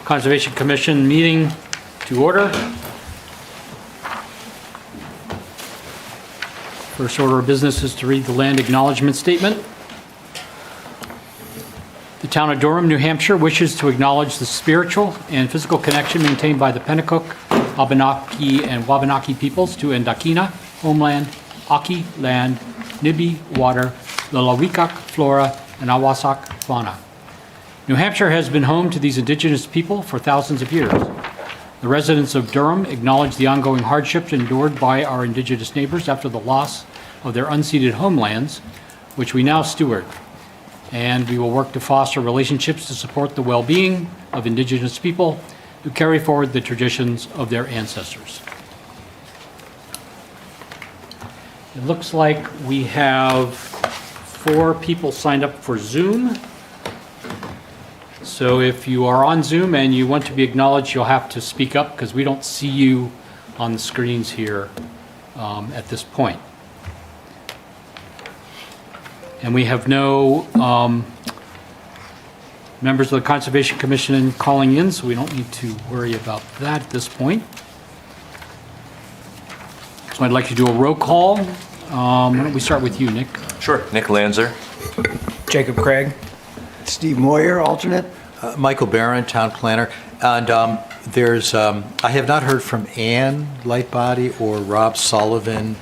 Conservation Commission meeting to order. First order of business is to read the land acknowledgement statement. The town of Durham, New Hampshire wishes to acknowledge the spiritual and physical connection maintained by the Pennacook, Abenaki, and Wabanaki peoples to Endakina, homeland, Aki, land, Nibi, water, the Lawikak, flora, and Awasak, fauna. New Hampshire has been home to these indigenous people for thousands of years. The residents of Durham acknowledge the ongoing hardships endured by our indigenous neighbors after the loss of their unceded homelands, which we now steward. And we will work to foster relationships to support the well-being of indigenous people who carry forward the traditions of their ancestors. It looks like we have 4 people signed up for Zoom. So if you are on Zoom and you want to be acknowledged, you'll have to speak up because we don't see you on the screens here at this point. And we have no members of the Conservation Commission calling in, so we don't need to worry about that at this point. So I'd like to do a roll call. Why don't we start with you, Nick? Sure. Nick Lanzer. Jacob Craig. Steve Moyer, alternate. Michael Barron, town planner. And I have not heard from Ann Lightbody or Rob Sullivan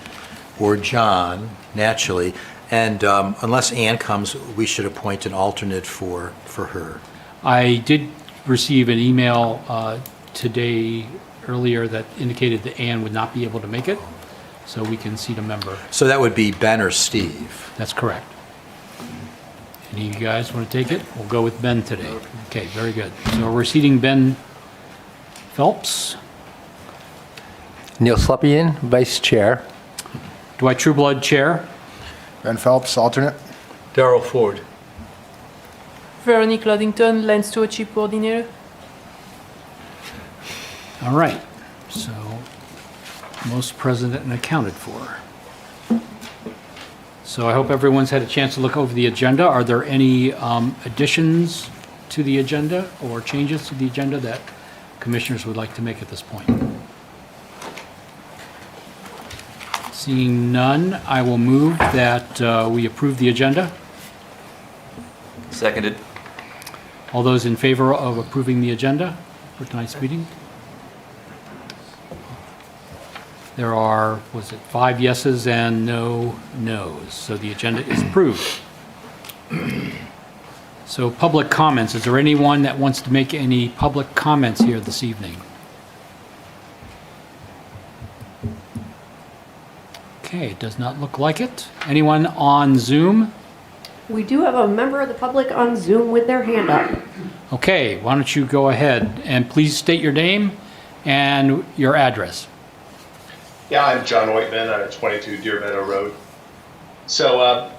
or John, naturally. And unless Ann comes, we should appoint an alternate for her. I did receive an email today earlier that indicated that Ann would not be able to make it, so we can seat a member. So that would be Ben or Steve. That's correct. Any of you guys want to take it? We'll go with Ben today. Okay, very good. So we're seating Ben Phelps. Neil Slepian, Vice Chair. Dwight Trueblood, Chair. Ben Phelps, alternate. Darrell Ford. Veronique Luddington, Land Stewardship Coordinator. All right. So most present and accounted for. So I hope everyone's had a chance to look over the agenda. Are there any additions to the agenda or changes to the agenda that commissioners would like to make at this point? Seeing none, I will move that we approve the agenda. Seconded. All those in favor of approving the agenda for tonight's meeting? There are, 5 yeses and no nos, so the agenda is approved. So public comments, is there anyone that wants to make any public comments here this evening? Okay, it does not look like it. Anyone on Zoom? We do have a member of the public on Zoom with their hand up. Okay, why don't you go ahead and please state your name and your address. Yeah, I'm John Whiteman. I'm at 22 Deer Meadow Road. So, I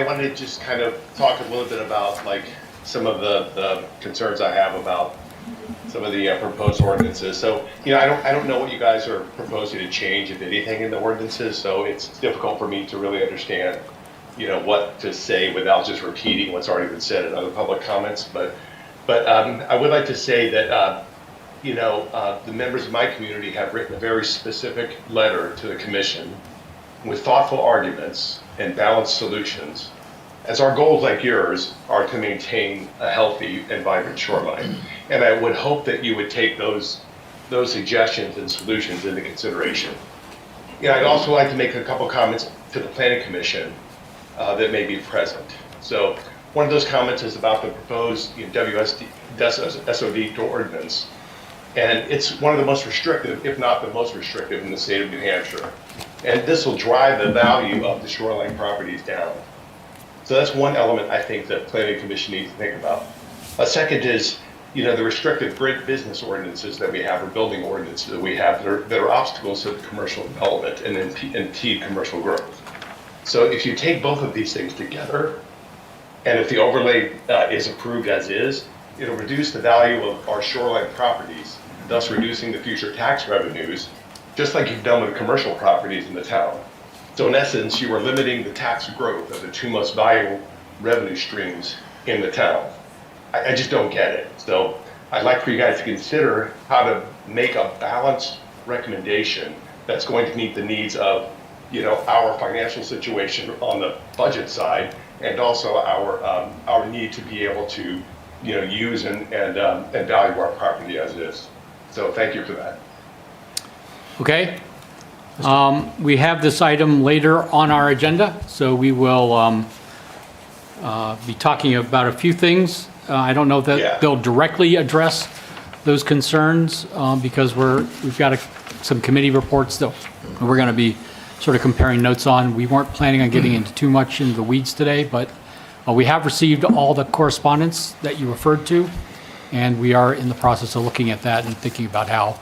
wanted to just kind of talk a little bit about like some of the concerns I have about some of the proposed ordinances. So, I don't know what you guys are proposing to change, if anything, in the ordinances. So it's difficult for me to really understand, what to say without just repeating what's already been said in other public comments. But I would like to say that. The members of my community have written a very specific letter to the commission with thoughtful arguments and balanced solutions, as our goals, like yours, are to maintain a healthy and vibrant shoreline. And I would hope that you would take those suggestions and solutions into consideration. I'd also like to make a couple comments to the Planning Commission that may be present. So one of those comments is about the proposed SOD ordinance. And it's one of the most restrictive, if not the most restrictive, in the state of New Hampshire. And this will drive the value of the shoreline properties down. So that's one element I think that Planning Commission needs to think about. A second is, the restrictive business ordinances that we have, or building ordinances that we have, that are obstacles to commercial development and impede commercial growth. So if you take both of these things together, and if the overlay is approved as is, it'll reduce the value of our shoreline properties, thus reducing the future tax revenues, just like you've done with commercial properties in the town. So in essence, you are limiting the tax growth of the 2 most valuable revenue streams in the town. I just don't get it. So I'd like for you guys to consider how to make a balanced recommendation that's going to meet the needs of, our financial situation on the budget side, and also our need to be able to, use and value our property as it is. So thank you for that. Okay. We have this item later on our agenda, so we will be talking about a few things. I don't know Yeah. that they'll directly address those concerns because we've got some committee reports that we're going to be sort of comparing notes on. We weren't planning on getting into too much into the weeds today, but we have received all the correspondence that you referred to, and we are in the process of looking at that and thinking about how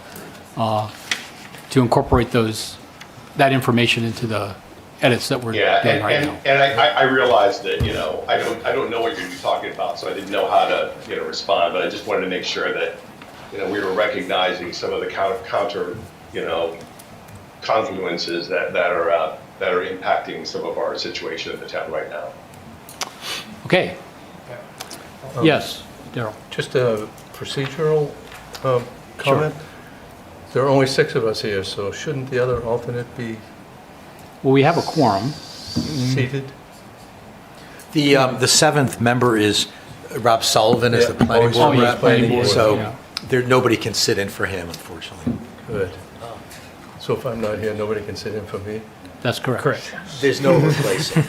to incorporate that information into the edits that we're Yeah, doing right now. and I realize that, I don't know what you're going to be talking about, so I didn't know how to, respond, but I just wanted to make sure that, we were recognizing some of the counter, confluences that are impacting some of our situation in the town right now. Okay. Yes, Daryl. Just a procedural comment. There are only 6 of us here, so shouldn't the other alternate be Well, we have a quorum. seated? The seventh member is Rob Sullivan as the Yeah. planning Oh, board he's rep. planning board, So yeah. nobody can sit in for him, unfortunately. Good. So if I'm not here, nobody can sit in for me? That's correct. Correct. There's no replacing.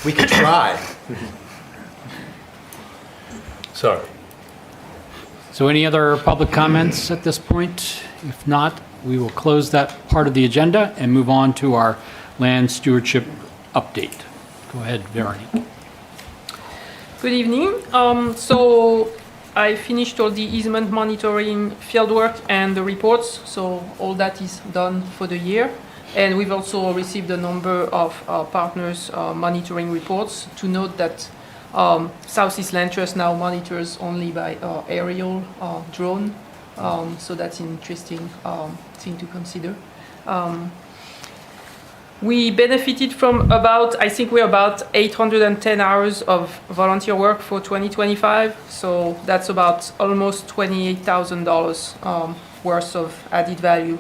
We could try. Sorry. So any other public comments at this point? If not, we will close that part of the agenda and move on to our land stewardship update. Go ahead, Veronique. Good evening. So I finished all the easement monitoring fieldwork and the reports, so all that is done for the year. And we've also received a number of partners monitoring reports. To note that Southeast Land Trust now monitors only by aerial drone, so that's an interesting thing to consider. We benefited from I think we're about 810 hours of volunteer work for 2025. So that's about almost $28,000 worth of added value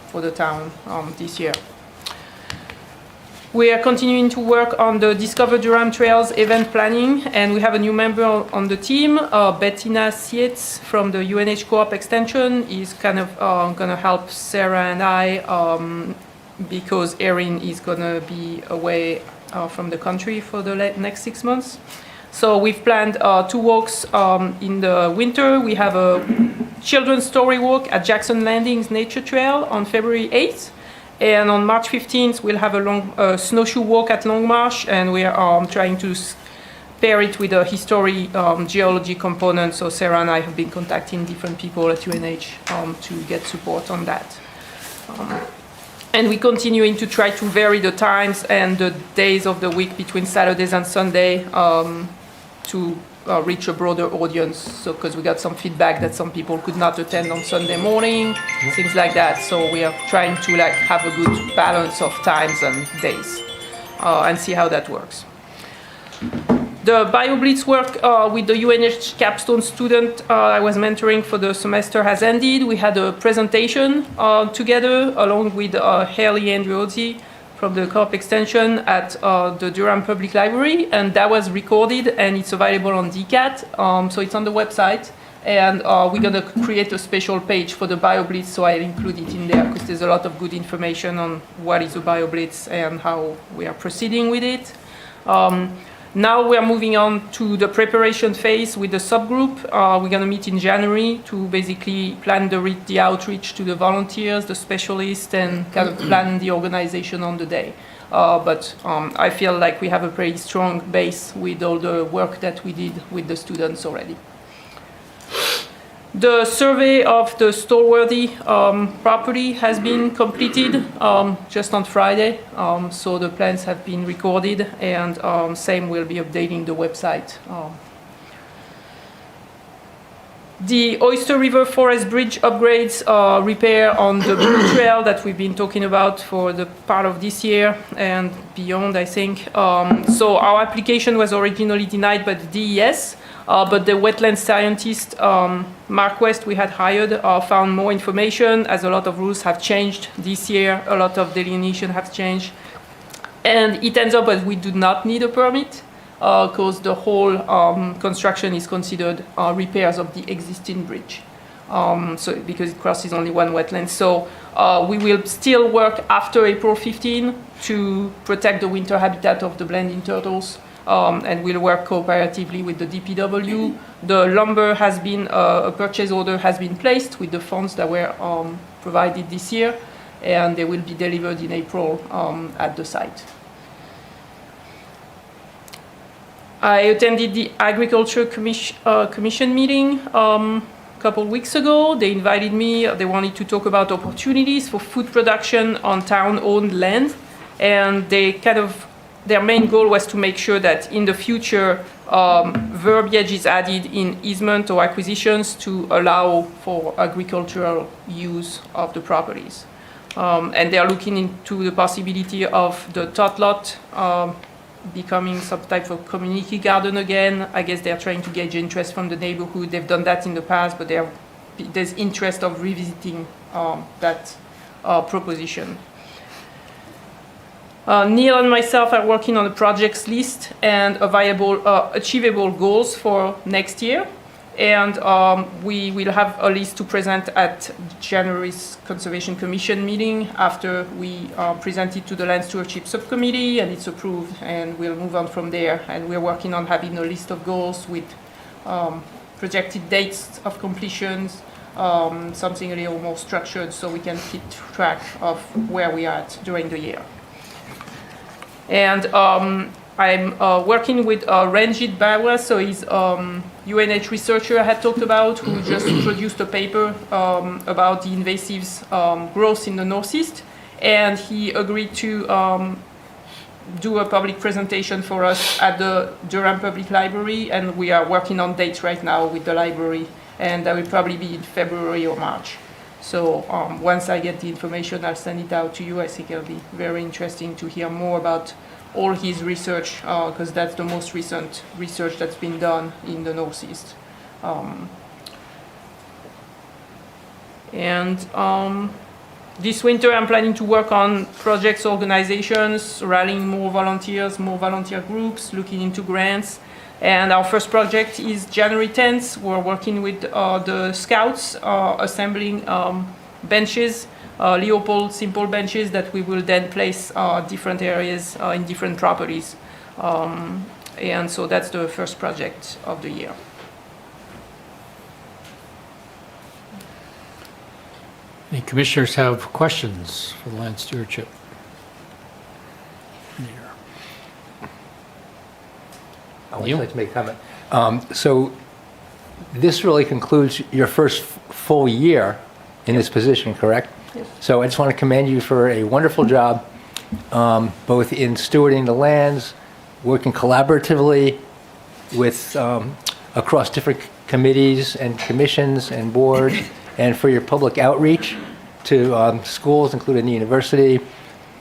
for the town this year. We are continuing to work on the Discover Durham Trails event planning, and we have a new member on the team, Bettina Sietz from the UNH Co-op Extension is kind of going to help Sarah and I because Erin is going to be away from the country for the next 6 months. So we've planned 2 walks in the winter. We have a children's story walk at Jackson Landings Nature Trail on February 8th. And on March 15th, we'll have a long snowshoe walk at Long Marsh, and we are trying to pair it with a history geology component. So Sarah and I have been contacting different people at UNH to get support on that. And we're continuing to try to vary the times and the days of the week between Saturdays and Sunday to reach a broader audience. So, because we got some feedback that some people could not attend on Sunday morning, things like that. So we are trying to have a good balance of times and days and see how that works. The BioBlitz work with the UNH capstone student I was mentoring for the semester has ended. We had a presentation together along with Haley Andriozzi from the Co-op Extension at the Durham Public Library, and that was recorded and it's available on DCAT, so it's on the website. And we're going to create a special page for the BioBlitz, so I'll include it in there because there's a lot of good information on what is a BioBlitz and how we are proceeding with it. Now we are moving on to the preparation phase with the subgroup. We're going to meet in January to basically plan the outreach to the volunteers, the specialists, and kind of plan the organization on the day. But I feel like we have a pretty strong base with all the work that we did with the students already. The survey of the Stallworthy property has been completed just on Friday, so the plans have been recorded, and same will be updating the website. The Oyster River Forest Bridge upgrades, repair on the Blue Trail that we've been talking about for the part of this year and beyond, I think. So our application was originally denied by the DES, but the wetland scientist, Mark West, we had hired, found more information as a lot of rules have changed this year. A lot of delineation have changed. And it ends up that we do not need a permit because the whole construction is considered repairs of the existing bridge. So because it crosses only one wetland. So we will still work after April 15 to protect the winter habitat of the blending turtles. And we'll work cooperatively with the DPW. The lumber has been, a purchase order has been placed with the funds that were provided this year, and they will be delivered in April at the site. I attended the Agriculture Commission meeting a couple weeks ago. They invited me, they wanted to talk about opportunities for food production on town-owned land, and they their main goal was to make sure that in the future, verbiage is added in easement or acquisitions to allow for agricultural use of the properties. And they are looking into the possibility of the tot lot becoming some type of community garden again. I guess they're trying to gauge interest from the neighborhood. They've done that in the past, but there's interest of revisiting that proposition. Neil and myself are working on a projects list and a viable, achievable goals for next year. And we will have a list to present at January's Conservation Commission meeting after we present it to the Land Stewardship Subcommittee and it's approved, and we'll move on from there. And we're working on having a list of goals with projected dates of completions, something a little more structured so we can keep track of where we are at during the year. And I'm working with Ranjit Bawa, so he's UNH researcher I had talked about, who just produced a paper about the invasives growth in the Northeast. And he agreed to do a public presentation for us at the Durham Public Library. And we are working on dates right now with the library. And that will probably be in February or March. So once I get the information, I'll send it out to you. I think it'll be very interesting to hear more about all his research, because that's the most recent research that's been done in the Northeast. This winter I'm planning to work on projects, organizations, rallying more volunteers, more volunteer groups, looking into grants. And our first project is January 10th. We're working with the Scouts, assembling benches, Leopold simple benches that we will then place different areas in different properties. And so that's the first project of the year. Any commissioners have questions for the land stewardship? I would like to make a comment. So this really concludes your first full year in this position, correct? Yes. So I just want to commend you for a wonderful job, both in stewarding the lands, working collaboratively with across different committees and commissions and boards, and for your public outreach to schools, including the university,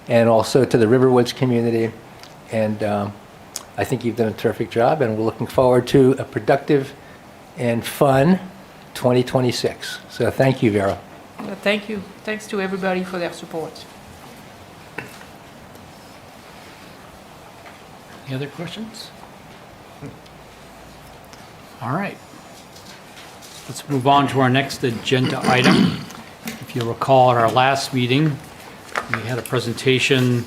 and also to the Riverwoods community. And I think you've done a terrific job, and we're looking forward to a productive and fun 2026. So thank you, Vera. Thank you. Thanks to everybody for their support. Any other questions? All right. Let's move on to our next agenda item. If you'll recall, at our last meeting, we had a presentation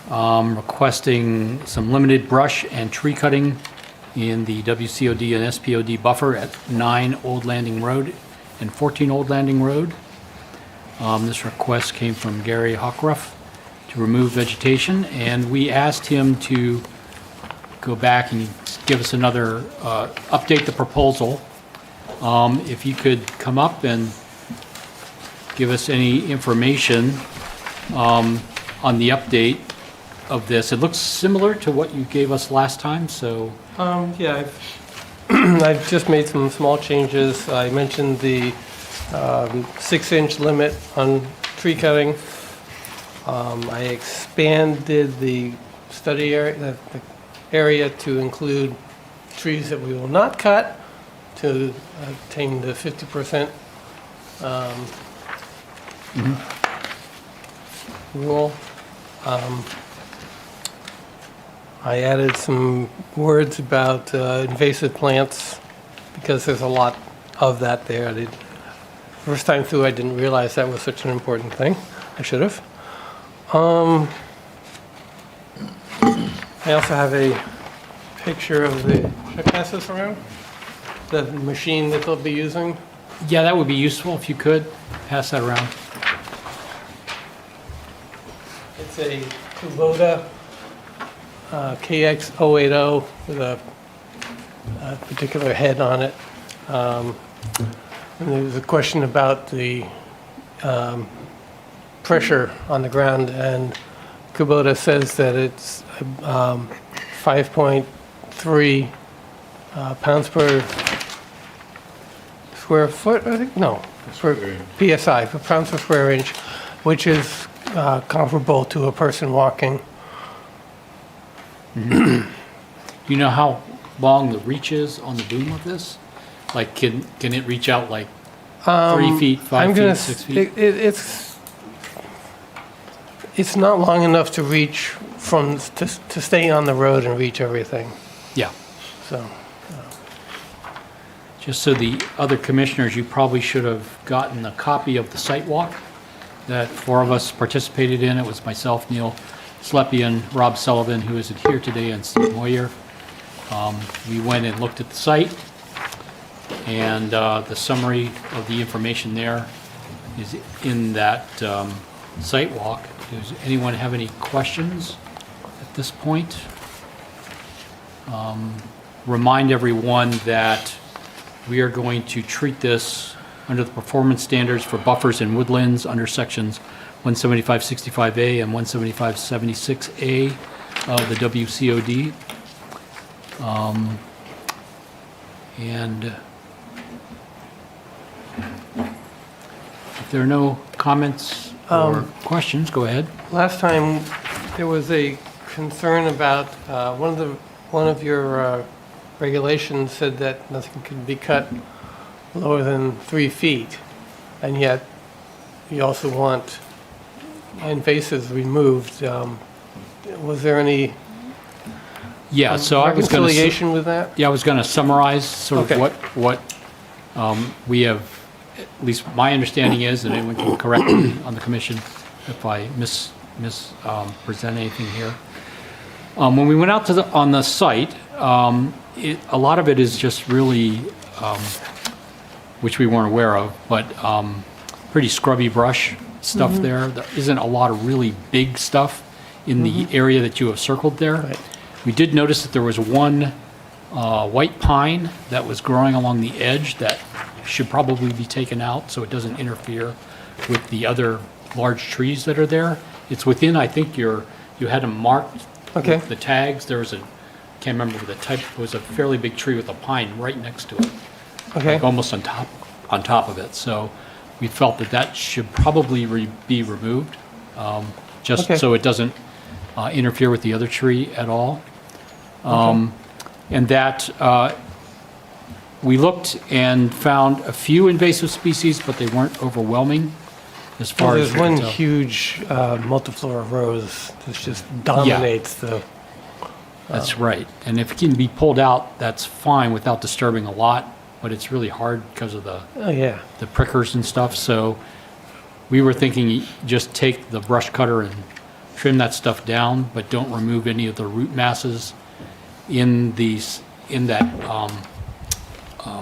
requesting some limited brush and tree cutting in the WCOD and SPOD buffer at 9 Old Landing Road and 14 Old Landing Road. This request came from Gary Hockruff to remove vegetation, and we asked him to go back and give us another, update the proposal. If you could come up and give us any information on the update of this. It looks similar to what you gave us last time, so. Yeah, I've just made some small changes. I mentioned the 6-inch limit on tree cutting. I expanded the study area, the area to include trees that we will not cut to attain the 50% rule. I added some words about invasive plants because there's a lot of that there. First time through, I didn't realize that was such an important thing. I should have. I also have a picture of should I pass this around? The machine that they'll be using. Yeah, that would be useful if you could pass that around. It's a Kubota KX080 with a particular head on it. And there was a question about the pressure on the ground, and Kubota says that it's 5.3 pounds per square foot, I think? No, per PSI, per pounds per square inch, which is comparable to a person walking. You know how long the reach is on the boom of this? Like, can it reach out like 3 feet, 5 feet, 6 feet? It's not long enough to reach to stay on the road and reach everything. Yeah. So Just so the other commissioners, you probably should have gotten a copy of the site walk that 4 of us participated in. It was myself, Neil Slepian, Rob Sullivan, who isn't here today, and Steve Moyer. We went and looked at the site, and the summary of the information there is in that site walk. Does anyone have any questions at this point? Remind everyone that we are going to treat this under the performance standards for buffers and woodlands under sections 175-65A and 175-76A of the WCOD. And if there are no comments or questions, go ahead. last time there was a concern about one of your regulations said that nothing could be cut lower than 3 feet, and yet you also want invasives removed. Was there any Yeah, so I was going to. reconciliation with that? Yeah, I was going to summarize sort of Okay. what we have, at least my understanding is, and anyone can correct me on the commission if I present anything here. When we went out on the site, a lot of it is just really, which we weren't aware of, but pretty scrubby brush stuff there. There isn't a lot of really big stuff in the area that you have circled there. Right. We did notice that there was one white pine that was growing along the edge that should probably be taken out so it doesn't interfere with the other large trees that are there. It's within, I think you had them marked. Okay. With the tags. There was can't remember the type, it was a fairly big tree with a pine right next to it. Okay. Like almost on top of it. So we felt that should probably be removed, just Okay. so it doesn't interfere with the other tree at all. And that we looked and found a few invasive species, but they weren't overwhelming as far as There's we could one tell. huge multiflora rose that just dominates the. That's right. And if it can be pulled out, that's fine without disturbing a lot, but it's really hard because of the Oh yeah. prickers and stuff. So we were thinking just take the brush cutter and trim that stuff down, but don't remove any of the root masses in that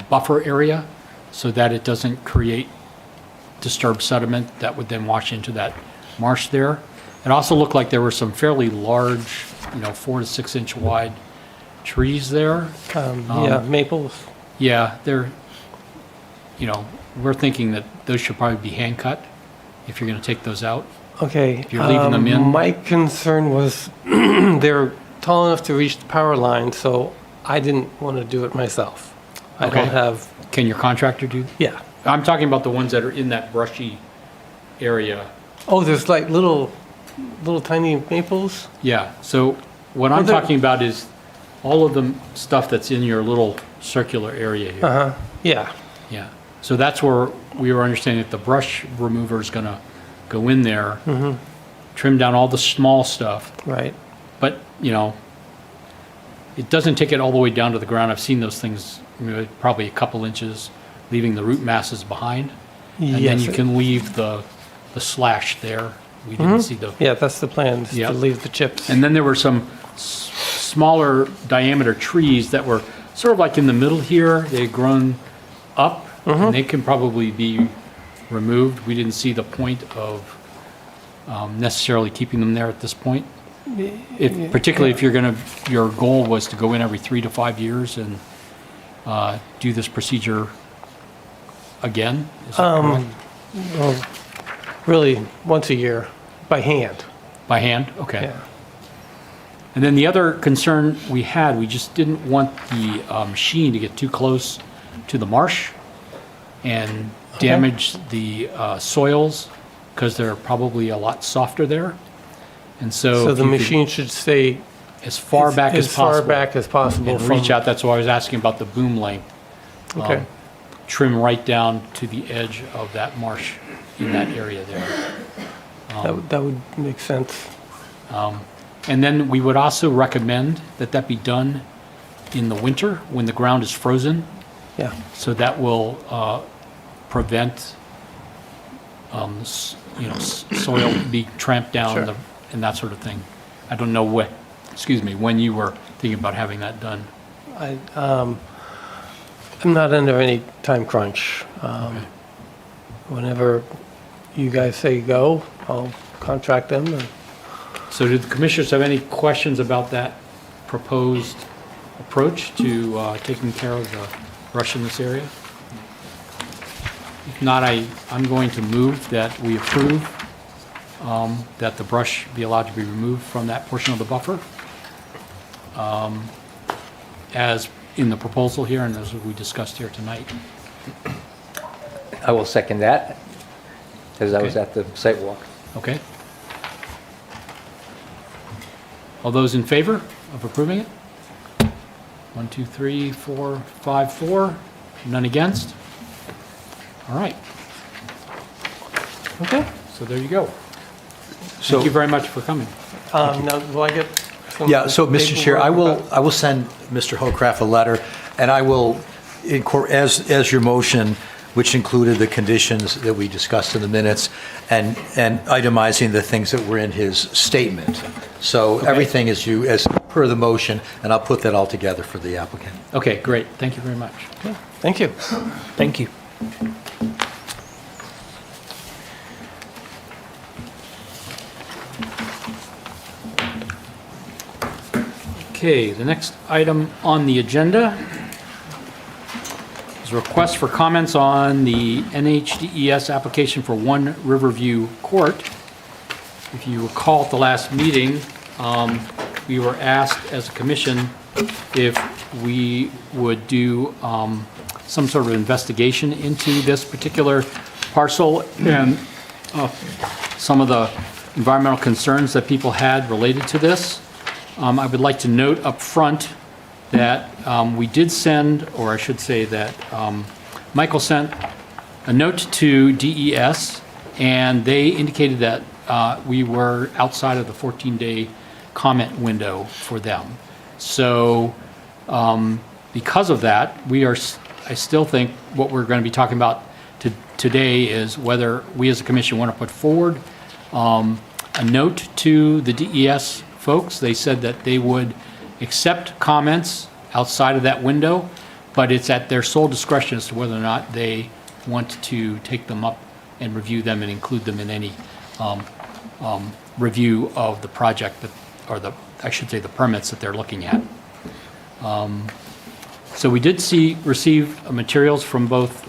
buffer area so that it doesn't create disturbed sediment that would then wash into that marsh there. It also looked like there were some fairly large, 4 to 6 inch wide trees there. Yeah, maples. Yeah, we're thinking that those should probably be hand cut if you're going to take those out. Okay. If you're leaving them in? My concern was they're tall enough to reach the power line, so I didn't want to do it myself. I Okay. don't have, Can your contractor do? yeah. I'm talking about the ones that are in that brushy area. Oh, there's like little tiny maples? Yeah, so what I'm Well, they're- talking about is all of the stuff that's in your little circular area here. Uh-huh, yeah. Yeah, so that's where we were understanding that the brush remover is gonna go in there, trim down all the small stuff, Right. but, you know, it doesn't take it all the way down to the ground. I've seen those things, probably a couple inches, leaving the root masses behind. And then Yes, you can leave the slash there. We didn't see the, Yeah, that's the plan, is Yeah. to leave the chips. and then there were some smaller diameter trees that were sort of like in the middle here. They had grown up, and they can probably be removed. We didn't see the point of necessarily keeping them there at this point. If, particularly if you're gonna, your goal was to go in every 3 to 5 years and do this procedure again? Is that correct? Well, really, once a year, by hand. By hand? Okay. Yeah. And then the other concern we had, we just didn't want the machine to get too close to the marsh and damage the soils, because they're probably a lot softer there. And so So if the you could- machine should stay as far back as possible. As far back as possible And from. reach out, that's why I was asking about the boom length. Okay. Trim right down to the edge of that marsh in that area there. That would make sense. And then we would also recommend that that be done in the winter when the ground is frozen. Yeah. So that will prevent, soil being tramped down Sure. and that sort of thing. I don't know when you were thinking about having that done. I'm not under any time crunch. Whenever you guys say go, I'll contract them. And So did the commissioners have any questions about that proposed approach to taking care of the brush in this area? If not, I'm going to move that we approve that the brush be allowed to be removed from that portion of the buffer as in the proposal here and as we discussed here tonight. I will second that, as I was Okay. at the site walk. Okay? All those in favor of approving it? 1, 2, 3, 4, 5, 4. None against? All right. Okay. So there you go. So- Thank you very much for coming. Now, will I get some? Yeah, so Mr. Chair, I paperwork will send Mr. Hocraft a letter, and I will, as your motion, which included the conditions that we discussed in the minutes, and itemizing the things that were in his statement. So everything is as per the motion, and I'll put that all together for the applicant. Okay, great. Thank you very much. about- Thank you. Thank you. Okay, the next item on the agenda is a request for comments on the NHDES application for One Riverview Court. If you recall at the last meeting, we were asked as a commission if we would do some sort of investigation into this particular parcel and some of the environmental concerns that people had related to this. I would like to note up front that we did send, or I should say that Michael sent a note to DES, and they indicated that we were outside of the 14-day comment window for them. So because of that, I still think what we're going to be talking about today is whether we as a commission want to put forward a note to the DES folks. They said that they would accept comments outside of that window, but it's at their sole discretion as to whether or not they want to take them up and review them and include them in any review of the project or I should say the permits that they're looking at. So we did receive materials from both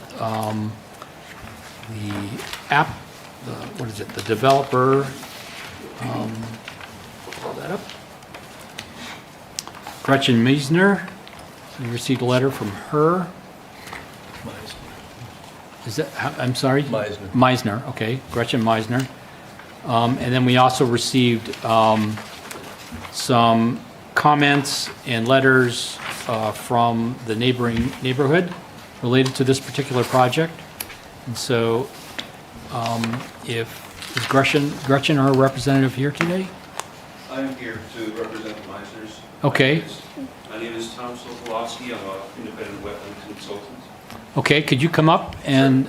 the developer, pull that up, Gretchen Meisner. We received a letter from her. Is that, I'm sorry? Meisner. Meisner, okay, Gretchen Meisner. And then we also received some comments and letters from the neighboring neighborhood related to this particular project. And so is Gretchen our representative here today? I'm here to represent the Meisners. Okay. My name is Tom Sokolowski. I'm an independent wetland consultant. Okay, could you come up and,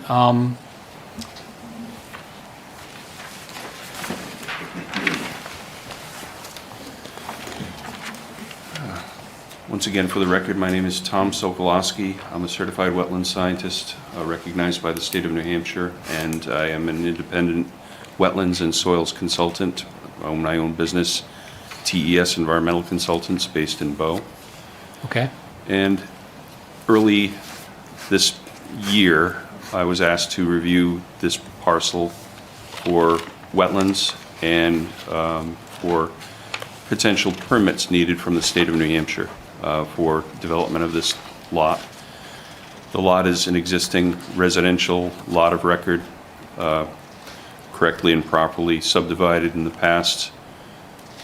Once again, for the record, my name is Tom Sokolowski. I'm a certified wetland scientist recognized by the state of New Hampshire, and I am an independent wetlands and soils consultant. I own my own business, TES Environmental Consultants, based in Bow. okay, And early this year, I was asked to review this parcel for wetlands and for potential permits needed from the state of New Hampshire for development of this lot. The lot is an existing residential lot of record, correctly and properly subdivided in the past.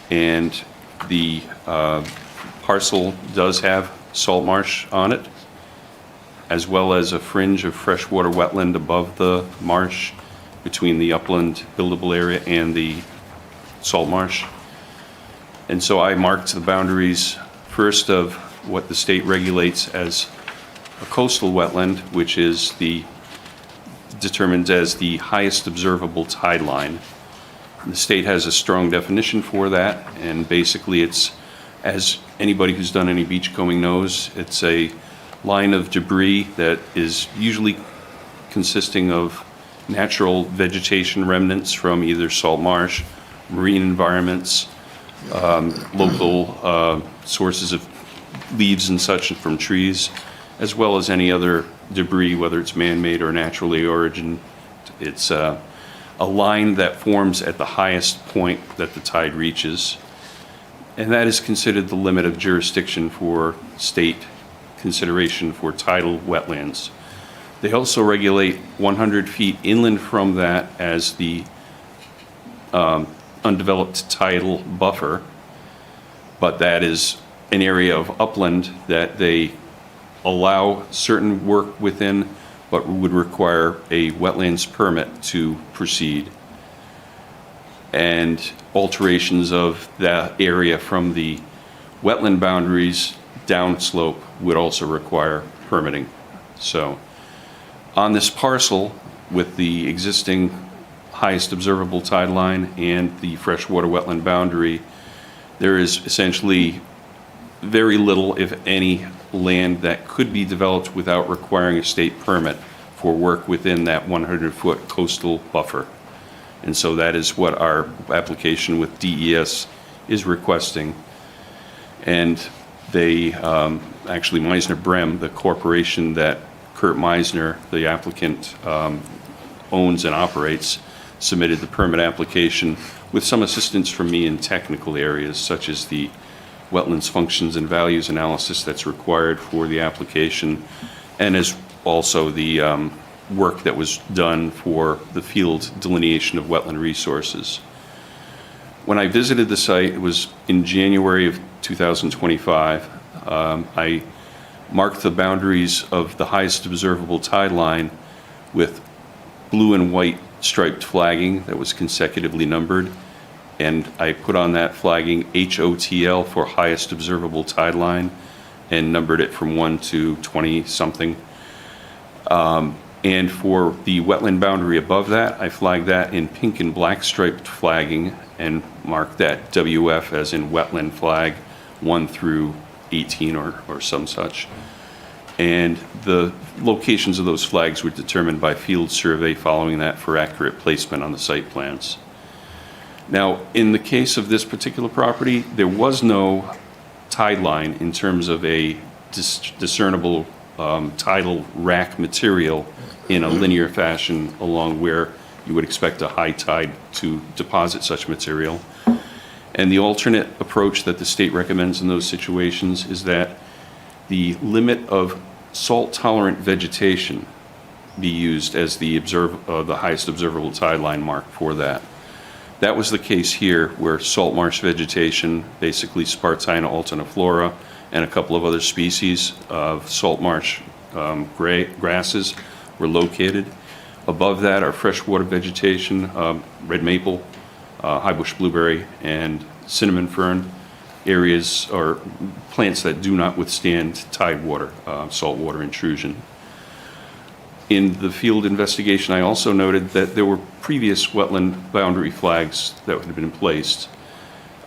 And the parcel does have salt marsh on it, as well as a fringe of freshwater wetland above the marsh between the upland buildable area and the salt marsh. And so I marked the boundaries first of what the state regulates as a coastal wetland, which is determined as the highest observable tide line. The state has a strong definition for that, and basically it's, as anybody who's done any beachcombing knows, it's a line of debris that is usually consisting of natural vegetation remnants from either salt marsh, marine environments, local sources of leaves and such from trees, as well as any other debris, whether it's man-made or naturally origin. It's a line that forms at the highest point that the tide reaches, and that is considered the limit of jurisdiction for state consideration for tidal wetlands. They also regulate 100 feet inland from that as the undeveloped tidal buffer, but that is an area of upland that they allow certain work within, but would require a wetlands permit to proceed. And alterations of that area from the wetland boundaries downslope would also require permitting. So on this parcel, with the existing highest observable tide line and the freshwater wetland boundary, there is essentially very little, if any, land that could be developed without requiring a state permit for work within that 100-foot coastal buffer. And so that is what our application with DES is requesting. And they, actually Meisner Brem, the corporation that Kurt Meisner, the applicant, owns and operates, submitted the permit application with some assistance from me in technical areas such as the wetlands functions and values analysis that's required for the application, and as also the work that was done for the field delineation of wetland resources. When I visited the site, it was in January of 2025, I marked the boundaries of the highest observable tide line with blue and white striped flagging that was consecutively numbered, and I put on that flagging HOTL for highest observable tide line and numbered it from 1 to 20 something. And for the wetland boundary above that, I flagged that in pink and black striped flagging and marked that WF as in wetland flag 1 through 18 or some such. And the locations of those flags were determined by field survey following that for accurate placement on the site plans. Now, in the case of this particular property, there was no tide line in terms of a discernible tidal rack material in a linear fashion along where you would expect a high tide to deposit such material. And the alternate approach that the state recommends in those situations is that the limit of salt-tolerant vegetation be used as the highest observable tide line mark for that. That was the case here, where salt marsh vegetation, basically Spartina alterniflora, and a couple of other species of salt marsh grasses were located. Above that are freshwater vegetation, red maple, high bush blueberry, and cinnamon fern. Areas or plants that do not withstand tide water, saltwater intrusion. In the field investigation, I also noted that there were previous wetland boundary flags that had been placed.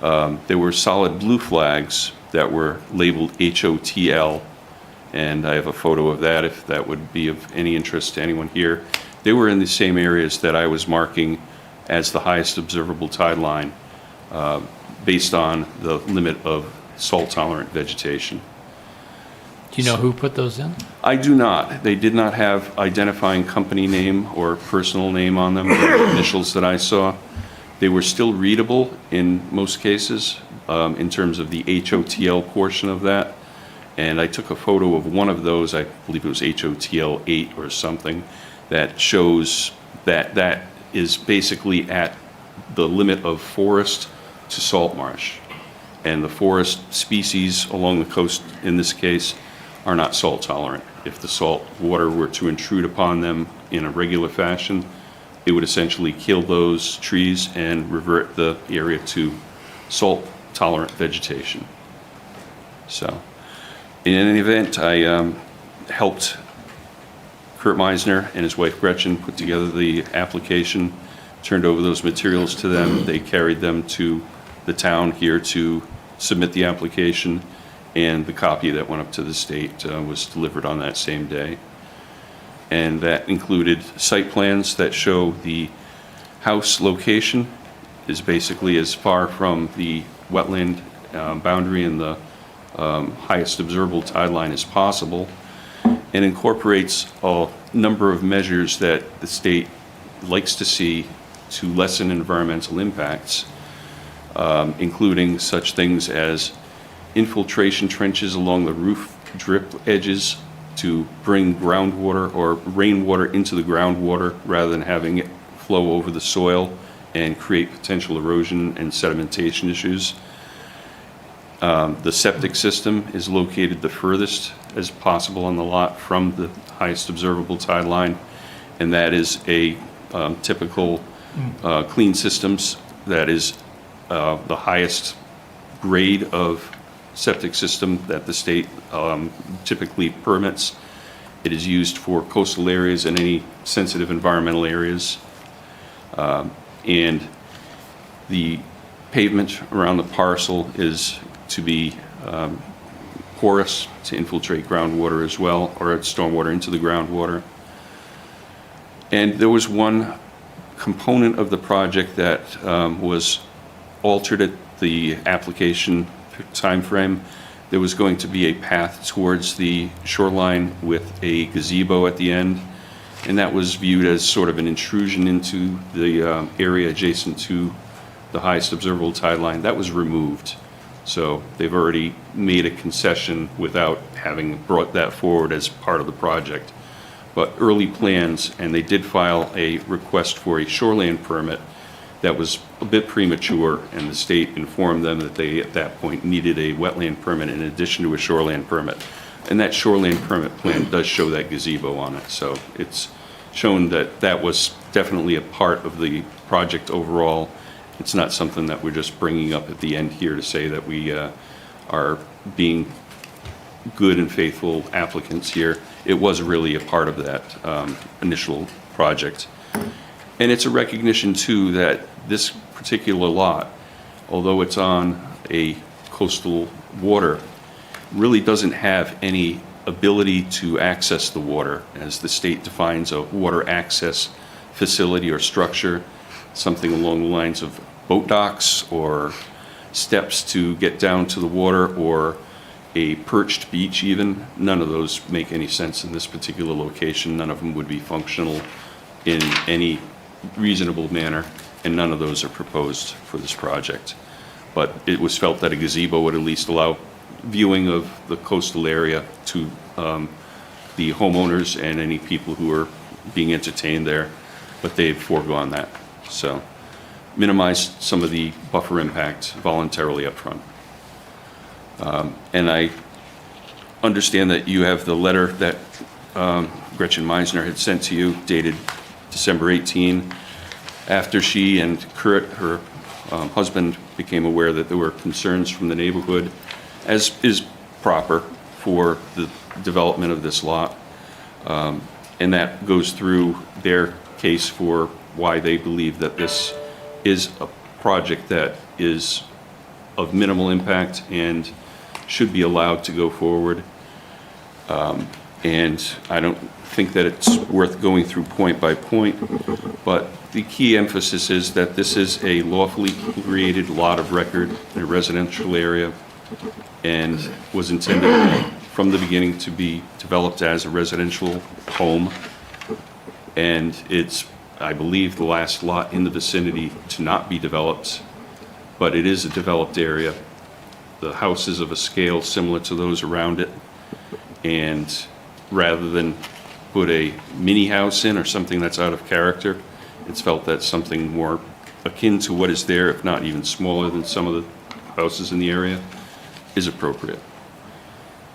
There were solid blue flags that were labeled HOTL, and I have a photo of that if that would be of any interest to anyone here. They were in the same areas that I was marking as the highest observable tide line based on the limit of salt-tolerant vegetation. Do you know who put those in? I do not. They did not have identifying company name or personal name on them, the initials that I saw. They were still readable in most cases in terms of the HOTL portion of that. And I took a photo of one of those, I believe it was HOTL 8 or something, that shows that that is basically at the limit of forest to salt marsh. And the forest species along the coast, in this case, are not salt tolerant. If the salt water were to intrude upon them in a regular fashion, it would essentially kill those trees and revert the area to salt tolerant vegetation. So, in any event, I helped Kurt Meisner and his wife Gretchen put together the application, turned over those materials to them. They carried them to the town here to submit the application, and the copy that went up to the state was delivered on that same day. And that included site plans that show the house location is basically as far from the wetland boundary and the highest observable tide line as possible, and incorporates a number of measures that the state likes to see to lessen environmental impacts, including such things as infiltration trenches along the roof drip edges to bring groundwater or rainwater into the groundwater rather than having it flow over the soil and create potential erosion and sedimentation issues. The septic system is located the furthest as possible on the lot from the highest observable tide line, and that is a typical clean systems that is the highest grade of septic system that the state typically permits. It is used for coastal areas and any sensitive environmental areas. And the pavement around the parcel is to be porous to infiltrate groundwater as well, or stormwater into the groundwater. And there was one component of the project that was altered at the application timeframe. There was going to be a path towards the shoreline with a gazebo at the end, and that was viewed as sort of an intrusion into the area adjacent to the highest observable tide line. That was removed. So they've already made a concession without having brought that forward as part of the project. But early plans, and they did file a request for a shoreline permit that was a bit premature, and the state informed them that they at that point needed a wetland permit in addition to a shoreline permit. And that shoreline permit plan does show that gazebo on it, so it's shown that that was definitely a part of the project overall. It's not something that we're just bringing up at the end here to say that we are being good and faithful applicants here. It was really a part of that initial project. And it's a recognition, too, that this particular lot, although it's on a coastal water, really doesn't have any ability to access the water, as the state defines a water access facility or structure, something along the lines of boat docks or steps to get down to the water or a perched beach even. None of those make any sense in this particular location. None of them would be functional in any reasonable manner, and none of those are proposed for this project. But it was felt that a gazebo would at least allow viewing of the coastal area to the homeowners and any people who are being entertained there, but they've foregone that. So minimize some of the buffer impact voluntarily up front. And I understand that you have the letter that Gretchen Meisner had sent to you dated December 18, after she and Kurt, her husband, became aware that there were concerns from the neighborhood, as is proper for the development of this lot. And that goes through their case for why they believe that this is a project that is of minimal impact and should be allowed to go forward. And I don't think that it's worth going through point by point, but the key emphasis is that this is a lawfully created lot of record in a residential area and was intended from the beginning to be developed as a residential home. And it's, I believe, the last lot in the vicinity to not be developed, but it is a developed area. The house is of a scale similar to those around it, and rather than put a mini house in or something that's out of character, it's felt that something more akin to what is there, if not even smaller than some of the houses in the area, is appropriate.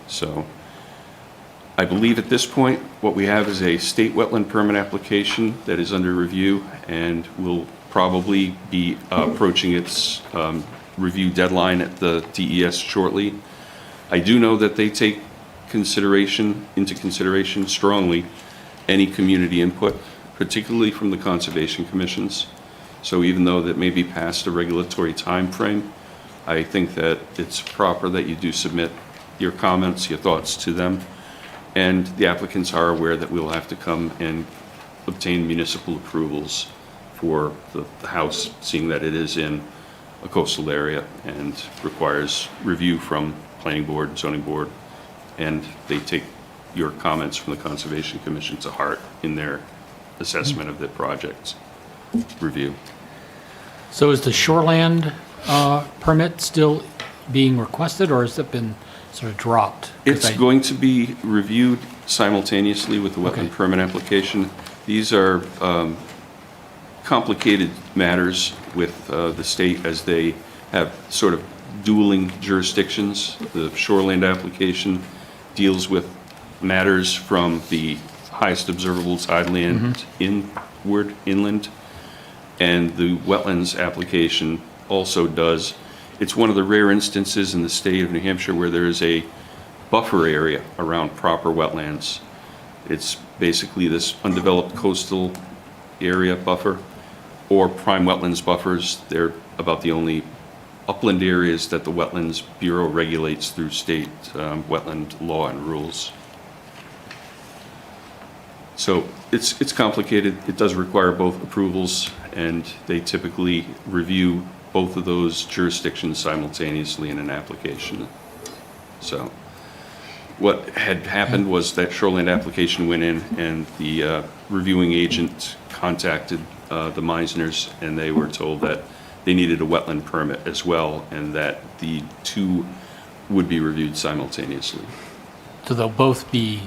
So I believe at this point what we have is a state wetland permit application that is under review and will probably be approaching its review deadline at the DES shortly. I do know that they take into consideration strongly any community input, particularly from the conservation commissions. So even though that may be past a regulatory time frame, I think that it's proper that you do submit your comments, your thoughts to them. And the applicants are aware that we'll have to come and obtain municipal approvals for the house, seeing that it is in a coastal area and requires review from planning board, zoning board, and they take your comments from the Conservation Commission to heart in their assessment of the project's review. So is the shoreland permit still being requested, or has it been sort of dropped? 'Cause It's going to be reviewed simultaneously with the wetland permit application. These are complicated matters with the state, as they have sort of dueling jurisdictions. The shoreland application deals with matters from the highest observable tideland inland, and the wetlands application also does. It's one of the rare instances in the state of New Hampshire where there is a buffer area around proper wetlands. It's basically this undeveloped coastal area buffer or prime wetlands buffers. They're about the only upland areas that the Wetlands Bureau regulates through state wetland law and rules. So it's complicated. It does require both approvals, and they typically review both of those jurisdictions simultaneously in an application. So what had happened was that shoreline application went in, and the reviewing agent contacted the Meisners, and they were told that they needed a wetland permit as well, and that the two would be reviewed simultaneously. So they'll both be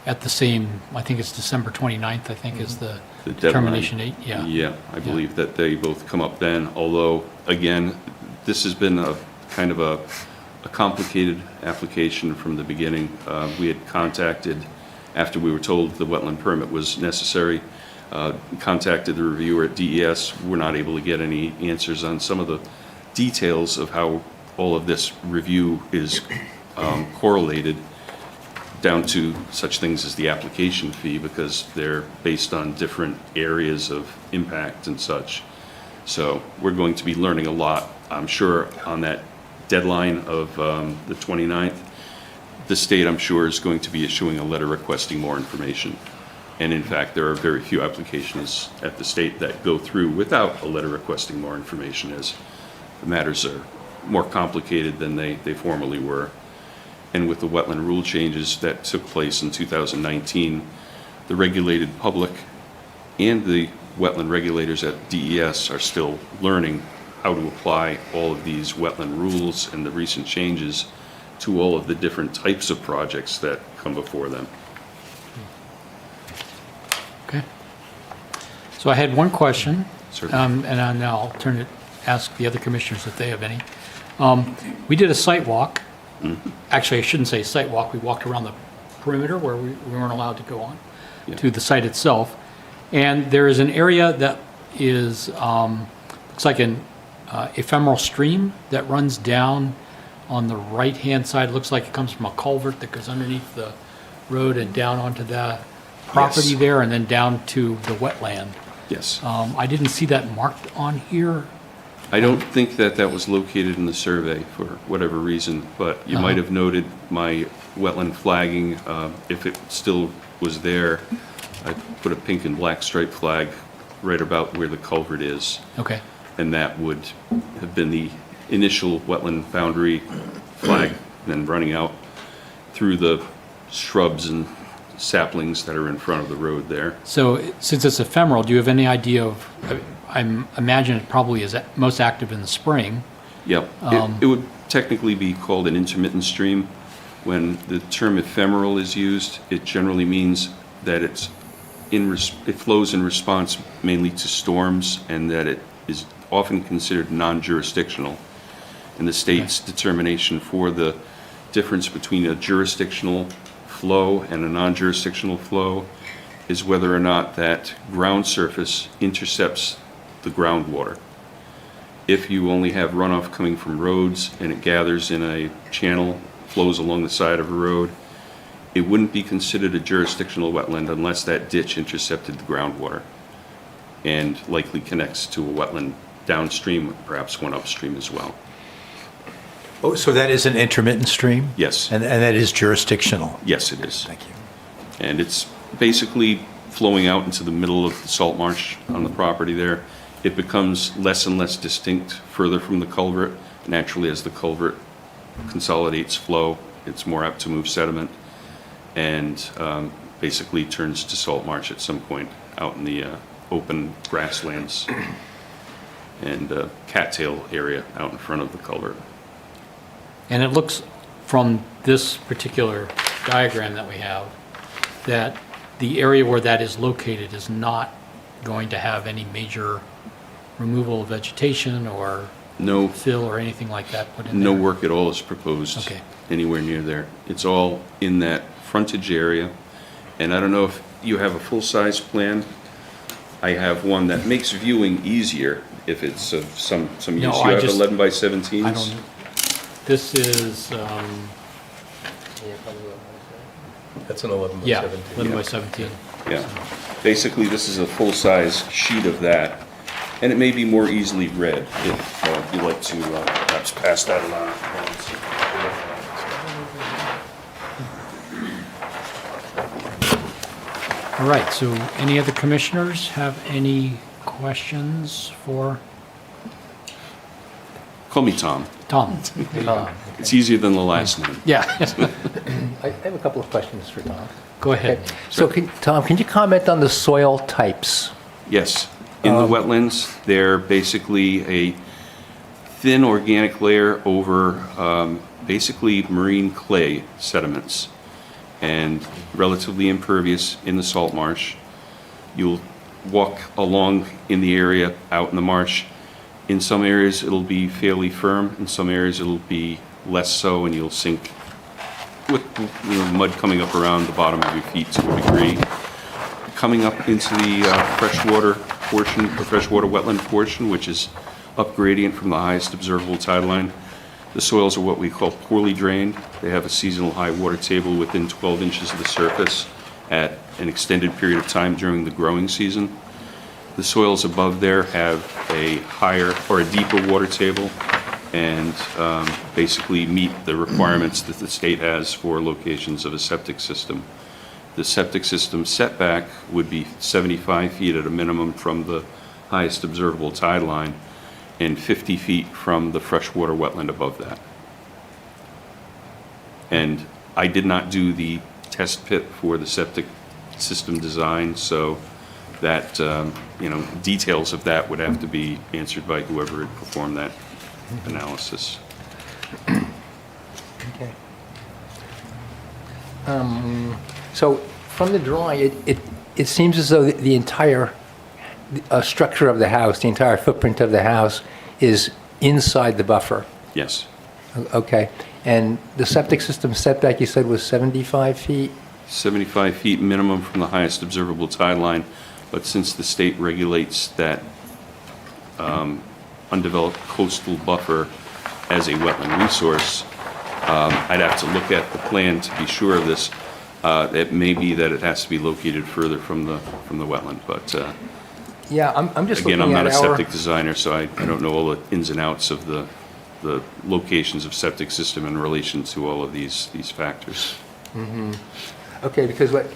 at the same, I think it's December 29th, I think is the The deadline. determination date, yeah. Yeah, I believe that they both come up then, although, again, this has been a kind of a complicated application from the beginning. We had contacted, after we were told the wetland permit was necessary, contacted the reviewer at DES. We're not able to get any answers on some of the details of how all of this review is correlated down to such things as the application fee, because they're based on different areas of impact and such. So we're going to be learning a lot, I'm sure, on that deadline of the 29th. The state, I'm sure, is going to be issuing a letter requesting more information. And in fact, there are very few applications at the state that go through without a letter requesting more information, as the matters are more complicated than they formerly were. And with the wetland rule changes that took place in 2019, the regulated public and the wetland regulators at DES are still learning how to apply all of these wetland rules and the recent changes to all of the different types of projects that come before them. So I had one question, Certainly. and now I'll ask the other commissioners if they have any. We did a site walk. Actually, I shouldn't say site walk. We walked around the perimeter where we weren't allowed to go on Yeah. to the site itself. And there is an area that is, looks like an ephemeral stream that runs down on the right-hand side. Looks like it comes from a culvert that goes underneath the road and down onto the property Yes. there and then down to the wetland. Yes. I didn't see that marked on here. I don't think that that was located in the survey for whatever reason, but you might have noted my wetland flagging. If it still was there, I put a pink and black stripe flag right about where the culvert is, Okay. and that would have been the initial wetland boundary flag, then running out through the shrubs and saplings that are in front of the road there. So since it's ephemeral, do you have any idea of, I imagine it probably is most active in the spring. Yep. It would technically be called an intermittent stream. When the term ephemeral is used, it generally means that it flows in response mainly to storms, and that it is often considered non-jurisdictional. And the state's determination for the difference between a jurisdictional flow and a non-jurisdictional flow is whether or not that ground surface intercepts the groundwater. If you only have runoff coming from roads and it gathers in a channel, flows along the side of a road, it wouldn't be considered a jurisdictional wetland unless that ditch intercepted the groundwater and likely connects to a wetland downstream, perhaps one upstream as well. Oh, so that is an intermittent stream? Yes. And that is jurisdictional? Yes, it is. Thank you. And it's basically flowing out into the middle of the salt marsh on the property there. It becomes less and less distinct further from the culvert. Naturally, as the culvert consolidates flow, it's more apt to move sediment, and basically turns to salt marsh at some point out in the open grasslands and cattail area out in front of the culvert. And it looks from this particular diagram that we have that the area where that is located is not going to have any major removal of vegetation or No, fill or anything like that put in no there? work at all is proposed Okay. anywhere near there. It's all in that frontage area. And I don't know if you have a full-size plan. I have one that makes viewing easier if it's of some use. No, You I have just- 11 by 17s? I don't, this is, That's an 11 by yeah, 17. 11 by 17. Yeah. Basically, this is a full-size sheet of that, and it may be more easily read if you'd like to perhaps pass that along. All right, so any other commissioners have any questions for Call me Tom. Tom? It's easier than the last name. Yeah, I have a couple of questions for Tom. go ahead. So, Tom, can you comment on the soil types? Yes. In the wetlands, they're basically a thin organic layer over basically marine clay sediments and relatively impervious in the salt marsh. You'll walk along in the area out in the marsh. In some areas, it'll be fairly firm. In some areas, it'll be less so, and you'll sink with mud coming up around the bottom of your feet to a degree. Coming up into the freshwater portion, the freshwater wetland portion, which is up gradient from the highest observable tide line, the soils are what we call poorly drained. They have a seasonal high water table within 12 inches of the surface at an extended period of time during the growing season. The soils above there have a higher or a deeper water table and basically meet the requirements that the state has for locations of a septic system. The septic system setback would be 75 feet at a minimum from the highest observable tide line and 50 feet from the freshwater wetland above that. And I did not do the test pit for the septic system design, so that, details of that would have to be answered by whoever had performed that analysis. Okay. So from the drawing, it seems as though the entire structure of the house, the entire footprint of the house is inside the buffer. Yes. Okay. And the septic system setback, you said, was 75 feet? 75 feet minimum from the highest observable tide line, but since the state regulates that undeveloped coastal buffer as a wetland resource, I'd have to look at the plan to be sure of this. It may be that it has to be located further from the wetland, but Yeah, I'm just again, looking I'm at not a our... septic designer, so I don't know all the ins and outs of the locations of septic system in relation to all of these factors. Okay, because what,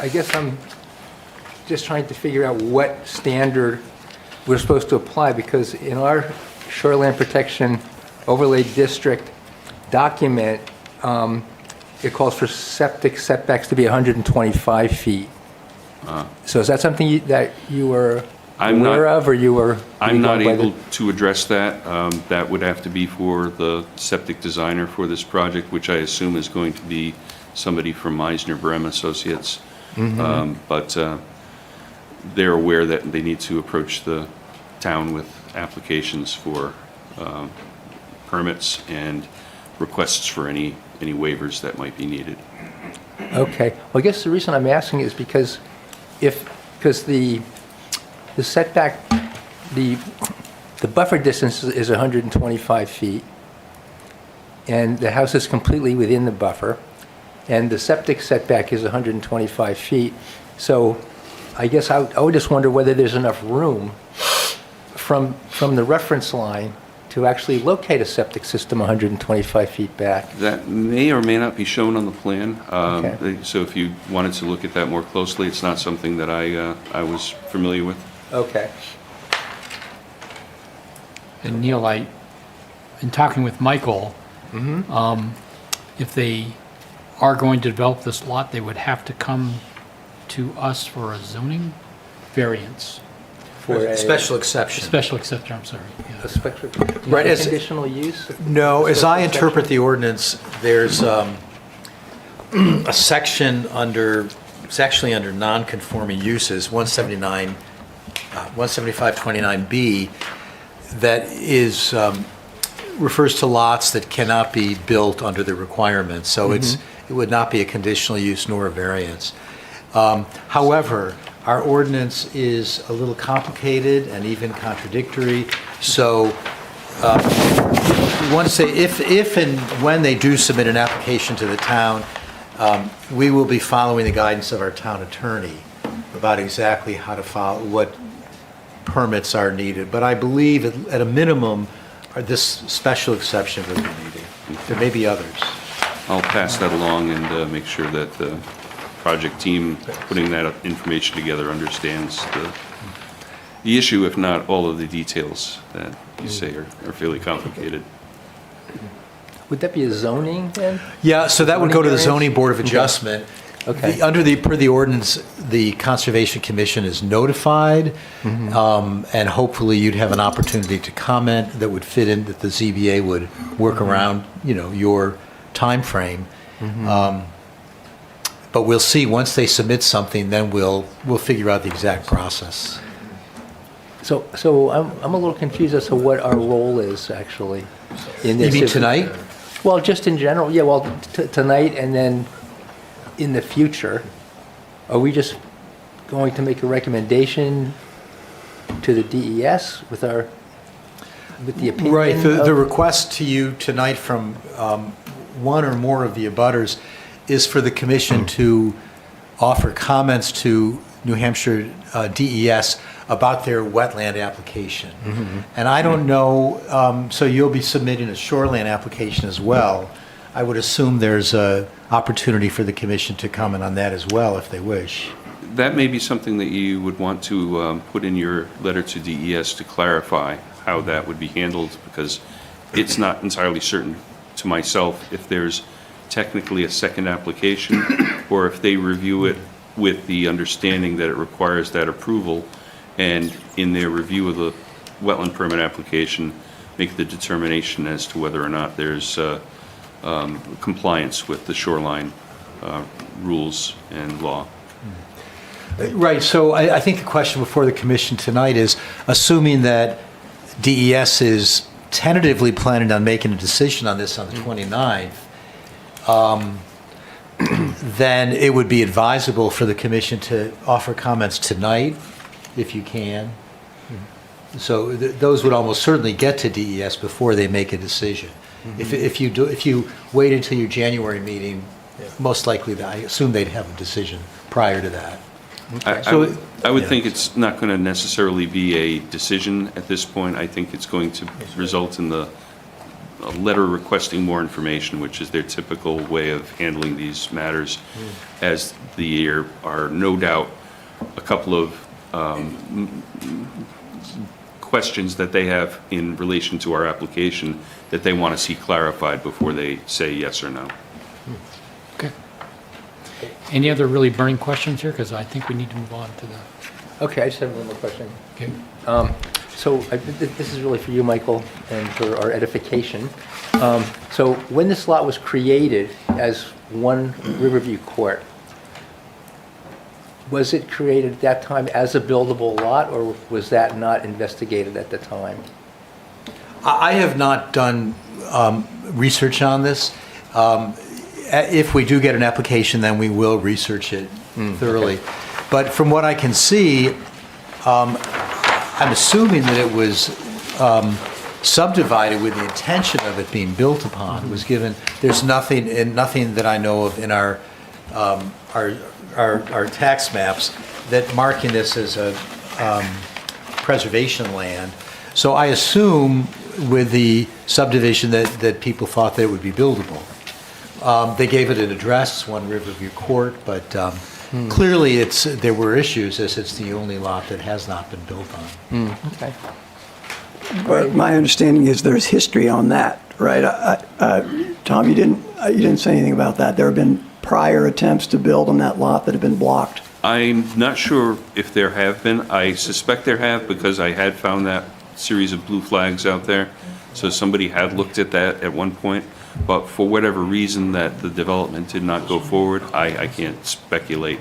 I guess I'm just trying to figure out what standard we're supposed to apply, because in our shoreline protection overlay district document, it calls for septic setbacks to be 125 feet. So is that something that you were I'm not- aware of, or you were? I'm not going by the- able to address that. That would have to be for the septic designer for this project, which I assume is going to be somebody from Meisner Brehm Associates. But they're aware that they need to approach the town with applications for permits and requests for any waivers that might be needed. Okay. Well, I guess the reason I'm asking is because because the setback, the buffer distance is 125 feet, and the house is completely within the buffer, and the septic setback is 125 feet. So I guess I would just wonder whether there's enough room from the reference line to actually locate a septic system 125 feet back. That may or may not be shown on the plan. Okay. So if you wanted to look at that more closely, it's not something that I was familiar with. Okay. And Neil, in talking with Michael, if they are going to develop this lot, they would have to come to us for a zoning variance, For a Special exception. special exception, I'm sorry. yeah. a special, Right, as- conditional use? No, as I Special interpret the ordinance, there's a section under, it's actually under non-conforming uses, 179, 17529B, that is, refers to lots that cannot be built under the requirements. So it would not be a conditional use nor a variance. However, our ordinance is a little complicated and even contradictory, so once they, if and when they do submit an application to the town, we will be following the guidance of our town attorney about exactly how to follow, what permits are needed. But I believe at a minimum, this special exception would be needed. There may be others. I'll pass that along and make sure that the project team putting that information together understands the issue, if not all of the details that you say are fairly complicated. Would that be a zoning then? Yeah, so that would go to the Zoning zoning board of adjustment. Okay. Per the ordinance, the Conservation Commission is notified, and hopefully you'd have an opportunity to comment that would fit in, that the ZBA would work around, your timeframe. But we'll see, once they submit something, then we'll figure out the exact process. So I'm a little confused as to what our role is actually in this. You mean tonight? Well, just in general, yeah, well, tonight and then in the future. Are we just going to make a recommendation to the DES with the opinion? Right, the of- request to you tonight from one or more of the abutters is for the commission to offer comments to New Hampshire DES about their wetland application. And I don't know, so you'll be submitting a shoreline application as well. I would assume there's a opportunity for the commission to comment on that as well if they wish. That may be something that you would want to put in your letter to DES to clarify how that would be handled, because it's not entirely certain to myself if there's technically a second application, or if they review it with the understanding that it requires that approval, and in their review of the wetland permit application, make the determination as to whether or not there's compliance with the shoreline rules and law. Right, so I think the question before the commission tonight is, assuming that DES is tentatively planning on making a decision on this on the 29th, then it would be advisable for the commission to offer comments tonight, if you can. So those would almost certainly get to DES before they make a decision. If you wait until your January meeting, most likely, I assume they'd have a decision prior to that. I would think it's not going to necessarily be a decision at this point. I think it's going to result in a letter requesting more information, which is their typical way of handling these matters. As the year are no doubt a couple of questions that they have in relation to our application that they want to see clarified before they say yes or no. Okay. Any other really burning questions here? Because I think we need to move on to the... Okay, I just have one more question. Okay. So this is really for you, Michael, and for our edification. So when this lot was created as one Riverview Court, was it created at that time as a buildable lot, or was that not investigated at the time? I have not done research on this. If we do get an application, then we will research it thoroughly. Okay. But from what I can see, I'm assuming that it was subdivided with the intention of it being built upon. It was given. There's nothing that I know of in our tax maps that marking this as a preservation land. So I assume with the subdivision that people thought that it would be buildable. They gave it an address, 1 Riverview Court, but clearly there were issues as it's the only lot that has not been built on. Okay. But my understanding is there's history on that, right? Tom, you didn't say anything about that. There have been prior attempts to build on that lot that have been blocked. I'm not sure if there have been. I suspect there have because I had found that series of blue flags out there. So somebody had looked at that at one point. But for whatever reason that the development did not go forward, I can't speculate,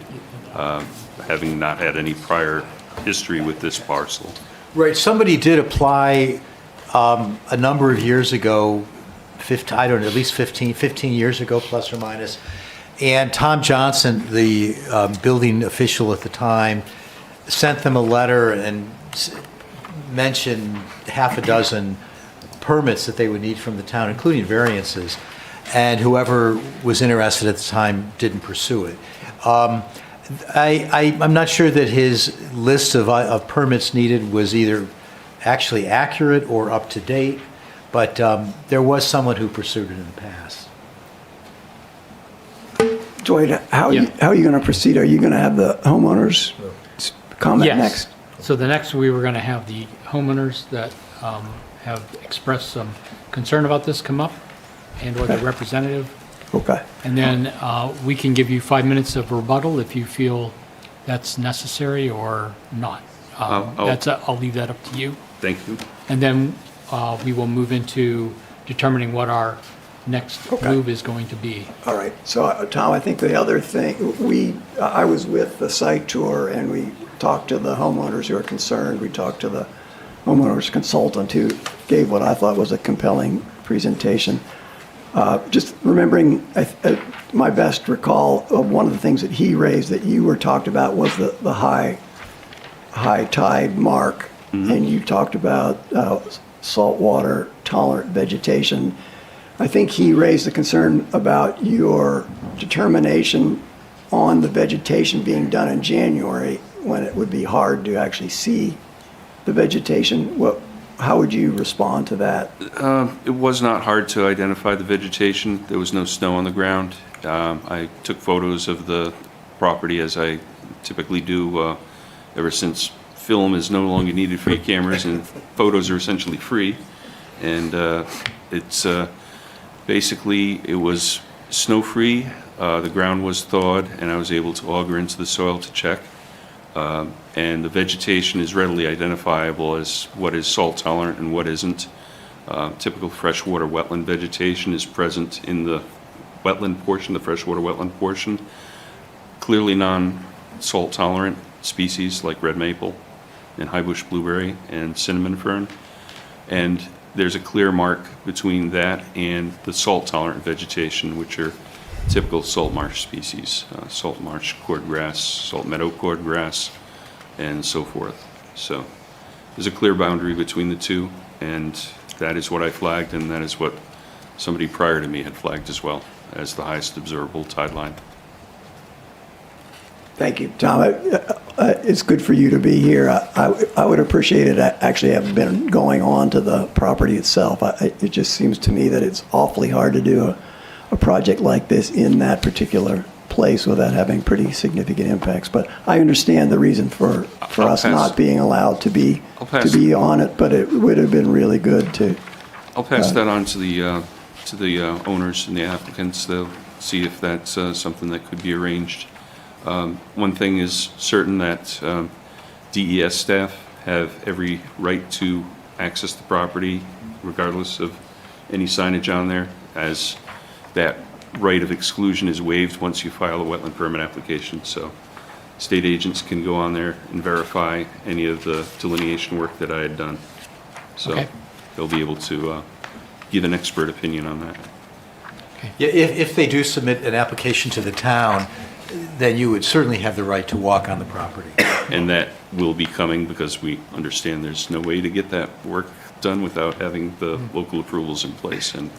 having not had any prior history with this parcel. Right, somebody did apply a number of years ago, I don't know, at least 15 years ago, plus or minus. And Tom Johnson, the building official at the time, sent them a letter and mentioned half a dozen permits that they would need from the town, including variances. And whoever was interested at the time didn't pursue it. I'm not sure that his list of permits needed was either actually accurate or up to date, but there was someone who pursued it in the past. Dwight, how are you going to proceed? Are you going to have the homeowners comment Yes. next? So the next, we were going to have the homeowners that have expressed some concern about this come up, and/or the representative. Okay. And then we can give you 5 minutes of rebuttal if you feel that's necessary or not. I'll leave that up to you. Thank you. And then we will move into determining what our next move is going to be. All right. So, Tom, I think the other thing, I was with the site tour and we talked to the homeowners who are concerned. We talked to the homeowners consultant who gave what I thought was a compelling presentation. Just remembering, my best recall of one of the things that he raised that you were talked about was the high tide mark. And you talked about saltwater tolerant vegetation. I think he raised the concern about your determination on the vegetation being done in January when it would be hard to actually see the vegetation. How would you respond to that? It was not hard to identify the vegetation. There was no snow on the ground. I took photos of the property as I typically do ever since film is no longer needed for your cameras and photos are essentially free. And it's basically, it was snow-free, the ground was thawed, and I was able to auger into the soil to check. And the vegetation is readily identifiable as what is salt tolerant and what isn't. Typical freshwater wetland vegetation is present in the wetland portion, the freshwater wetland portion. Clearly non-salt tolerant. species like red maple and high bush blueberry and cinnamon fern. And there's a clear mark between that and the salt-tolerant vegetation, which are typical salt marsh species, salt marsh cordgrass, salt meadow cordgrass, and so forth. So there's a clear boundary between the two, and that is what I flagged, and that is what somebody prior to me had flagged as well as the highest observable tide line. Thank you, Tom. It's good for you to be here. I would appreciate it. I actually have been going on to the property itself. It just seems to me that it's awfully hard to do a project like this in that particular place without having pretty significant impacts. But I understand the reason for us not being allowed to be on it, but it would have been really good to. I'll pass that on to the owners and the applicants. They'll see if that's something that could be arranged. One thing is certain that DES staff have every right to access the property regardless of any signage on there, as that right of exclusion is waived once you file a wetland permit application. So state agents can go on there and verify any of the delineation work that I had done. So Okay. they'll be able to give an expert opinion on that. Yeah, if they do submit an application to the town, then you would certainly have the right to walk on the property. And that will be coming because we understand there's no way to get that work done without having the local approvals in place. And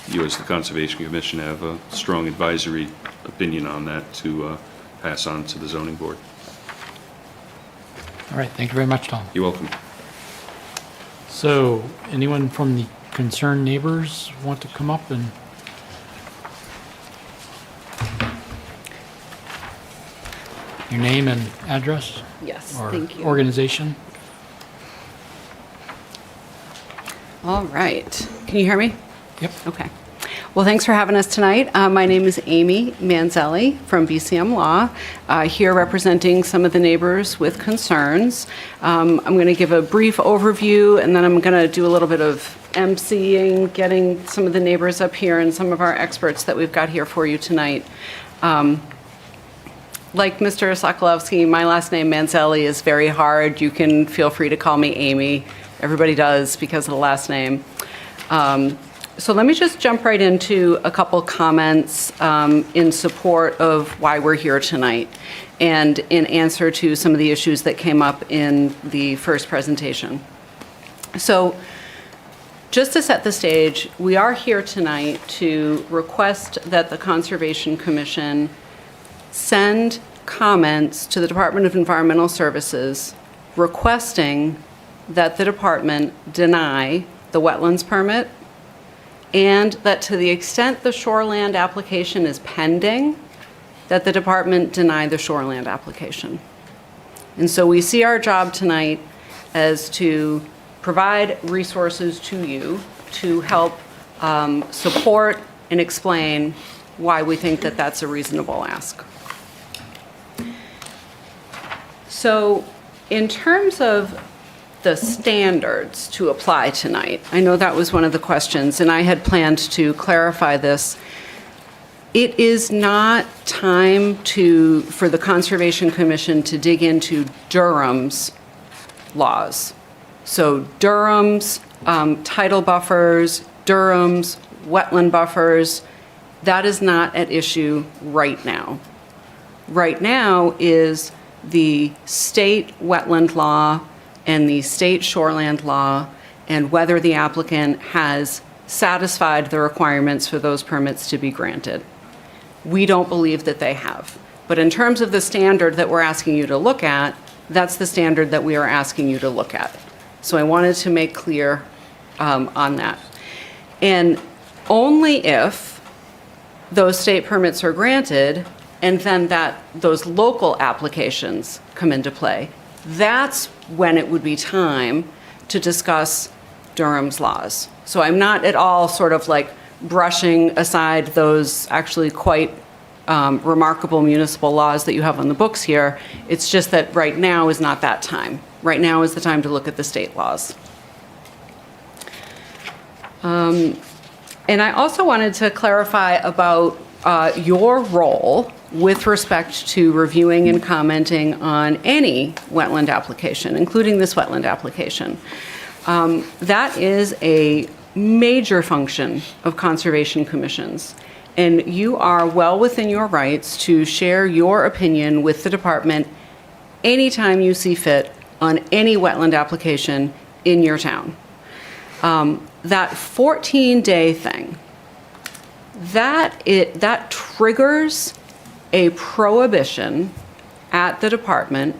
you, as the Conservation Commission, have a strong advisory opinion on that to pass on to the zoning board. All right, thank you very much, Tom. You're welcome. So, anyone from the concerned neighbors want to come up and? Your name and address? Yes, Or thank you. organization? All right. Can you hear me? Yep. Okay. Well, thanks for having us tonight. My name is Amy Manzelli from BCM Law, here representing some of the neighbors with concerns. I'm going to give a brief overview, and then I'm going to do a little bit of emceeing, getting some of the neighbors up here and some of our experts that we've got here for you tonight. Like Mr. Sokolowski, my last name, Manzelli, is very hard. You can feel free to call me Amy. Everybody does because of the last name. So let me just jump right into a couple comments in support of why we're here tonight and in answer to some of the issues that came up in the first presentation. So just to set the stage, we are here tonight to request that the Conservation Commission send comments to the Department of Environmental Services requesting that the department deny the wetlands permit, and that to the extent the shoreland application is pending, that the department deny the shoreland application. And so we see our job tonight as to provide resources to you to help support and explain why we think that that's a reasonable ask. So in terms of the standards to apply tonight, I know that was one of the questions, and I had planned to clarify this. It is not time for the Conservation Commission to dig into Durham's laws. So Durham's tidal buffers, Durham's wetland buffers, that is not at issue right now. Right now is the state wetland law and the state shoreland law, and whether the applicant has satisfied the requirements for those permits to be granted. We don't believe that they have. But in terms of the standard that we're asking you to look at, that's the standard that we are asking you to look at. So I wanted to make clear on that. And only if those state permits are granted and then those local applications come into play, that's when it would be time to discuss Durham's laws. So I'm not at all sort of like brushing aside those actually quite remarkable municipal laws that you have on the books here. It's just that right now is not that time. Right now is the time to look at the state laws. And I also wanted to clarify about your role with respect to reviewing and commenting on any wetland application, including this wetland application. That is a major function of conservation commissions. And you are well within your rights to share your opinion with the department anytime you see fit on any wetland application in your town. That 14-day thing, that triggers a prohibition at the department.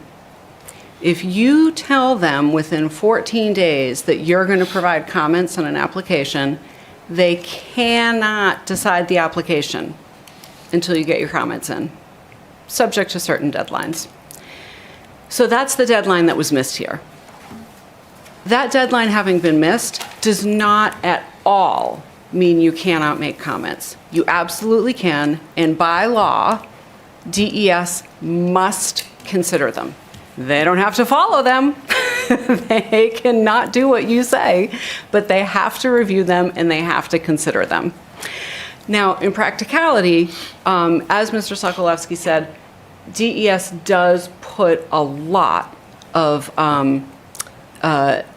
If you tell them within 14 days that you're going to provide comments on an application, they cannot decide the application until you get your comments in, subject to certain deadlines. So that's the deadline that was missed here. That deadline having been missed does not at all mean you cannot make comments. You absolutely can, and by law, DES must consider them. They don't have to follow them. They cannot do what you say, but they have to review them and they have to consider them. Now, in practicality, as Mr. Sokolowski said, DES does put a lot of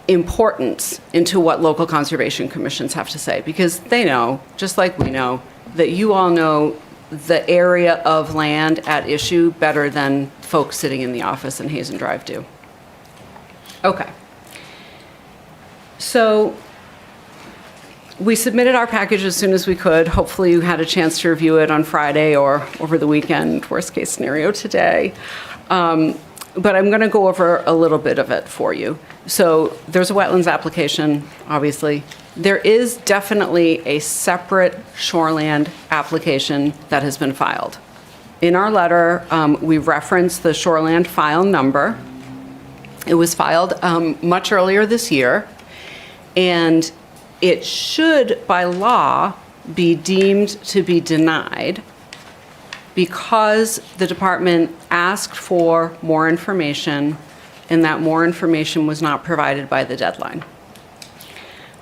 importance into what local conservation commissions have to say, because they know, just like we know, that you all know the area of land at issue better than folks sitting in the office in Hazen Drive do. Okay. So we submitted our package as soon as we could. Hopefully you had a chance to review it on Friday or over the weekend, worst case scenario today. But I'm going to go over a little bit of it for you. So there's a wetlands application, obviously. There is definitely a separate shoreland application that has been filed. In our letter, we referenced the shoreland file number. It was filed much earlier this year, and it should, by law, be deemed to be denied because the department asked for more information, and that more information was not provided by the deadline.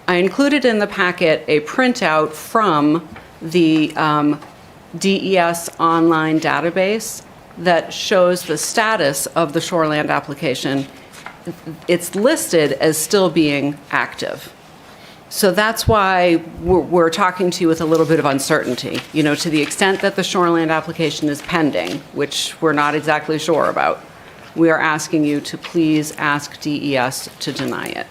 I included in the packet a printout from the DES online database that shows the status of the shoreland application. It's listed as still being active. So that's why we're talking to you with a little bit of uncertainty. You know, to the extent that the shoreland application is pending, which we're not exactly sure about, we are asking you to please ask DES to deny it.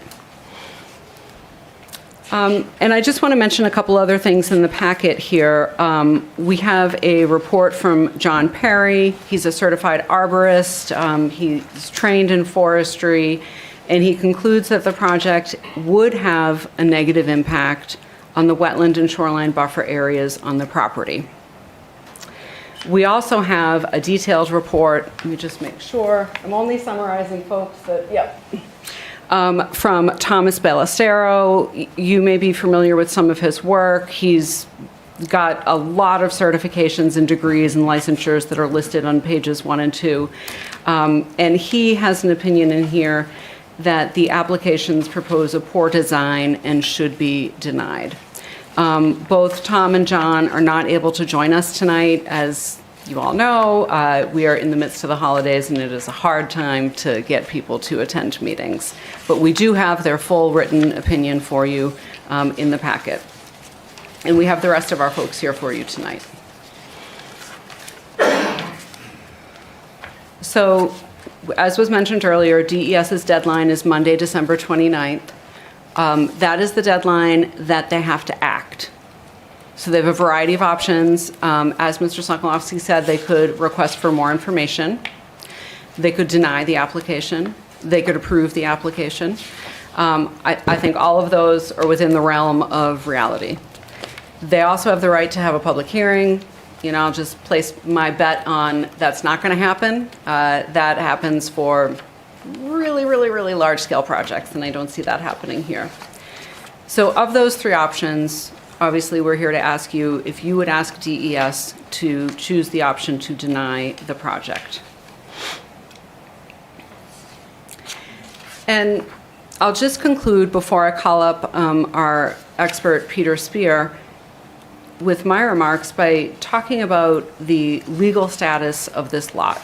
And I just want to mention a couple other things in the packet here. We have a report from John Perry. He's a certified arborist. He's trained in forestry, and he concludes that the project would have a negative impact on the wetland and shoreline buffer areas on the property. We also have a detailed report. Let me just make sure. I'm only summarizing, folks, that, yep. From Thomas Ballestero. You may be familiar with some of his work. He's got a lot of certifications and degrees and licensures that are listed on pages 1 and 2. And he has an opinion in here that the applications propose a poor design and should be denied. Both Tom and John are not able to join us tonight. As you all know, we are in the midst of the holidays, and it is a hard time to get people to attend meetings. But we do have their full written opinion for you in the packet. And we have the rest of our folks here for you tonight. So, as was mentioned earlier, DES's deadline is Monday, December 29th. That is the deadline that they have to act. So they have a variety of options. As Mr. Sokolowski said, they could request for more information. They could deny the application. They could approve the application. I think all of those are within the realm of reality. They also have the right to have a public hearing. You know, I'll just place my bet on that's not going to happen. That happens for really, really, really large-scale projects, and I don't see that happening here. So of those three options, obviously, we're here to ask you if you would ask DES to choose the option to deny the project. And I'll just conclude before I call up our expert, Peter Spear. with my remarks by talking about the legal status of this lot.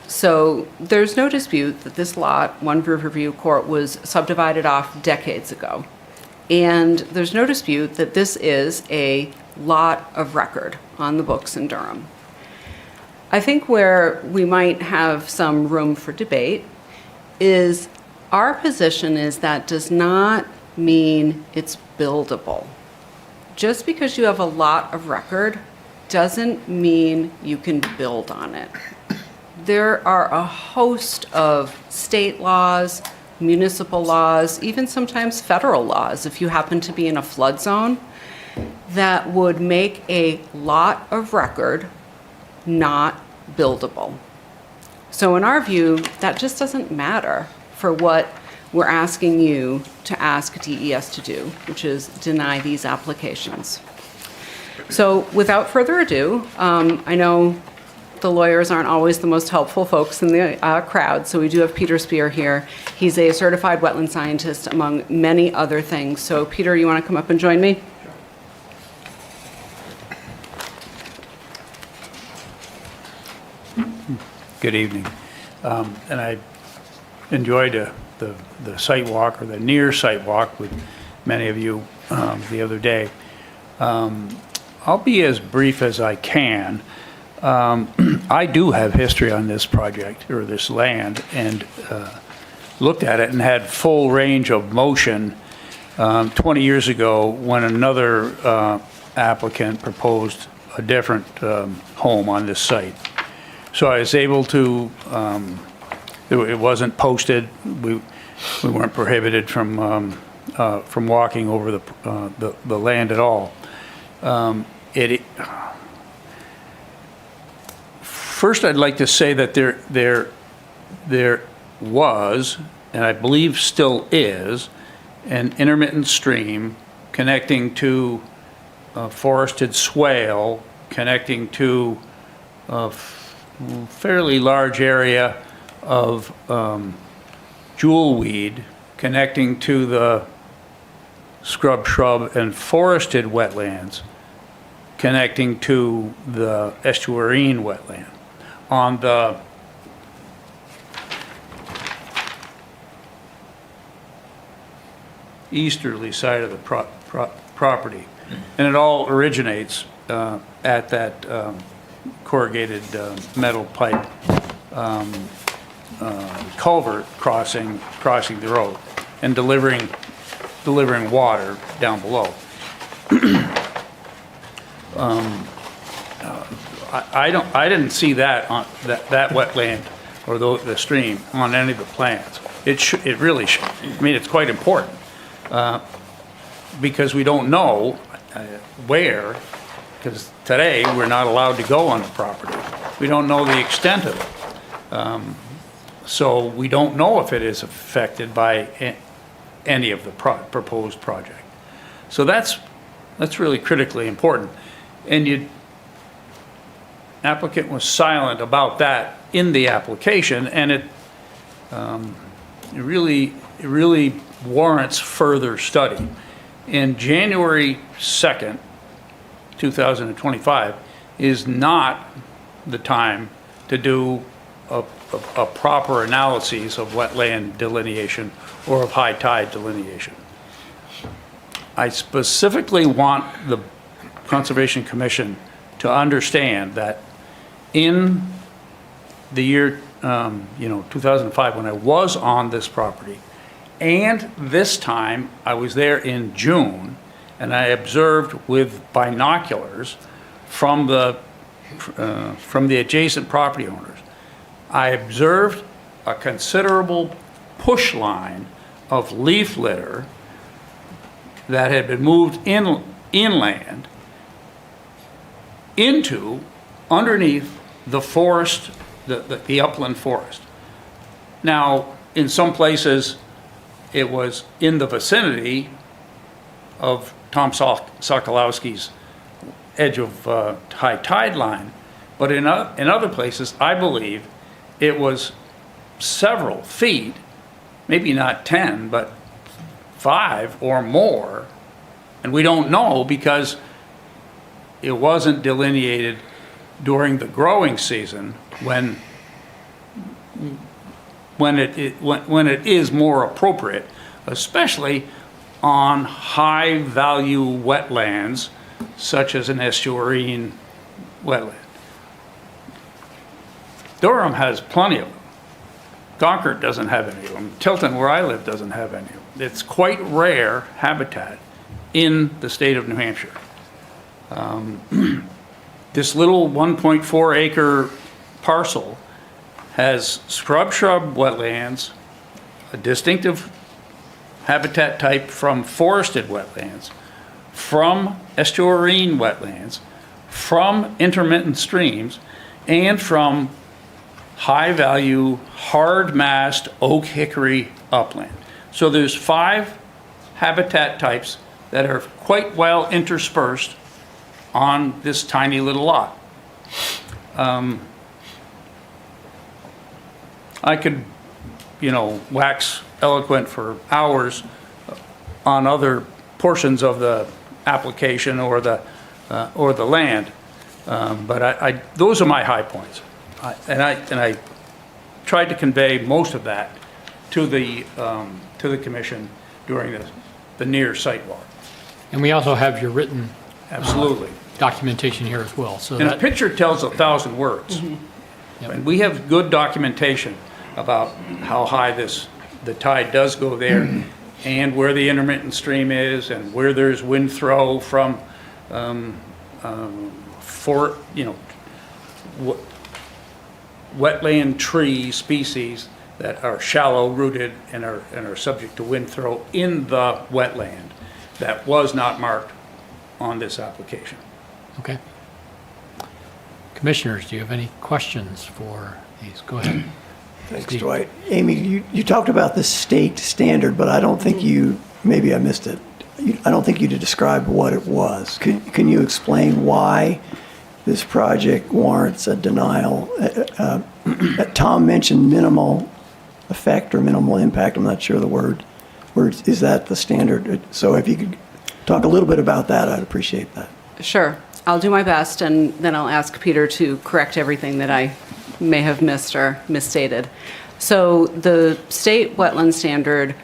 So there's no dispute that this lot, One Riverview Court, was subdivided off decades ago. And there's no dispute that this is a lot of record on the books in Durham. I think where we might have some room for debate is our position is that does not mean it's buildable. Just because you have a lot of record doesn't mean you can build on it. There are a host of state laws, municipal laws, even sometimes federal laws, if you happen to be in a flood zone, that would make a lot of record not buildable. So in our view, that just doesn't matter for what we're asking you to ask DES to do, which is deny these applications. So without further ado, I know the lawyers aren't always the most helpful folks in the crowd, so we do have Peter Spear here. He's a certified wetland scientist, among many other things. So Peter, you want to come up and join me? Good evening. And I enjoyed the site walk, or the near site walk, with many of you the other day. I'll be as brief as I can. I do have history on this project, or this land, and looked at it and had full range of motion 20 years ago when another applicant proposed a different home on this site. So I was able to, it wasn't posted, we weren't prohibited from walking over the land at all. First, I'd like to say that there was, and I believe still is, an intermittent stream connecting to a forested swale, connecting to a fairly large area of jewelweed, connecting to the scrub, shrub, and forested wetlands, connecting to the estuarine wetland. On the easterly side of the property. And it all originates at that corrugated metal pipe culvert crossing the road and delivering water down below. I didn't see that on that wetland or the stream on any of the plans. It really should. I mean, it's quite important because we don't know where, because today we're not allowed to go on the property. We don't know the extent of it. So we don't know if it is affected by any of the proposed project. So that's really critically important. And applicant was silent about that in the application, and it really warrants further study. In January 2nd, 2025 is not the time to do a proper analysis of wetland delineation or of high tide delineation. I specifically want the Conservation Commission to understand that in the year 2005, when I was on this property, and this time I was there in June, and I observed with binoculars from the adjacent property owners, I observed a considerable push line of leaf litter that had been moved inland into underneath the forest, the upland forest. Now, in some places, it was in the vicinity of Tom Sokolowski's edge of high tide line, but in other places, I believe it was several feet, maybe not 10, but 5 or more, and we don't know because it wasn't delineated during the growing season when it is more appropriate, especially on high-value wetlands such as an estuarine wetland. Durham has plenty of them. Concord doesn't have any of them. Tilton, where I live, doesn't have any of them. It's quite rare habitat in the state of New Hampshire. This little 1.4 acre parcel has shrub wetlands, a distinctive habitat type from forested wetlands, from estuarine wetlands, from intermittent streams, and from high-value, hard-mast oak hickory upland. So there's 5 habitat types that are quite well interspersed on this tiny little lot. I could, wax eloquent for hours on other portions of the application or the land, but those are my high points. And I tried to convey most of that to the commission during the near site walk. And we also have your written Absolutely. Documentation here as well. So And a that, picture tells 1,000 words. Yep. And we have good documentation about how high the tide does go there and where the intermittent stream is and where there's wind throw from wetland tree species that are shallow rooted and are subject to wind throw in the wetland that was not marked on this application. okay. Commissioners, do you have any questions for these? Go ahead. Thanks, Steve. Dwight. Amy, you talked about the state standard, but I don't think maybe I missed it. I don't think you described what it was. Can you explain why this project warrants a denial? Tom mentioned minimal effect or minimal impact. I'm not sure the word. Is that the standard? So if you could talk a little bit about that, I'd appreciate that. Sure. I'll do my best, and then I'll ask Peter to correct everything that I may have missed or misstated. So the state wetland standard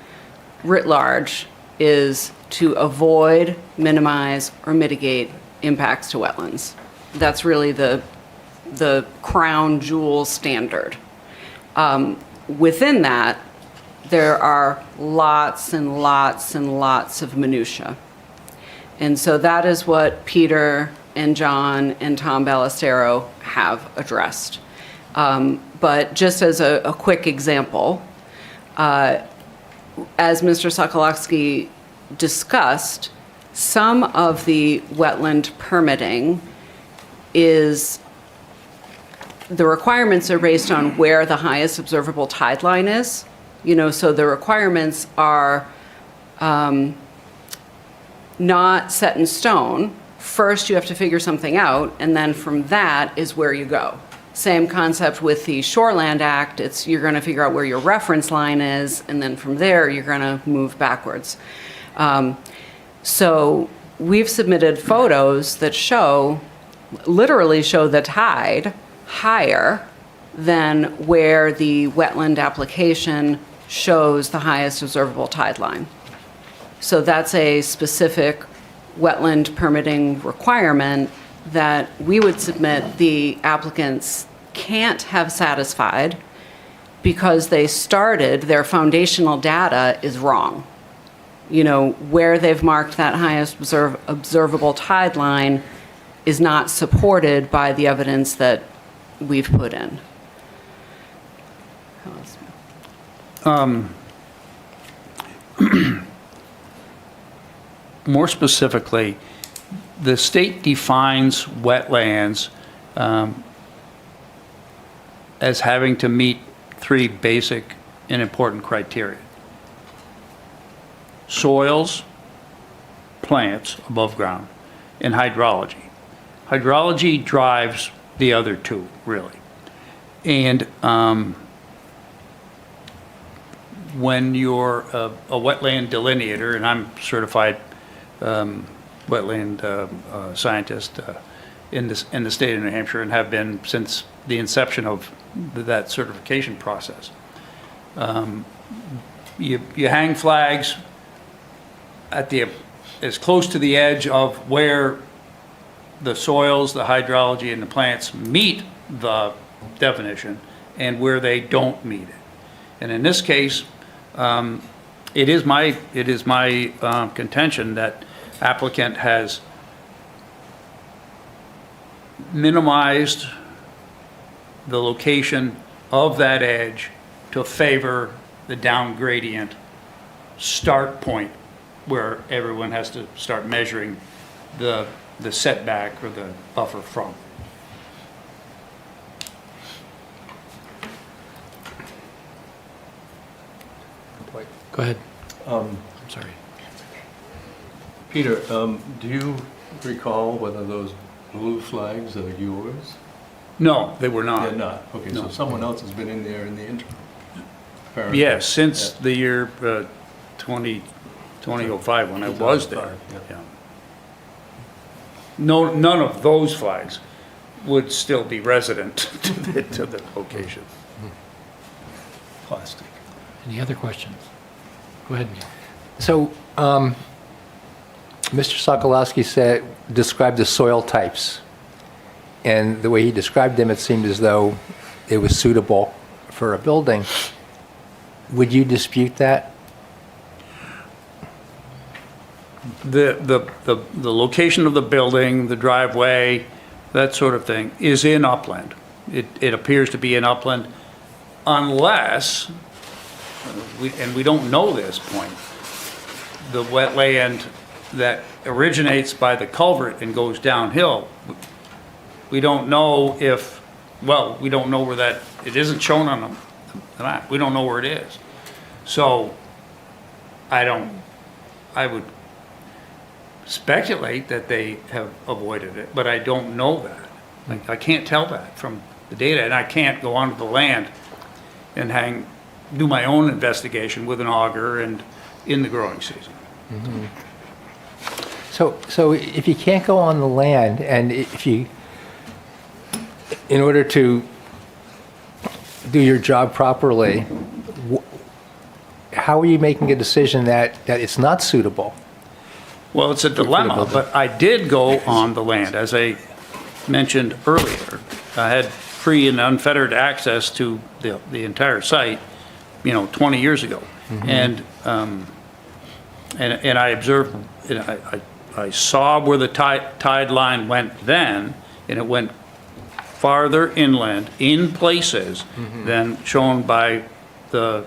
writ large is to avoid, minimize, or mitigate impacts to wetlands. That's really the crown jewel standard. Within that, there are lots and lots and lots of minutia. And so that is what Peter and John and Tom Ballestero have addressed. But just as a quick example, as Mr. Sokolowski discussed, some of the wetland permitting is, the requirements are based on where the highest observable tide line is. So the requirements are not set in stone. First, you have to figure something out, and then from that is where you go. Same concept with the Shoreland Act. You're going to figure out where your reference line is, and then from there, you're going to move backwards. So we've submitted photos that literally show the tide higher than where the wetland application shows the highest observable tide line. So that's a specific wetland permitting requirement that we would submit the applicants can't have satisfied because they started, their foundational data is wrong. Where they've marked that highest observable tide line is not supported by the evidence that we've put in. More specifically, the state defines wetlands as having to meet 3 basic and important criteria: soils, plants above ground, and hydrology. Hydrology drives the other 2, really. And when you're a wetland delineator, and I'm certified wetland scientist in the state of New Hampshire and have been since the inception of that certification process. You hang flags at as close to the edge of where the soils, the hydrology, and the plants meet the definition and where they don't meet it. And in this case, it is my contention that applicant has minimized the location of that edge to favor the down gradient start point where everyone has to start measuring the setback or the buffer from. Go ahead. I'm sorry. Peter, do you recall whether those blue flags are yours? No, they were not. They're not. Okay, so No. someone else has been in there in the interim? Apparently. Yes, since the year 2005 when I was there. 2005, yeah. Yeah. No, none of those flags would still be resident to the location. Plastic. Any other questions? Go ahead, Neil. So, Mr. Sokolowski described the soil types. And the way he described them, it seemed as though it was suitable for a building. Would you dispute that? The location of the building, the driveway, that sort of thing is in upland. It appears to be in upland unless, and we don't know this point, the wetland that originates by the culvert and goes downhill, we don't know we don't know where that, it isn't shown on the map. We don't know where it is. So I would speculate that they have avoided it, but I don't know that. I can't tell that from the data, and I can't go onto the land and do my own investigation with an auger and in the growing season. Mm-hmm. So if you can't go on the land, and in order to do your job properly, how are you making a decision that it's not suitable? Well, it's a dilemma, but I did go on the land, as I mentioned earlier. I had free and unfettered access to the entire site, 20 years ago. Mm-hmm. And I observed, I saw where the tide line went then, and it went farther inland in places than shown by the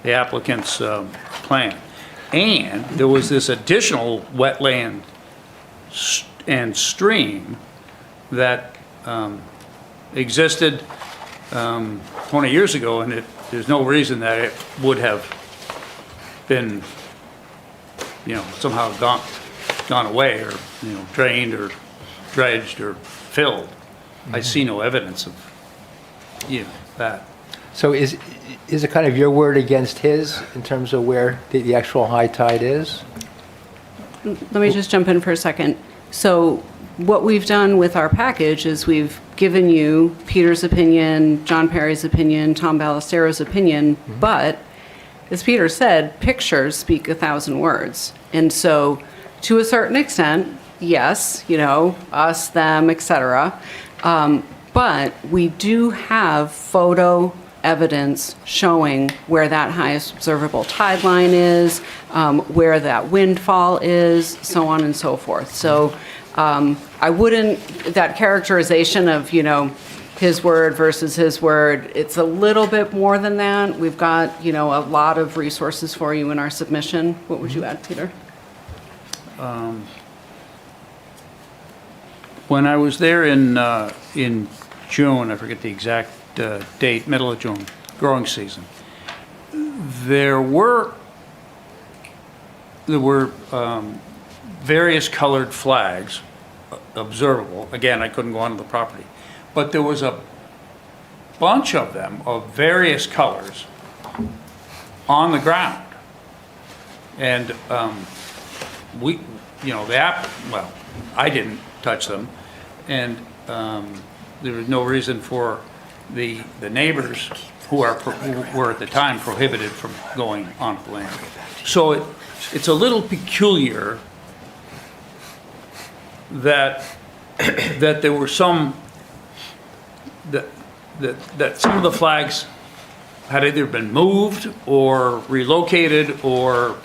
applicant's plan. And there was this additional wetland and stream that existed 20 years ago, and there's no reason that it would have been, somehow gone away or, drained or dredged or filled. I see no evidence of, that. So is it kind of your word against his in terms of where the actual high tide is? Let me just jump in for a second. So what we've done with our package is we've given you Peter's opinion, John Perry's opinion, Tom Ballestero's opinion, but as Peter said, pictures speak 1,000 words. And so to a certain extent, yes, us, them, etc. But we do have photo evidence showing where that highest observable tide line is, where that windfall is, so on and so forth. So I wouldn't, that characterization of, his word versus his word, it's a little bit more than that. We've got, a lot of resources for you in our submission. What would you add, Peter? When I was there in June, I forget the exact date, middle of June, growing season, there were various colored flags observable. Again, I couldn't go onto the property, but there was a bunch of them of various colors on the ground, and well, I didn't touch them, and there was no reason for the neighbors who were at the time prohibited from going onto the land. So it's a little peculiar that there were some, that some of the flags had either been moved or relocated or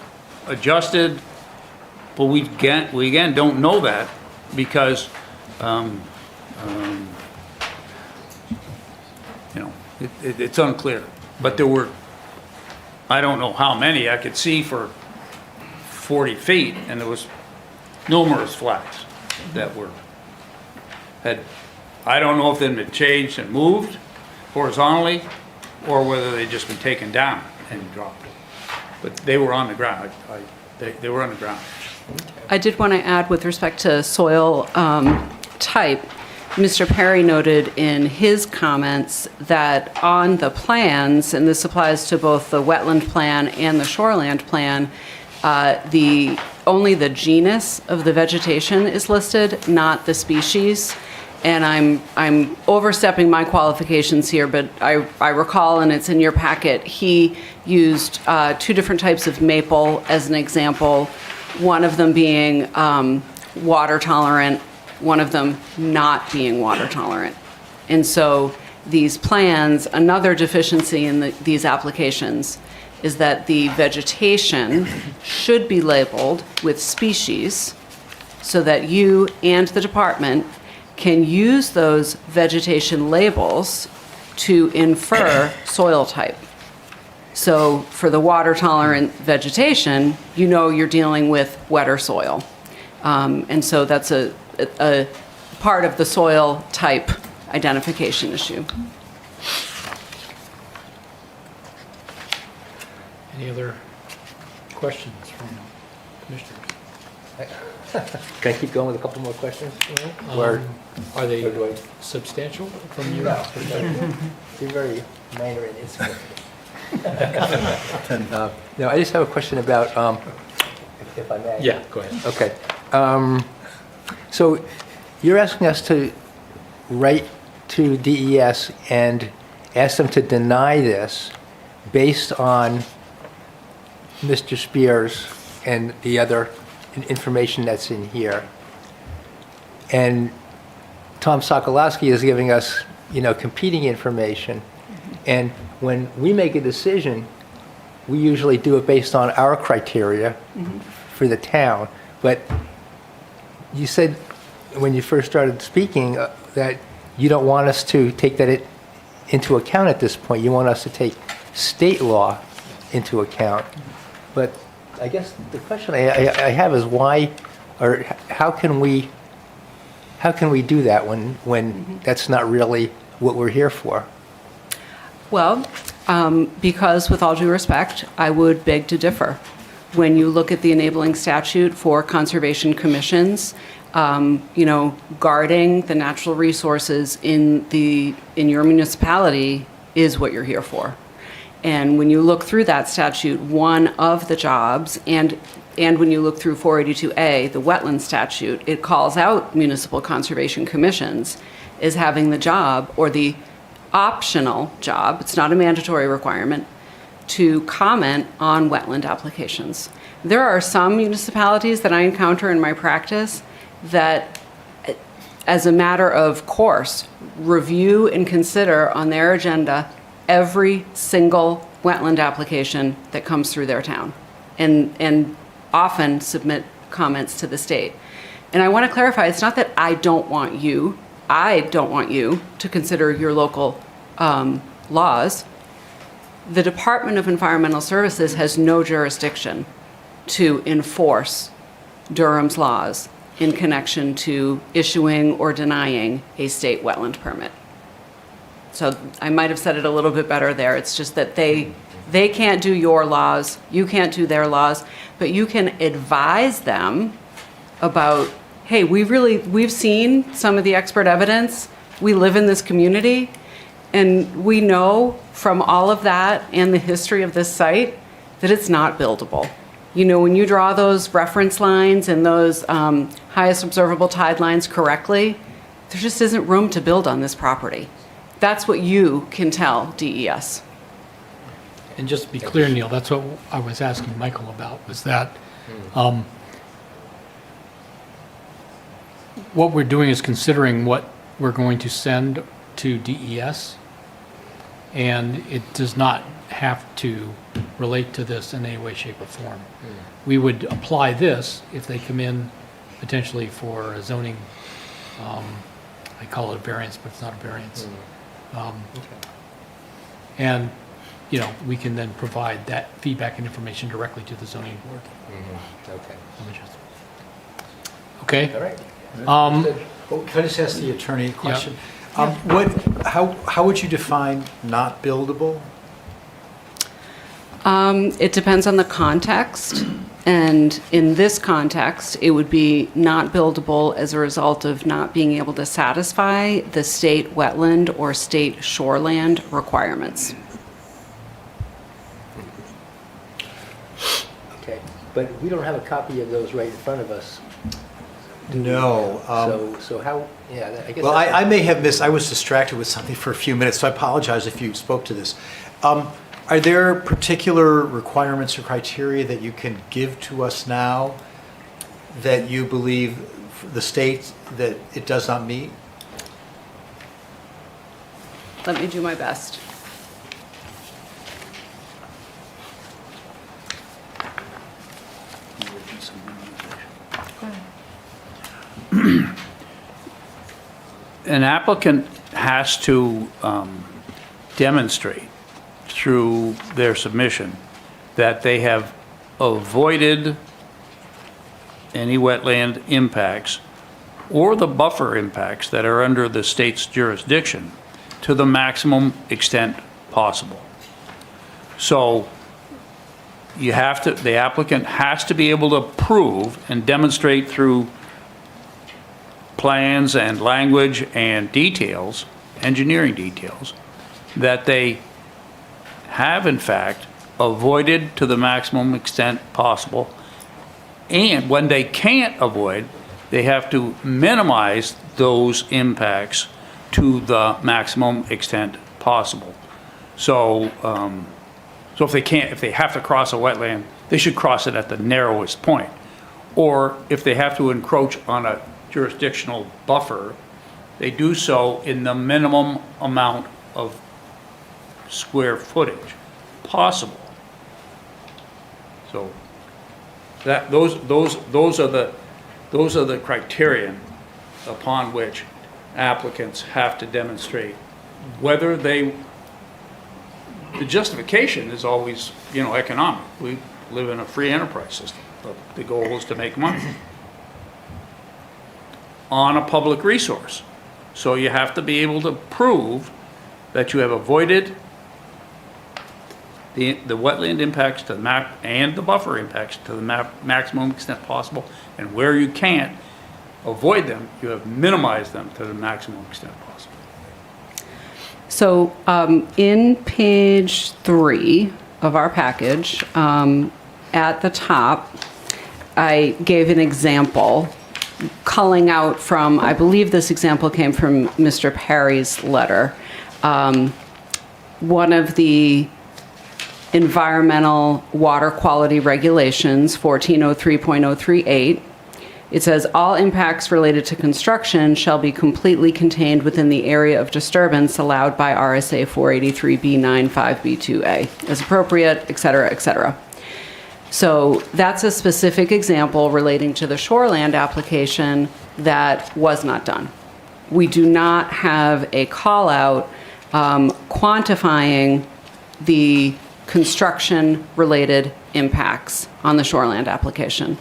adjusted, but we again don't know that because, it's unclear. But there were, I don't know how many, I could see for 40 feet, and there was numerous flags that I don't know if they'd been changed and moved horizontally, or whether they'd just been taken down and dropped. But they were on the ground. They were on the ground. I did want to add with respect to soil type, Mr. Perry noted in his comments that on the plans, and this applies to both the wetland plan and the shoreland plan, only the genus of the vegetation is listed, not the species. And I'm overstepping my qualifications here, but I recall, and it's in your packet, he used 2 different types of maple as an example, one of them being water tolerant, one of them not being water tolerant. And so these plans, another deficiency in these applications is that the vegetation should be labeled with species so that you and the department can use those vegetation labels to infer soil type. So for the water tolerant vegetation, you're dealing with wetter soil. And so that's a part of the soil type identification issue. Any other questions from commissioners? Can I keep going with a couple more questions? Or Are they or do I? substantial from your No. perspective? You're very minor and insignificant. No, I just have a question about, if I may. Yeah, go ahead. Okay. So you're asking us to write to DES and ask them to deny this based on Mr. Spears and the other information that's in here. And Tom Sokolowski is giving us, competing information. And when we make a decision, we usually do it based on our criteria for the town. But you said when you first started speaking that you don't want us to take that into account at this point. You want us to take state law into account. But I guess the question I have is why, or how can we do that when that's not really what we're here for? Well, because with all due respect, I would beg to differ. When you look at the enabling statute for conservation commissions, guarding the natural resources in your municipality is what you're here for. And when you look through that statute, one of the jobs, and when you look through 482A, the wetland statute, it calls out municipal conservation commissions as having the job, or the optional job, it's not a mandatory requirement, to comment on wetland applications. There are some municipalities that I encounter in my practice that, as a matter of course, review and consider on their agenda every single wetland application that comes through their town, and often submit comments to the state. And I want to clarify, it's not that I don't want you to consider your local laws. The Department of Environmental Services has no jurisdiction to enforce Durham's laws in connection to issuing or denying a state wetland permit. So I might have said it a little bit better there. It's just that they can't do your laws, you can't do their laws, but you can advise them about, hey, we've seen some of the expert evidence. We live in this community, and we know from all of that and the history of this site that it's not buildable. You know, when you draw those reference lines and those highest observable tide lines correctly, there just isn't room to build on this property. That's what you can tell DES. And just to be clear, Neil, that's what I was asking Michael about, was that what we're doing is considering what we're going to send to DES, and it does not have to relate to this in any way, shape, or form. We would apply this if they come in potentially for a zoning, I call it a variance, but it's not a variance. And, you know, we can then provide that feedback and information directly to the zoning board. Okay. Let me just- Okay? All right. Um, Can I just ask the attorney a question? Yeah. How would you define not buildable? It depends on the context, and in this context, it would be not buildable as a result of not being able to satisfy the state wetland or state shoreland requirements. Okay, but we don't have a copy of those right in front of us. No. So how, yeah, I guess. Well, that's- I may have missed, I was distracted with something for a few minutes, so I apologize if you spoke to this. Are there particular requirements or criteria that you can give to us now that you believe the state that it does not meet? Let me do my best. An applicant has to demonstrate through their submission that they have avoided any wetland impacts or the buffer impacts that are under the state's jurisdiction to the maximum extent possible. So you have to, the applicant has to be able to prove and demonstrate through plans and language and details, engineering details, that they have in fact avoided to the maximum extent possible. And when they can't avoid, they have to minimize those impacts to the maximum extent possible. So, so if they have to cross a wetland, they should cross it at the narrowest point. Or if they have to encroach on a jurisdictional buffer, they do so in the minimum amount of square footage possible. So that those are the criterion upon which applicants have to demonstrate whether they. The justification is always, you know, economic. We live in a free enterprise system. The goal is to make money on a public resource. So you have to be able to prove that you have avoided the wetland impacts to the map and the buffer impacts to the maximum extent possible. And where you can't avoid them, you have minimized them to the maximum extent possible. So in page 3 of our package, at the top, I gave an example culling out from, I believe this example came from Mr. Perry's letter. One of the environmental water quality regulations, 1403.038, it says, all impacts related to construction shall be completely contained within the area of disturbance allowed by RSA 483B9 5B2A, as appropriate, et cetera, et cetera. So that's a specific example relating to the shoreland application that was not done. We do not have a call out quantifying the construction-related impacts on the shoreland application.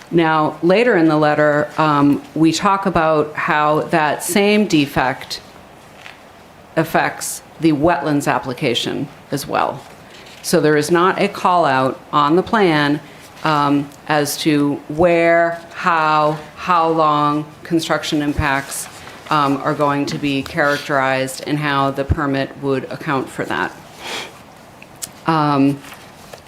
Now, later in the letter, we talk about how that same defect affects the wetlands application as well. So there is not a call out on the plan as to where, how long construction impacts are going to be characterized and how the permit would account for that.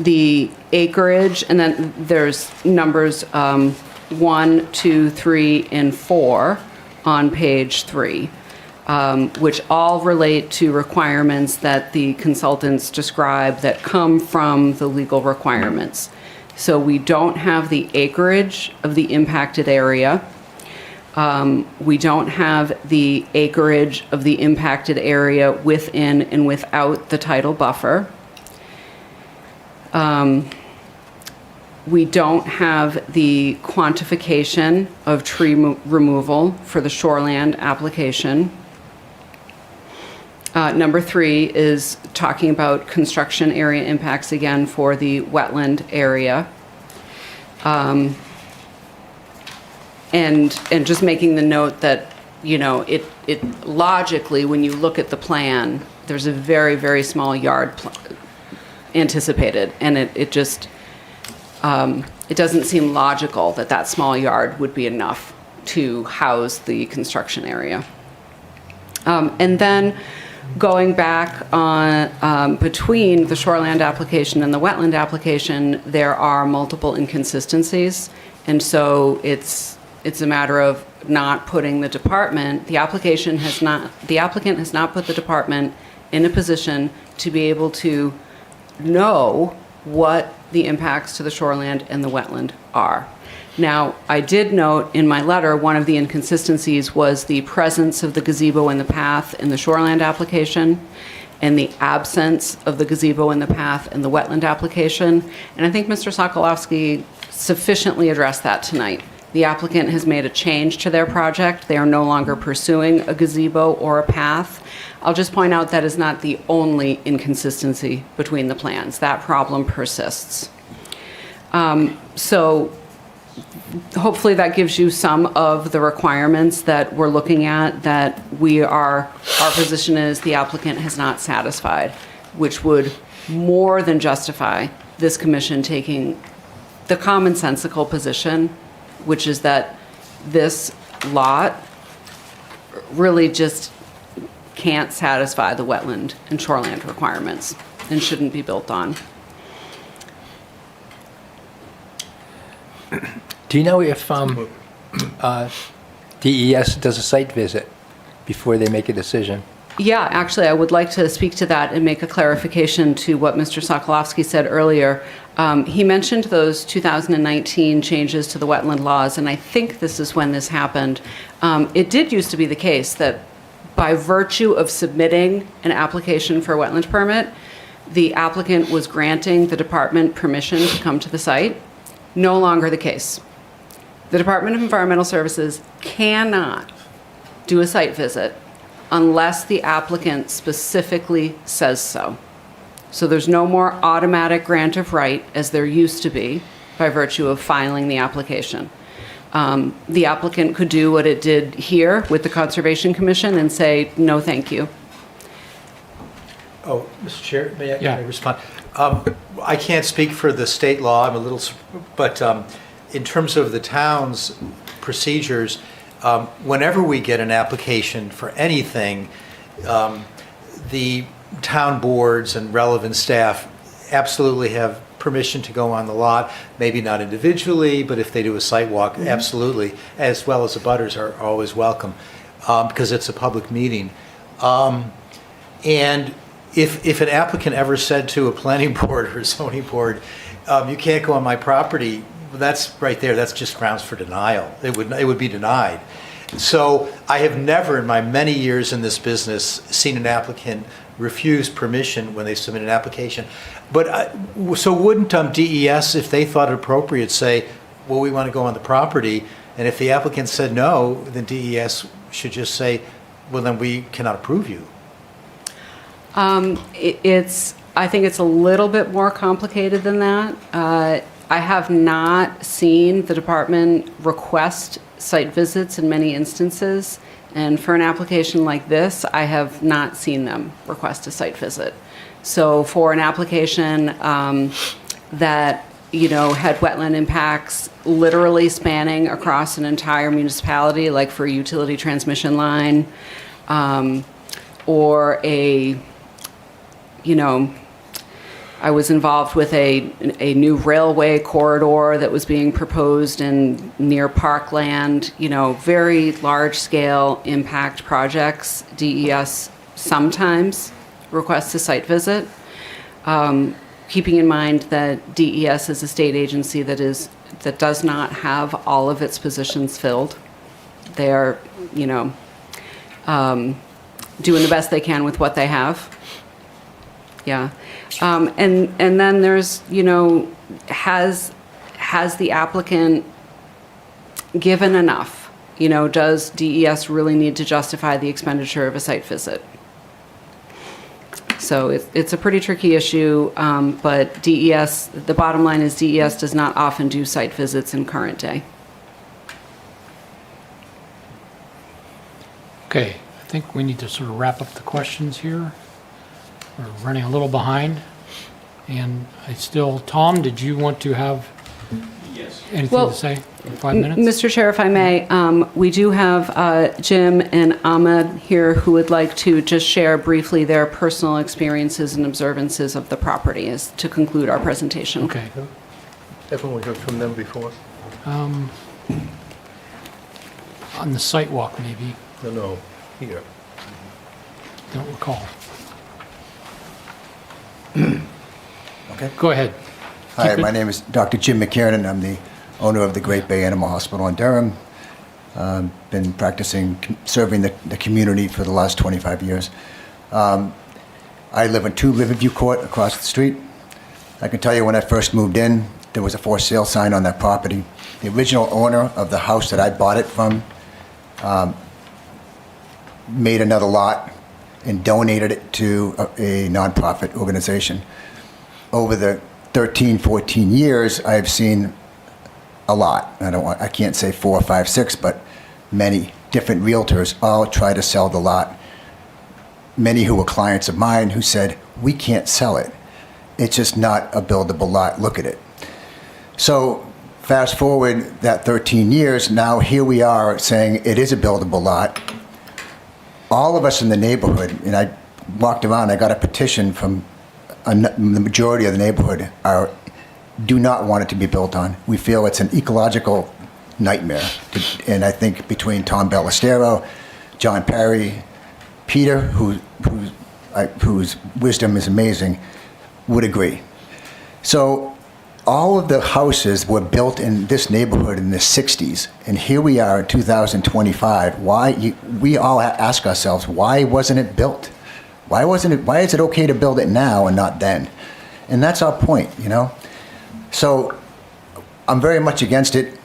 the acreage, and then there's numbers 1, 2, 3, and 4 on page 3, which all relate to requirements that the consultants describe that come from the legal requirements. So we don't have the acreage of the impacted area. We don't have the acreage of the impacted area within and without the tidal buffer. We don't have the quantification of tree removal for the shoreland application. Number 3 is talking about construction area impacts again for the wetland area. And just making the note that, you know, it logically, when you look at the plan, there's a very, very small yard anticipated, and it just, it doesn't seem logical that that small yard would be enough to house the construction area. And then going back on between the shoreland application and the wetland application, there are multiple inconsistencies, and so it's a matter of not putting the department, the applicant has not put the department in a position to be able to know what the impacts to the shoreland and the wetland are. Now, I did note in my letter, one of the inconsistencies was the presence of the gazebo in the path in the shoreland application and the absence of the gazebo in the path in the wetland application. And I think Mr. Sokolowski sufficiently addressed that tonight. The applicant has made a change to their project. They are no longer pursuing a gazebo or a path. I'll just point out that is not the only inconsistency between the plans. That problem persists. So hopefully that gives you some of the requirements that we're looking at, that our position is the applicant has not satisfied, which would more than justify this commission taking the commonsensical position, which is that this lot really just can't satisfy the wetland and shoreland requirements and shouldn't be built on. Do you know if DES does a site visit before they make a decision? Yeah, actually, I would like to speak to that and make a clarification to what Mr. Sokolowski said earlier. He mentioned those 2019 changes to the wetland laws, and I think this is when this happened. It did used to be the case that by virtue of submitting an application for a wetland permit, the applicant was granting the department permission to come to the site. No longer the case. The Department of Environmental Services cannot do a site visit unless the applicant specifically says so. So there's no more automatic grant of right, as there used to be, by virtue of filing the application. The applicant could do what it did here with the Conservation Commission and say, no, thank you. Oh, Mr. Chair, may Yeah. I respond? I can't speak for the state law, but in terms of the town's procedures, whenever we get an application for anything, the town boards and relevant staff absolutely have permission to go on the lot, maybe not individually, but if they do a site walk, absolutely, as well as the abutters are always welcome, because it's a public meeting. And if an applicant ever said to a planning board or a zoning board, you can't go on my property, that's right there, that's just grounds for denial. It would be denied. So I have never in my many years in this business seen an applicant refuse permission when they submit an application. But so wouldn't DES, if they thought it appropriate, say, well, we want to go on the property, and if the applicant said no, then DES should just say, well, then we cannot approve you. I think it's a little bit more complicated than that. I have not seen the department request site visits in many instances, and for an application like this, I have not seen them request a site visit. So for an application that had wetland impacts literally spanning across an entire municipality, like for a utility transmission line, or a I was involved with a new railway corridor that was being proposed near Parkland, very large-scale impact projects. DES sometimes requests a site visit, keeping in mind that DES is a state agency that does not have all of its positions filled. They are, doing the best they can with what they have. Yeah. And then there's, has the applicant given enough? Does DES really need to justify the expenditure of a site visit? So it's a pretty tricky issue, but DES, the bottom line is DES does not often do site visits in current day. Okay, I think we need to sort of wrap up the questions here. We're running a little behind. And Tom, did you want to have anything to say in 5 minutes? Mr. Chair, if I may, we do have Jim and Ahmed here who would like to just share briefly their personal experiences and observances of the property as to conclude our presentation. Okay. Haven't we heard from them before? On the site walk, maybe. No, here. Don't recall. Okay. Go ahead. Hi, my name is Dr. Jim McKiernan. I'm the owner of the Great Bay Animal Hospital in Durham. Been practicing, serving the community for the last 25 years. I live in 2 Riverview Court across the street. I can tell you when I first moved in, there was a for sale sign on that property. The original owner of the house that I bought it from made another lot and donated it to a nonprofit organization. Over the 13, 14 years, I've seen a lot. I can't say 4, 5, 6, but many different realtors all try to sell the lot. Many who were clients of mine who said, we can't sell it. It's just not a buildable lot. Look at it. So fast forward that 13 years, now here we are saying it is a buildable lot. All of us in the neighborhood, and I walked around, I got a petition from the majority of the neighborhood do not want it to be built on. We feel it's an ecological nightmare. And I think between Tom Ballestero, John Perry, Peter, whose wisdom is amazing, would agree. So all of the houses were built in this neighborhood in the 60s, and here we are in 2025. We all ask ourselves, why wasn't it built? Why is it okay to build it now and not then? And that's our point, So I'm very much against it.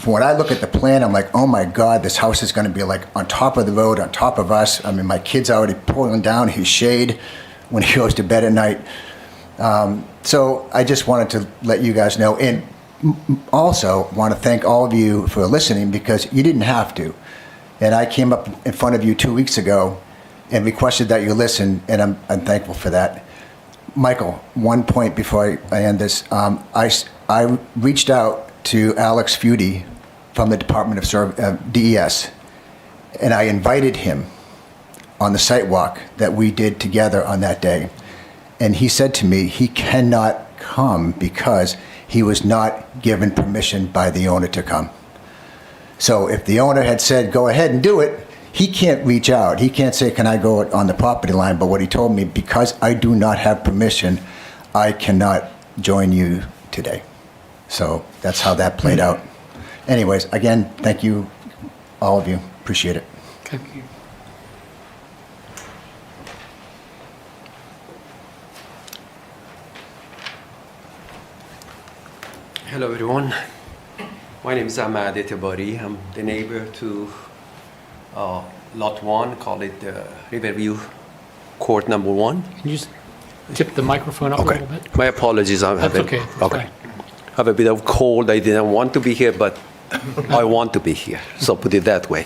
When I look at the plan, I'm like, oh my God, this house is going to be like on top of the road, on top of us. I mean, my kid's already pulling down his shade when he goes to bed at night. So I just wanted to let you guys know, and also want to thank all of you for listening, because you didn't have to. And I came up in front of you 2 weeks ago and requested that you listen, and I'm thankful for that. Michael, one point before I end this. I reached out to Alex Feudy from the Department of DES, and I invited him on the site walk that we did together on that day. And he said to me he cannot come because he was not given permission by the owner to come. So if the owner had said, go ahead and do it, he can't reach out. He can't say, can I go on the property line? But what he told me, because I do not have permission, I cannot join you today. So that's how that played out. Anyways, again, thank you, all of you. Appreciate it. Okay. Hello, everyone. My name is Ahmad Etebari. I'm the neighbor to Lot 1, call it Riverview Court number 1. Can you just tip the microphone up a little bit? My apologies. That's okay. Okay. I have a bit of cold. I didn't want to be here, but I want to be here. So put it that way.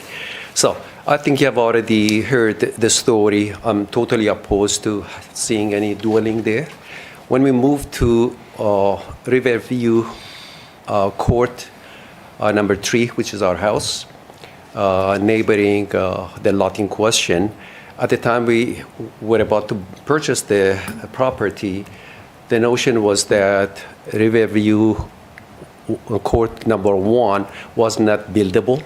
So I think you have already heard the story. I'm totally opposed to seeing any dwelling there. When we moved to Riverview Court number 3, which is our house, neighboring the lot in question, at the time we were about to purchase the property, the notion was that Riverview Court number 1 was not buildable.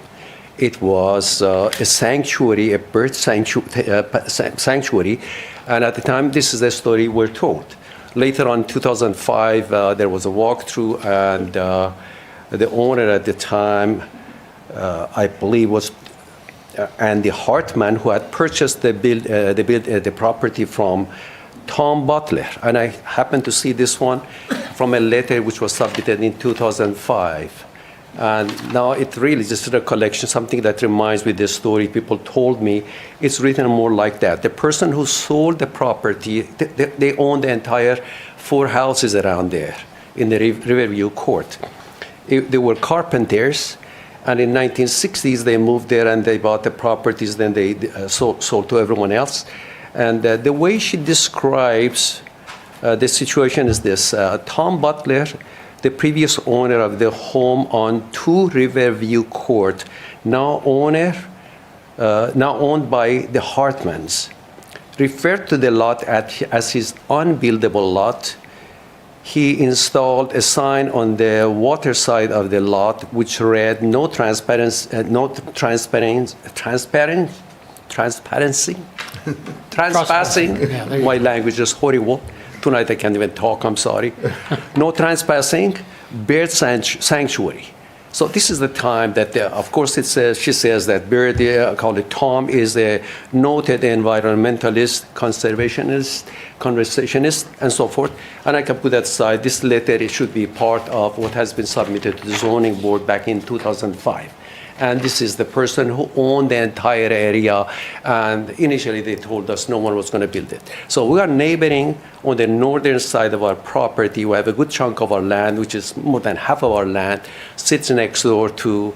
It was a sanctuary, a bird sanctuary, and at the time, this is the story we're told. Later on, 2005, there was a walkthrough, and the owner at the time, I believe, was Andy Hartman, who had purchased the property from Tom Butler. And I happened to see this one from a letter which was submitted in 2005. And now it really just a recollection, something that reminds me of the story people told me. It's written more like that. The person who sold the property, they owned the entire 4 houses around there in the Riverview Court. They were carpenters, and in 1960s they moved there and they bought the properties, then they sold to everyone else. And the way she describes the situation is this. Tom Butler, the previous owner of the home on 2 Riverview Court, now owned by the Hartmans, referred to the lot as his unbuildable lot. He installed a sign on the water side of the lot which read no transparency. Trespassing. Yeah, there you My go. language is horrible. Tonight I can't even talk, I'm sorry. No trespassing, bird sanctuary. So this is the time that, of course, she says that Bird, called it Tom, is a noted environmentalist, conservationist, and so forth. And I can put that aside. This letter, it should be part of what has been submitted to the zoning board back in 2005. And this is the person who owned the entire area. And initially, they told us no one was going to build it. So we are neighboring on the northern side of our property. We have a good chunk of our land, which is more than half of our land, sits next door to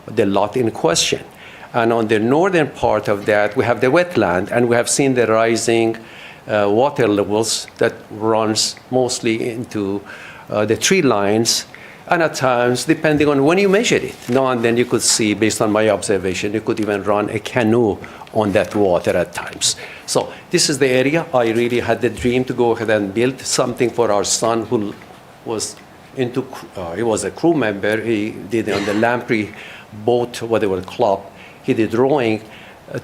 the lot in question. And on the northern part of that, we have the wetland, and we have seen the rising water levels that runs mostly into the tree lines. And at times, depending on when you measure it, now and then you could see, based on my observation, you could even run a canoe on that water at times. So this is the area. I really had the dream to go ahead and build something for our son, who was he was a crew member. He did on the Lamprey boat, whatever club. He did rowing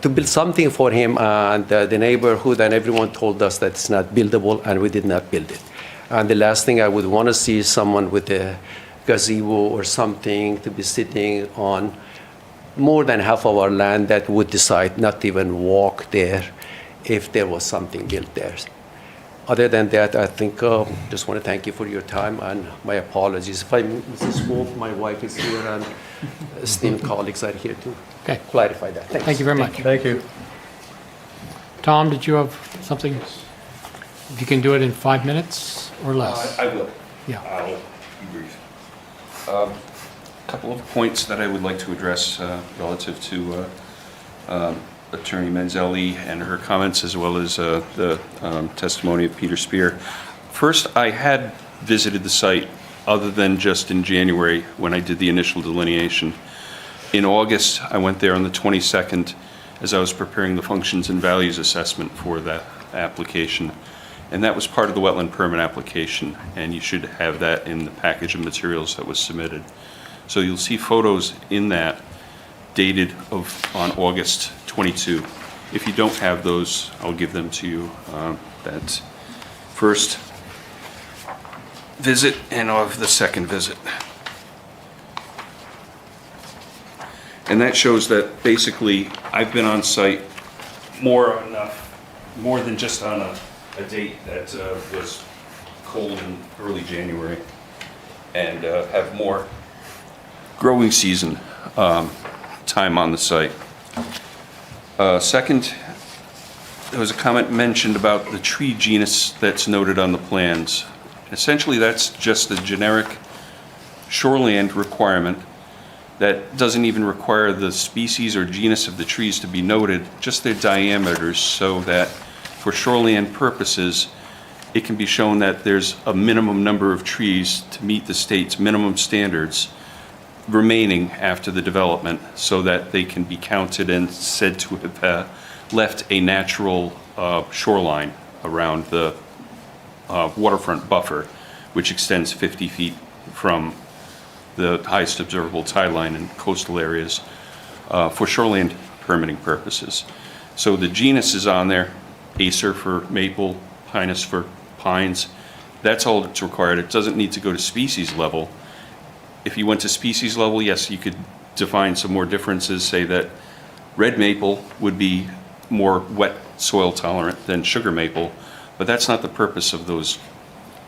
to build something for him, and the neighborhood and everyone told us that it's not buildable, and we did not build it. And the last thing I would want to see is someone with a gazebo or something to be sitting on more than half of our land that would decide not to even walk there if there was something built there. Other than that, I think just want to thank you for your time, and my apologies. If I misspoke, my wife is here and esteemed colleagues are here to clarify that. Thanks. Thank you very much. Thank you. Tom, did you have something? If you can do it in 5 minutes or less. I will. Yeah. I'll be brief. A couple of points that I would like to address relative to Attorney Manzelli and her comments, as well as the testimony of Peter Spear. First, I had visited the site other than just in January when I did the initial delineation. In August, I went there on the 22nd as I was preparing the functions and values assessment for that application. And that was part of the wetland permit application, and you should have that in the package of materials that was submitted. So you'll see photos in that dated on August 22. If you don't have those, I'll give them to you. That first visit and of the second visit. And that shows that basically I've been on site more than just on a date that was cold in early January, and have more growing season time on the site. Second, there was a comment mentioned about the tree genus that's noted on the plans. Essentially, that's just a generic shoreland requirement that doesn't even require the species or genus of the trees to be noted, just their diameters, so that for shoreline purposes, it can be shown that there's a minimum number of trees to meet the state's minimum standards remaining after the development, so that they can be counted and said to have left a natural shoreline around the waterfront buffer, which extends 50 feet from the highest observable tide line in coastal areas for shoreline permitting purposes. So the genus is on there, Acer for maple, Pinus for pines. That's all that's required. It doesn't need to go to species level. If you went to species level, yes, you could define some more differences, say that red maple would be more wet soil tolerant than sugar maple, but that's not the purpose of those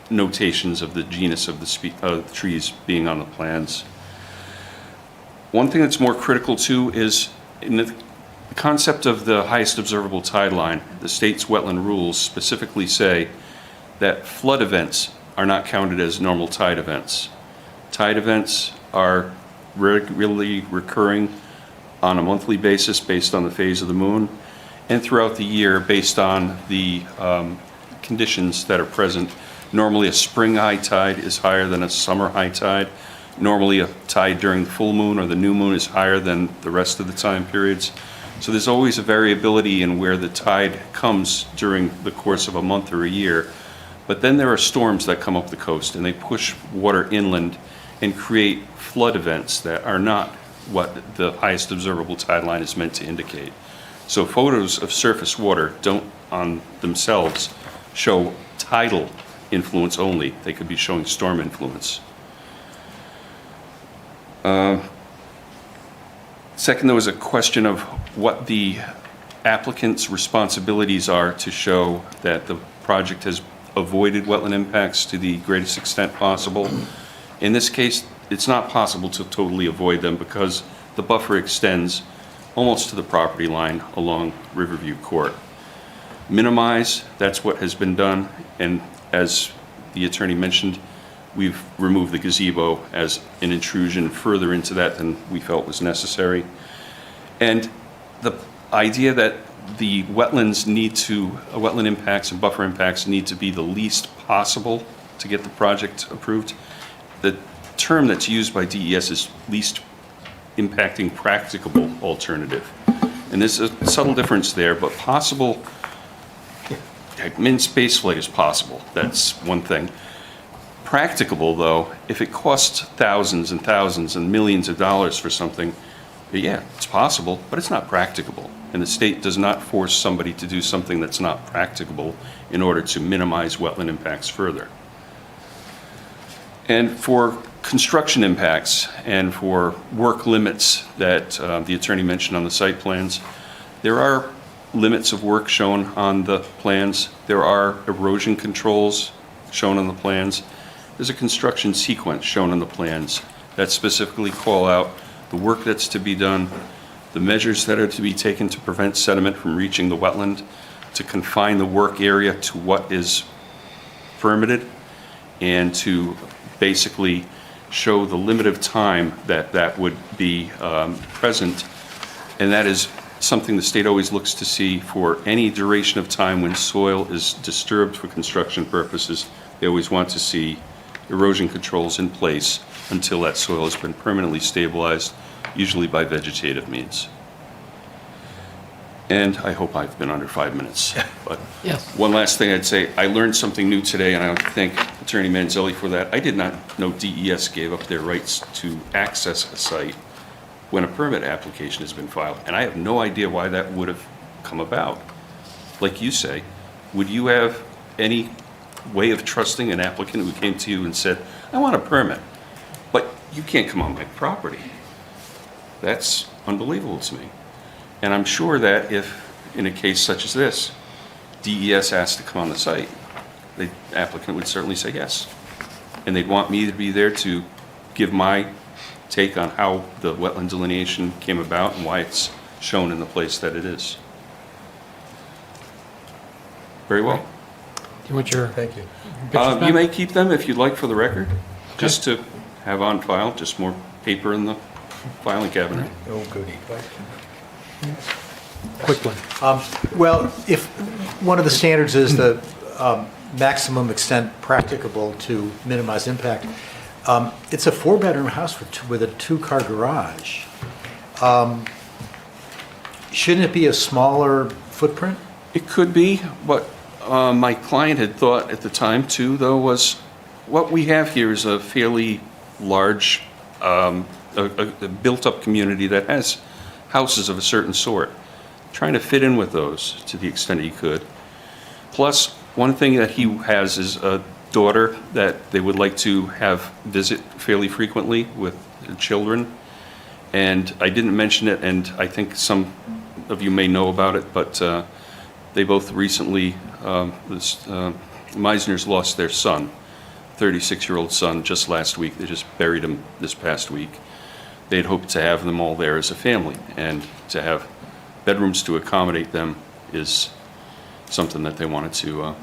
notations of the genus of the trees being on the plans. One thing that's more critical too is in the concept of the highest observable tide line, the state's wetland rules specifically say that flood events are not counted as normal tide events. Tide events are regularly recurring on a monthly basis based on the phase of the moon and throughout the year based on the conditions that are present. Normally a spring high tide is higher than a summer high tide. Normally a tide during the full moon or the new moon is higher than the rest of the time periods. So there's always a variability in where the tide comes during the course of a month or a year. But then there are storms that come up the coast and they push water inland and create flood events that are not what the highest observable tide line is meant to indicate. So photos of surface water don't on themselves show tidal influence only. They could be showing storm influence. Second, there was a question of what the applicant's responsibilities are to show that the project has avoided wetland impacts to the greatest extent possible. In this case, it's not possible to totally avoid them because the buffer extends almost to the property line along Riverview Court. Minimize, that's what has been done, and as the attorney mentioned, we've removed the gazebo as an intrusion further into that than we felt was necessary. And the idea that the wetlands wetland impacts and buffer impacts need to be the least possible to get the project approved. The term that's used by DES is least impacting practicable alternative. And there's a subtle difference there, but possible, space flight is possible, that's one thing. Practicable though, if it costs thousands and thousands and millions of dollars for something, yeah, it's possible, but it's not practicable. And the state does not force somebody to do something that's not practicable in order to minimize wetland impacts further. And for construction impacts and for work limits that the attorney mentioned on the site plans, there are limits of work shown on the plans. There are erosion controls shown on the plans. There's a construction sequence shown on the plans that specifically call out the work that's to be done, the measures that are to be taken to prevent sediment from reaching the wetland, to confine the work area to what is permitted, and to basically show the limit of time that that would be present. And that is something the state always looks to see for any duration of time when soil is disturbed for construction purposes. They always want to see erosion controls in place until that soil has been permanently stabilized, usually by vegetative means. And I hope I've been under 5 minutes. But Yes. one last thing I'd say, I learned something new today, and I want to thank Attorney Manzelli for that. I did not know DES gave up their rights to access a site when a permit application has been filed, and I have no idea why that would have come about. Like you say, would you have any way of trusting an applicant who came to you and said, I want a permit, but you can't come on my property? That's unbelievable to me. And I'm sure that if, in a case such as this, DES asked to come on the site, the applicant would certainly say yes. And they'd want me to be there to give my take on how the wetland delineation came about and why it's shown in the place that it is. Very well. Do you want your Thank you. pictures back? You may keep them if you'd like for the record, just to have on file, just more paper in the filing cabinet. Oh, goody. Quick one. Well, if one of the standards is the maximum extent practicable to minimize impact, it's a 4-bedroom house with a 2-car garage. Shouldn't it be a smaller footprint? It could be, but my client had thought at the time too, though, was what we have here is a fairly large, a built-up community that has houses of a certain sort. Trying to fit in with those to the extent he could. Plus, one thing that he has is a daughter that they would like to have visit fairly frequently with the children. And I didn't mention it, and I think some of you may know about it, but they both recently, Meisner's lost their son, 36-year-old son, just last week. They just buried him this past week. They'd hoped to have them all there as a family, and to have bedrooms to accommodate them is something that they wanted to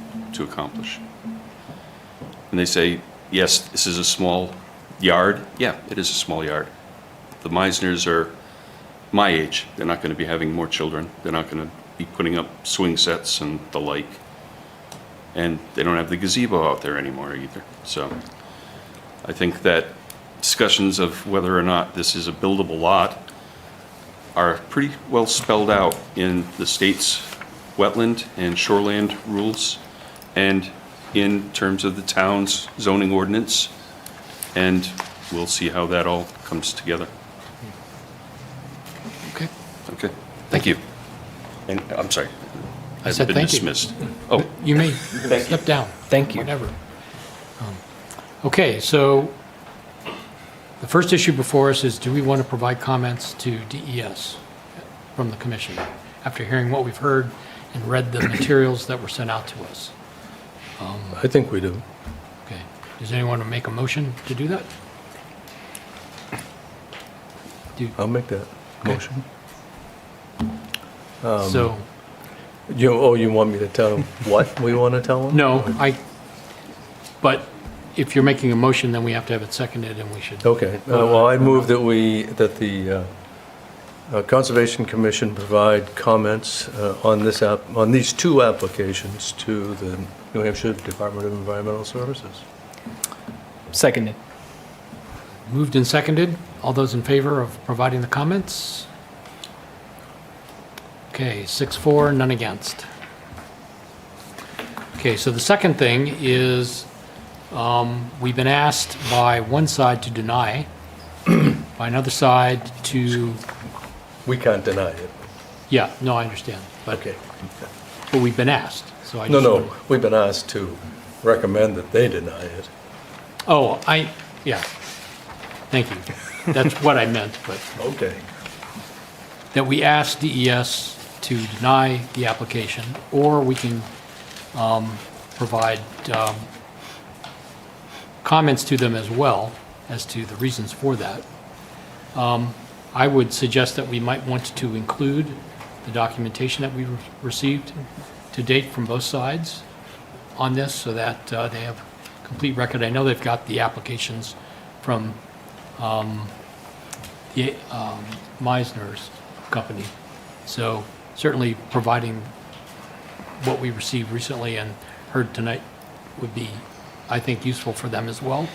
accomplish. And they say, yes, this is a small yard. Yeah, it is a small yard. The Meisners are my age. They're not going to be having more children. They're not going to be putting up swing sets and the like. And they don't have the gazebo out there anymore either. So I think that discussions of whether or not this is a buildable lot are pretty well spelled out in the state's wetland and shoreland rules and in terms of the town's zoning ordinance. And we'll see how that all comes together. Okay. Okay, thank you. And I'm sorry, I I've said been thank you. dismissed. Oh, You may step down. Thank you. Whatever. Okay, so the first issue before us is, do we want to provide comments to DES from the commission after hearing what we've heard and read the materials that were sent out to us? I think we do. Okay. Does anyone want to make a motion to do that? I'll make that motion. So, You want me to tell them what we want to tell them? no, but if you're making a motion, then we have to have it seconded and we should. Okay, well, I move that the Conservation Commission provide comments on these two applications to the New Hampshire Department of Environmental Services. Seconded. Moved and seconded. All those in favor of providing the comments? Okay, 6-4, none against. Okay, so the second thing is, we've been asked by one side to deny, by another side to, We can't deny it. yeah, no, I understand. Okay. But we've been asked, so I No, just. no, we've been asked to recommend that they deny it. Oh, yeah. Thank you. That's what I meant, but Okay. that we ask DES to deny the application, or we can provide comments to them as well as to the reasons for that. I would suggest that we might want to include the documentation that we received to date from both sides on this, so that they have complete record. I know they've got the applications from the Meisner's company, so certainly providing what we received recently and heard tonight would be, I think, useful for them as well.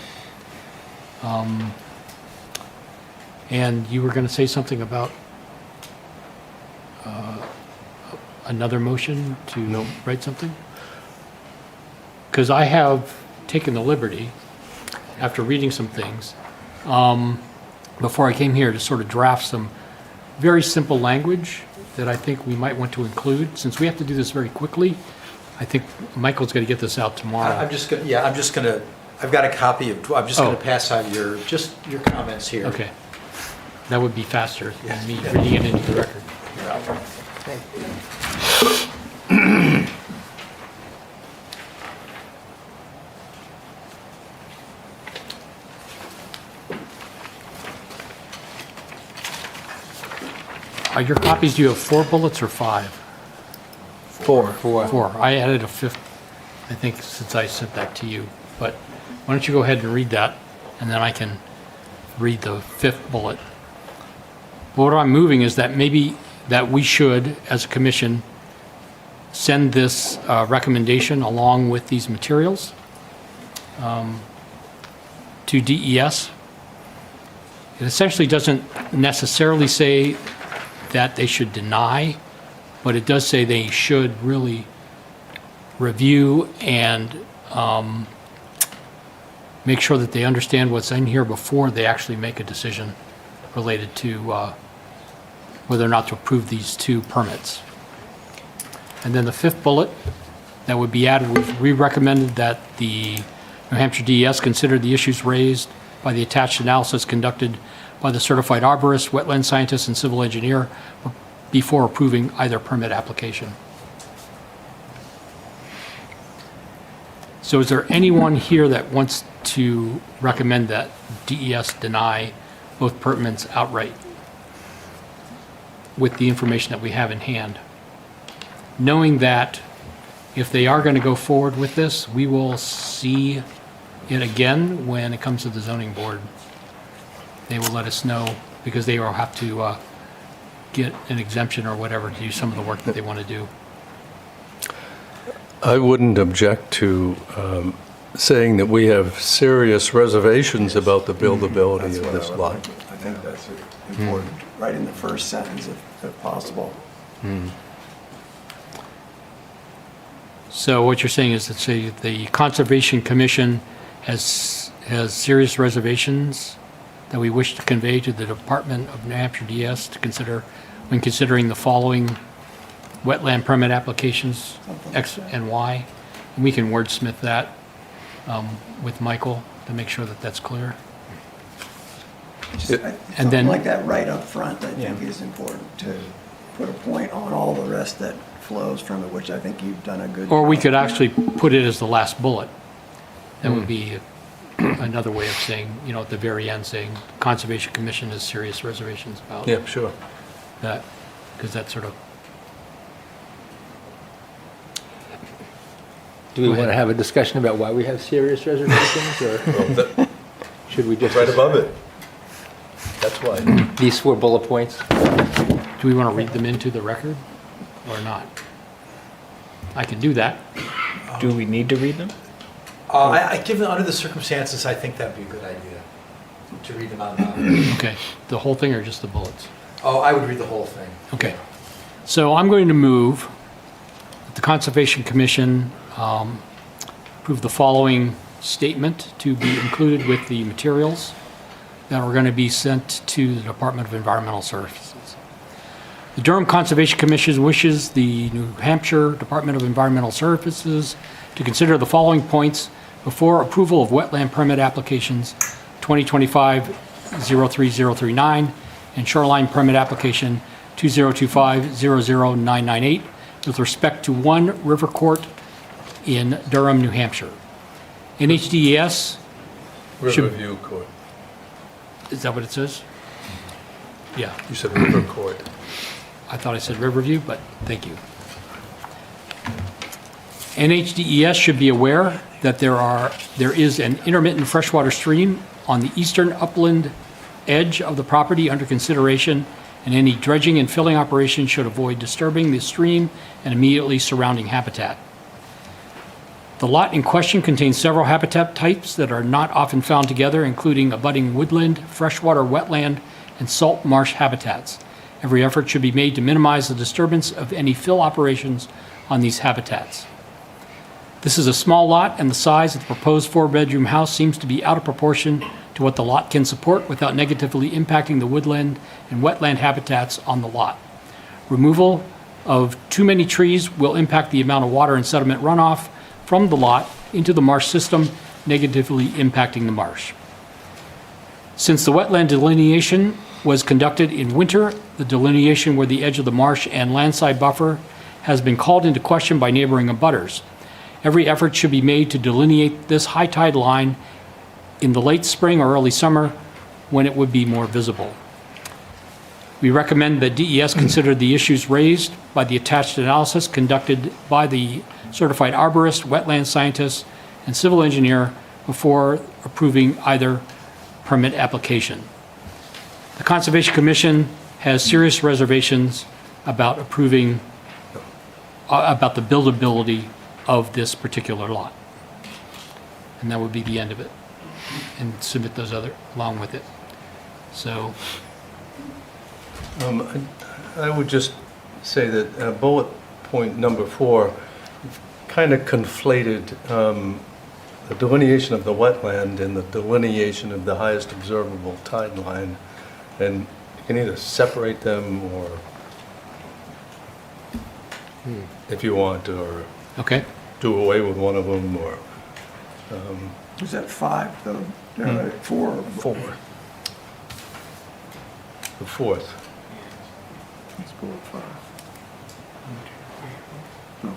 And you were going to say something about another motion to write something? Because I have taken the liberty, after reading some things, before I came here, to sort of draft some very simple language that I think we might want to include. Since we have to do this very quickly, I think Michael's going to get this out tomorrow. I'm just gonna, I've got a copy of, I'm just gonna Oh. pass on your comments here. Okay. That would be faster than me reading it into the record. Are your copies, do you have 4 bullets or 5? 4. 4. I added a 5th, I think, since I sent that to you. But why don't you go ahead and read that, and then I can read the 5th bullet. What I'm moving is that maybe that we should, as a commission, send this recommendation along with these materials to DES. It essentially doesn't necessarily say that they should deny, but it does say they should really review and make sure that they understand what's in here before they actually make a decision related to whether or not to approve these 2 permits. And then the 5th bullet that would be added, we recommended that the New Hampshire DES consider the issues raised by the attached analysis conducted by the certified arborist, wetland scientist, and civil engineer before approving either permit application. So is there anyone here that wants to recommend that DES deny both permits outright with the information that we have in hand? Knowing that if they are going to go forward with this, we will see it again when it comes to the zoning board. They will let us know because they will have to get an exemption or whatever to do some of the work that they want to do. I wouldn't object to saying that we have serious reservations about the buildability of this lot. I think that's important, right in the first sentence if possible. So what you're saying is that, say, the Conservation Commission has serious reservations that we wish to convey to the Department of New Hampshire DS to consider when considering the following wetland permit applications, X and Y. And we can wordsmith that with Michael to make sure that that's clear. And then like that right up front, I think is important to put a point on all the rest that flows from it, which I think you've done a good job. Or we could actually put it as the last bullet. That would be another way of saying, you know, at the very end, saying Conservation Commission has serious reservations about Yeah, sure. that, because that sort of. Do we want to have a discussion about why we have serious reservations, or should we just... Right above it. That's why. These 4 bullet points? Do we want to read them into the record or not? I can do that. Do we need to read them? Given under the circumstances, I think that'd be a good idea to read them out loud. Okay, the whole thing or just the bullets? Oh, I would read the whole thing. Okay. So I'm going to move that the Conservation Commission approve the following statement to be included with the materials that are going to be sent to the Department of Environmental Services. The Durham Conservation Commission wishes the New Hampshire Department of Environmental Services to consider the following points before approval of wetland permit applications 2025-03039 and shoreline permit application 2025-00998 with respect to 1 River Court in Durham, New Hampshire. NHDES should... Riverview Court. Is that what it says? Yeah. You said River Court. I thought I said Riverview, but thank you. NHDES should be aware that there is an intermittent freshwater stream on the eastern upland edge of the property under consideration, and any dredging and filling operation should avoid disturbing the stream and immediately surrounding habitat. The lot in question contains several habitat types that are not often found together, including abutting woodland, freshwater wetland, and salt marsh habitats. Every effort should be made to minimize the disturbance of any fill operations on these habitats. This is a small lot, and the size of the proposed 4-bedroom house seems to be out of proportion to what the lot can support without negatively impacting the woodland and wetland habitats on the lot. Removal of too many trees will impact the amount of water and sediment runoff from the lot into the marsh system, negatively impacting the marsh. Since the wetland delineation was conducted in winter, the delineation where the edge of the marsh and landside buffer has been called into question by neighboring abutters. Every effort should be made to delineate this high tide line in the late spring or early summer when it would be more visible. We recommend that DES consider the issues raised by the attached analysis conducted by the certified arborist, wetland scientist, and civil engineer before approving either permit application. The Conservation Commission has serious reservations about approving, about the buildability of this particular lot. And that would be the end of it. And submit those other along with it. So. I would just say that bullet point number 4 kind of conflated the delineation of the wetland and the delineation of the highest observable tide line. And you can either separate them or, if you want, or Okay. do away with one of them, or Is that 5, though? 4? 4. The 4th. Let's go with 5. No.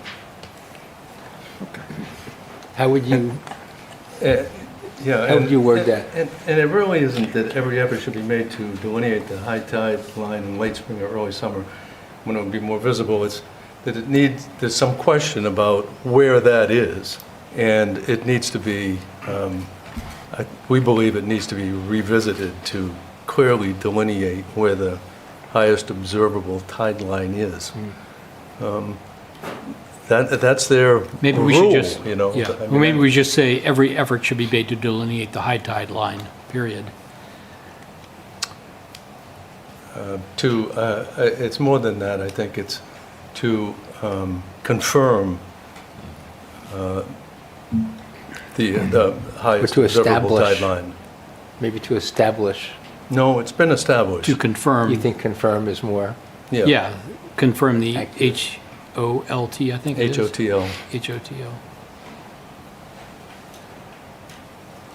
Okay. How would you, Yeah. How would you word that? And it really isn't that every effort should be made to delineate the high tide line in late spring or early summer when it would be more visible. It's that there's some question about where that is, and it needs to be, we believe it needs to be revisited to clearly delineate where the highest observable tide line is. That's their Maybe we rule, should just, you know. yeah, I mean, well, maybe we just say every effort should be made to delineate the high tide line, period. It's more than that. I think it's to confirm the highest to observable establish. tide line. maybe to establish? No, it's been established. To confirm. You think confirm is more? Yeah, confirm the Accurate. HOLT, I think it is. HOTL. HOTL.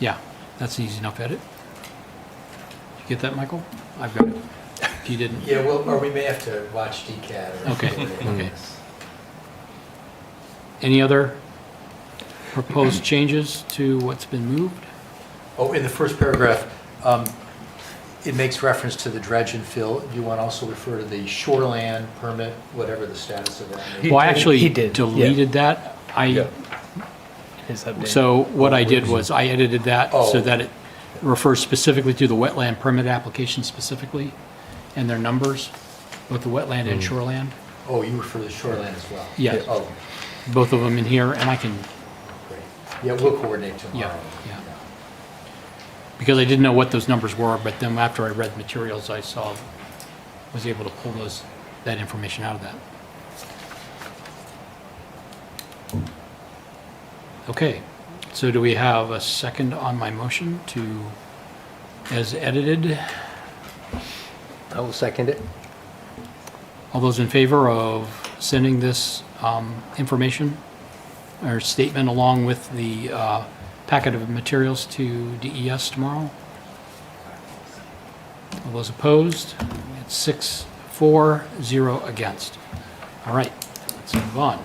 Yeah, that's an easy enough edit. You get that, Michael? I've got it. If you didn't. Yeah, well, or we may have to watch DCAT. Or Okay, okay. Any other proposed changes to what's been moved? Oh, in the first paragraph, it makes reference to the dredge and fill. Do you want to also refer to the shoreland permit, whatever the status of that may be? Well, I actually he did, deleted that. Yeah. His update. So what I did was I edited that so Oh. that it refers specifically to the wetland permit application specifically and their numbers, both the wetland and shoreland, Oh, you refer to the shoreland as well? Yeah. Oh, both of them in here, and I can, great. Yeah, we'll coordinate tomorrow. Yeah. because I didn't know what those numbers were, but then after I read materials, I was able to pull that information out of that. Okay, so do we have a second on my motion as edited? I will second it. All those in favor of sending this information or statement along with the packet of materials to DES tomorrow? All those opposed? It's 6-4-0 against. All right, let's move on.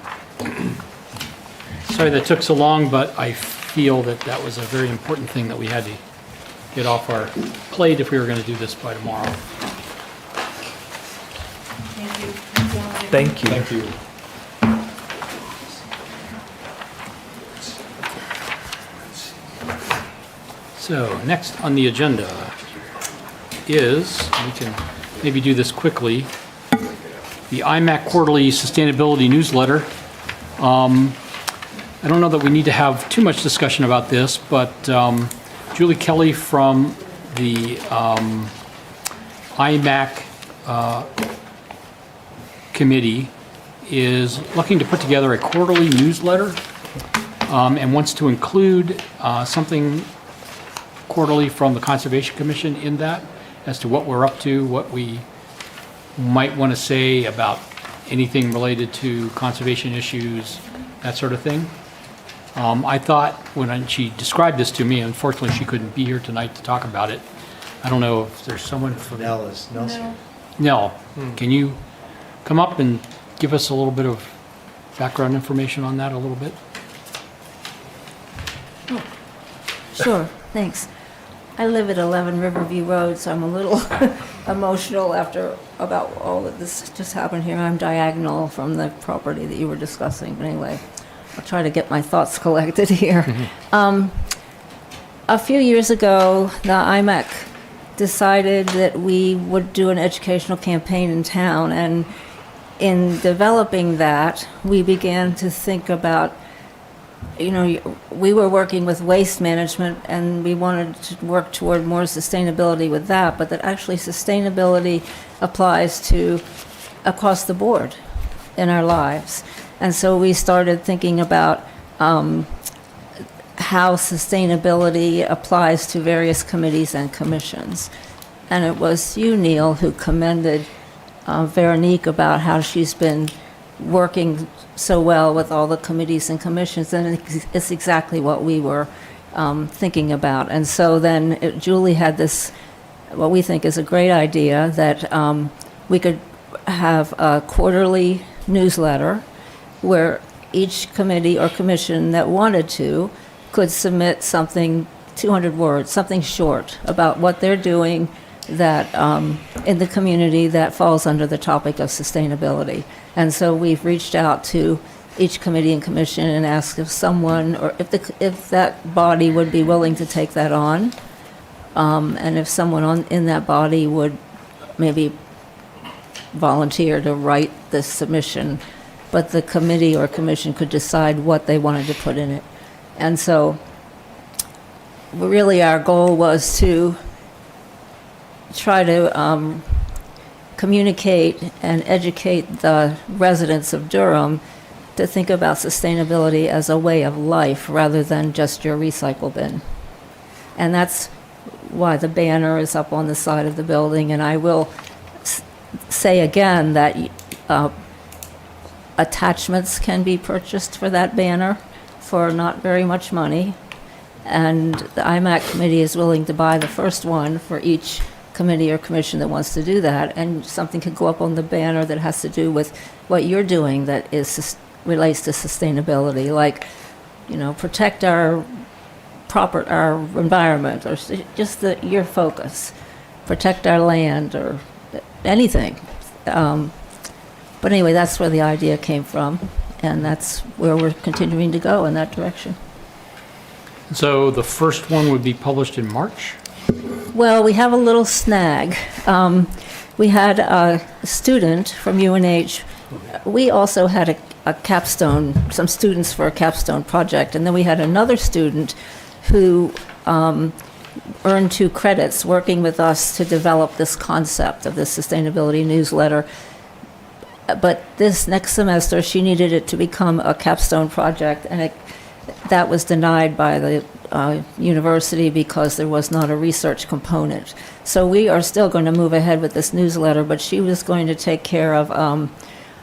Sorry that took so long, but I feel that was a very important thing that we had to get off our plate if we were going to do this by tomorrow. Thank you. Thank you. So next on the agenda is, we can maybe do this quickly, the IMAC Quarterly Sustainability Newsletter. I don't know that we need to have too much discussion about this, but Julie Kelly from the IMAC committee is looking to put together a quarterly newsletter and wants to include something quarterly from the Conservation Commission in that as to what we're up to, what we might want to say about anything related to conservation issues, that sort of thing. I thought when she described this to me, unfortunately she couldn't be here tonight to talk about it. I don't know if there's someone from... Nell's here. Nell, can you come up and give us a little bit of background information on that a little bit? Sure, thanks. I live at 11 Riverview Road, so I'm a little emotional about all that this just happened here. I'm diagonal from the property that you were discussing, but anyway, I'll try to get my thoughts collected here. A few years ago, the IMAC decided that we would do an educational campaign in town, and in developing that, we began to think about, we were working with waste management and we wanted to work toward more sustainability with that, but that actually sustainability applies to across the board in our lives. And so we started thinking about how sustainability applies to various committees and commissions. And it was you, Neil, who commended Veronique about how she's been working so well with all the committees and commissions, and it's exactly what we were thinking about. And so then Julie had this, what we think is a great idea, that we could have a quarterly newsletter where each committee or commission that wanted to could submit something, 200 words, something short about what they're doing that in the community that falls under the topic of sustainability. And so we've reached out to each committee and commission and asked if someone, or if that body would be willing to take that on, and if someone in that body would maybe volunteer to write the submission, but the committee or commission could decide what they wanted to put in it. And so really our goal was to try to communicate and educate the residents of Durham to think about sustainability as a way of life rather than just your recycle bin. And that's why the banner is up on the side of the building. And I will say again that attachments can be purchased for that banner for not very much money. And the IMAC committee is willing to buy the first one for each committee or commission that wants to do that. And something could go up on the banner that has to do with what you're doing that relates to sustainability, like, protect our environment, or just your focus, protect our land, or anything. But anyway, that's where the idea came from, and that's where we're continuing to go in that direction. So the first one would be published in March? Well, we have a little snag. We had a student from UNH. We also had a capstone, some students for a capstone project, and then we had another student who earned 2 credits working with us to develop this concept of this sustainability newsletter. But this next semester, she needed it to become a capstone project, and that was denied by the university because there was not a research component. So we are still going to move ahead with this newsletter, but she was going to take care of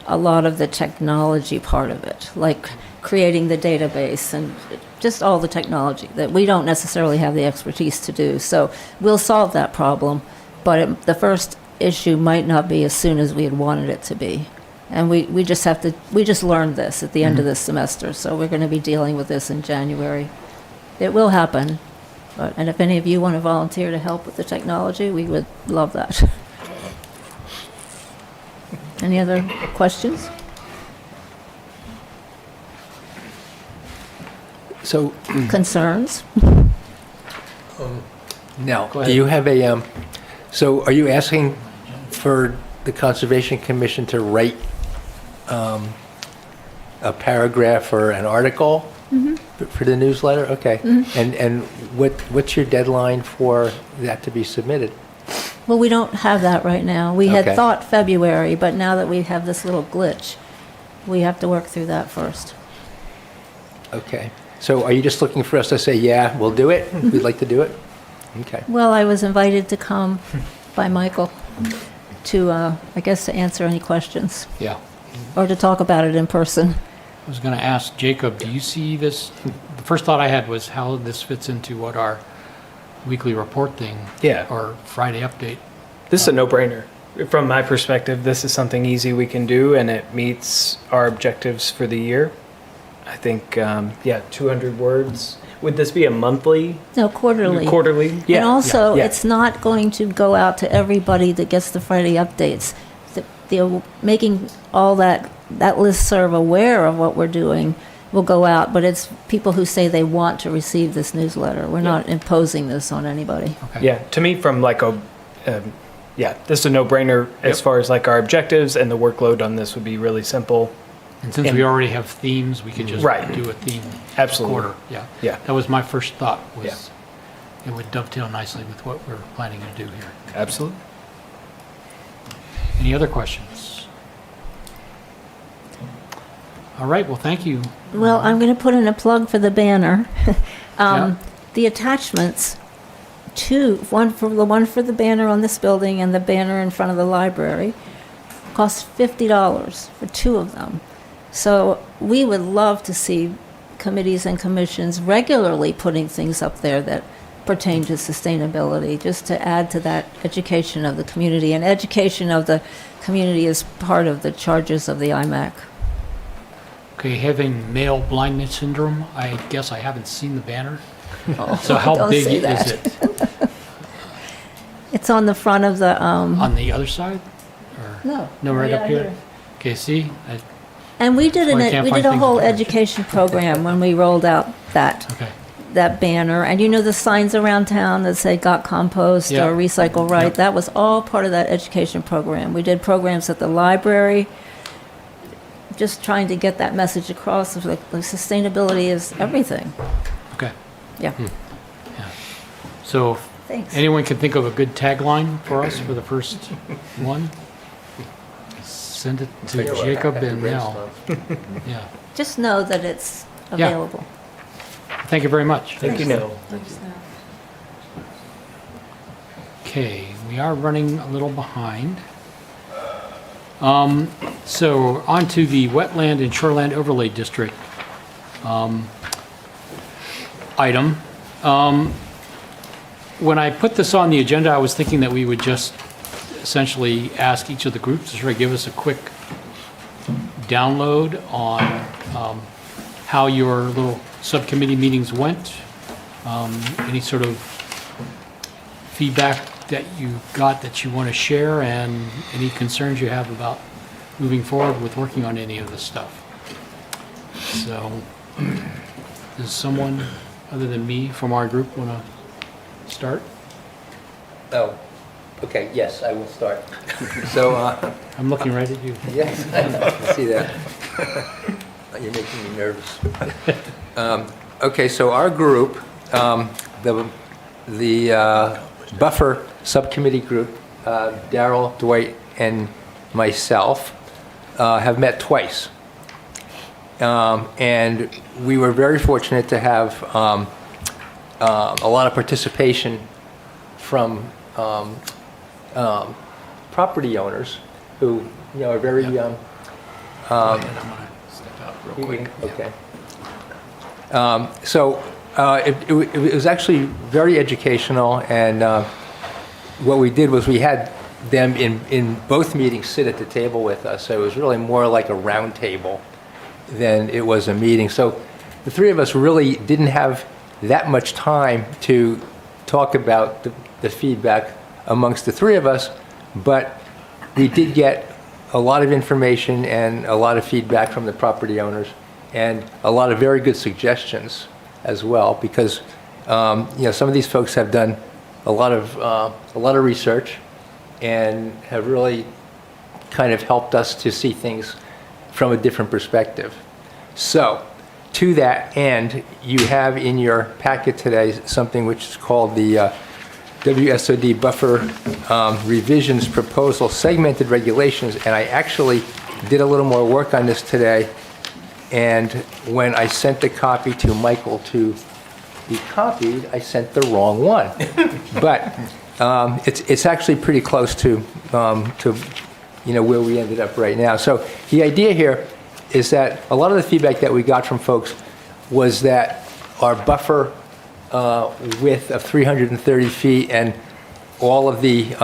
a lot of the technology part of it, like creating the database and just all the technology that we don't necessarily have the expertise to do. So we'll solve that problem, but the first issue might not be as soon as we had wanted it to be. And we just learned this at the end of this semester, so we're going to be dealing with this in January. It will happen, and if any of you want to volunteer to help with the technology, we would love that. Any other questions? So, Concerns? now, do you have a, so are you asking for the Conservation Commission to write a paragraph or an article for the newsletter? Okay. And what's your deadline for that to be submitted? Well, we don't have that right now. We Okay. had thought February, but now that we have this little glitch, we have to work through that first. Okay. So are you just looking for us to say, yeah, we'll do it? We'd like to do it? Okay. Well, I was invited to come by Michael to, I guess, to answer any questions Yeah. or to talk about it in person. I was going to ask Jacob, do you see this? The first thought I had was how this fits into what our weekly report thing Yeah. or Friday update. This is a no-brainer. From my perspective, this is something easy we can do, and it meets our objectives for the year. I think, 200 words. Would this be a monthly? No, quarterly. Quarterly? Yeah. And also, yeah. it's not going to go out to everybody that gets the Friday updates. They're making all that listserv aware of what we're doing will go out, but it's people who say they want to receive this newsletter. We're not imposing this on anybody. Okay. Yeah, to me, from like this is a no-brainer as far as like our objectives, and the workload on this would be really simple. And since we already have themes, we could just do a theme Absolutely. quarter. Yeah. Yeah. That was my first thought, was it would dovetail nicely with what we're planning to do here. Absolutely. Any other questions? All right, well, thank you. Well, I'm going to put in a plug for the banner. Yeah. The attachments, one for the banner on this building and the banner in front of the library, cost $50 for two of them. So we would love to see committees and commissions regularly putting things up there that pertain to sustainability, just to add to that education of the community. And education of the community is part of the charges of the IMAC. Okay, having male blindness syndrome, I guess I haven't seen the banner. Oh, So how don't big say is that. it? It's on the front of the, On the other side? Or no. No, right up out here? Okay, see? And we did That's why I can't we find did a things whole like that. education program when we rolled out Okay. that banner. And you know the signs around town that say got compost Yeah. or recycle right? Yep. That was all part of that education program. We did programs at the library, just trying to get that message across of like sustainability is everything. Okay. Yeah. Yeah. So Thanks. anyone can think of a good tagline for us for the first one? Send it to Jacob and Nell. Yeah. Just know that it's Yeah. available. Thank you very much. Thank you, Nell. Okay, we are running a little behind. So on to the Wetland and Shoreland Overlay District item. When I put this on the agenda, I was thinking that we would just essentially ask each of the groups to sort of give us a quick download on how your little subcommittee meetings went. Any sort of feedback that you got that you want to share, and any concerns you have about moving forward with working on any of this stuff. So, does someone other than me from our group want to start? Oh, okay, yes, I will start. So, I'm looking right at you. yes, I know, I see that. You're making me nervous. Okay, so our group, the buffer subcommittee group, Daryl, Dwight, and myself have met twice. And we were very fortunate to have a lot of participation from property owners who, are very. I'm going to step out real quick. Okay. So it was actually very educational, and what we did was we had them in both meetings sit at the table with us. So it was really more like a round table than it was a meeting. So the three of us really didn't have that much time to talk about the feedback amongst the three of us, but we did get a lot of information and a lot of feedback from the property owners, and a lot of very good suggestions as well, because some of these folks have done a lot of research and have really kind of helped us to see things from a different perspective. So, to that end, you have in your packet today something which is called the WSOD Buffer Revisions Proposal Segmented Regulations, and I actually did a little more work on this today, and when I sent the copy to Michael to be copied, I sent the wrong one. But it's actually pretty close to where we ended up right now. So the idea here is that a lot of the feedback that we got from folks was that our buffer width of 330 feet and all of the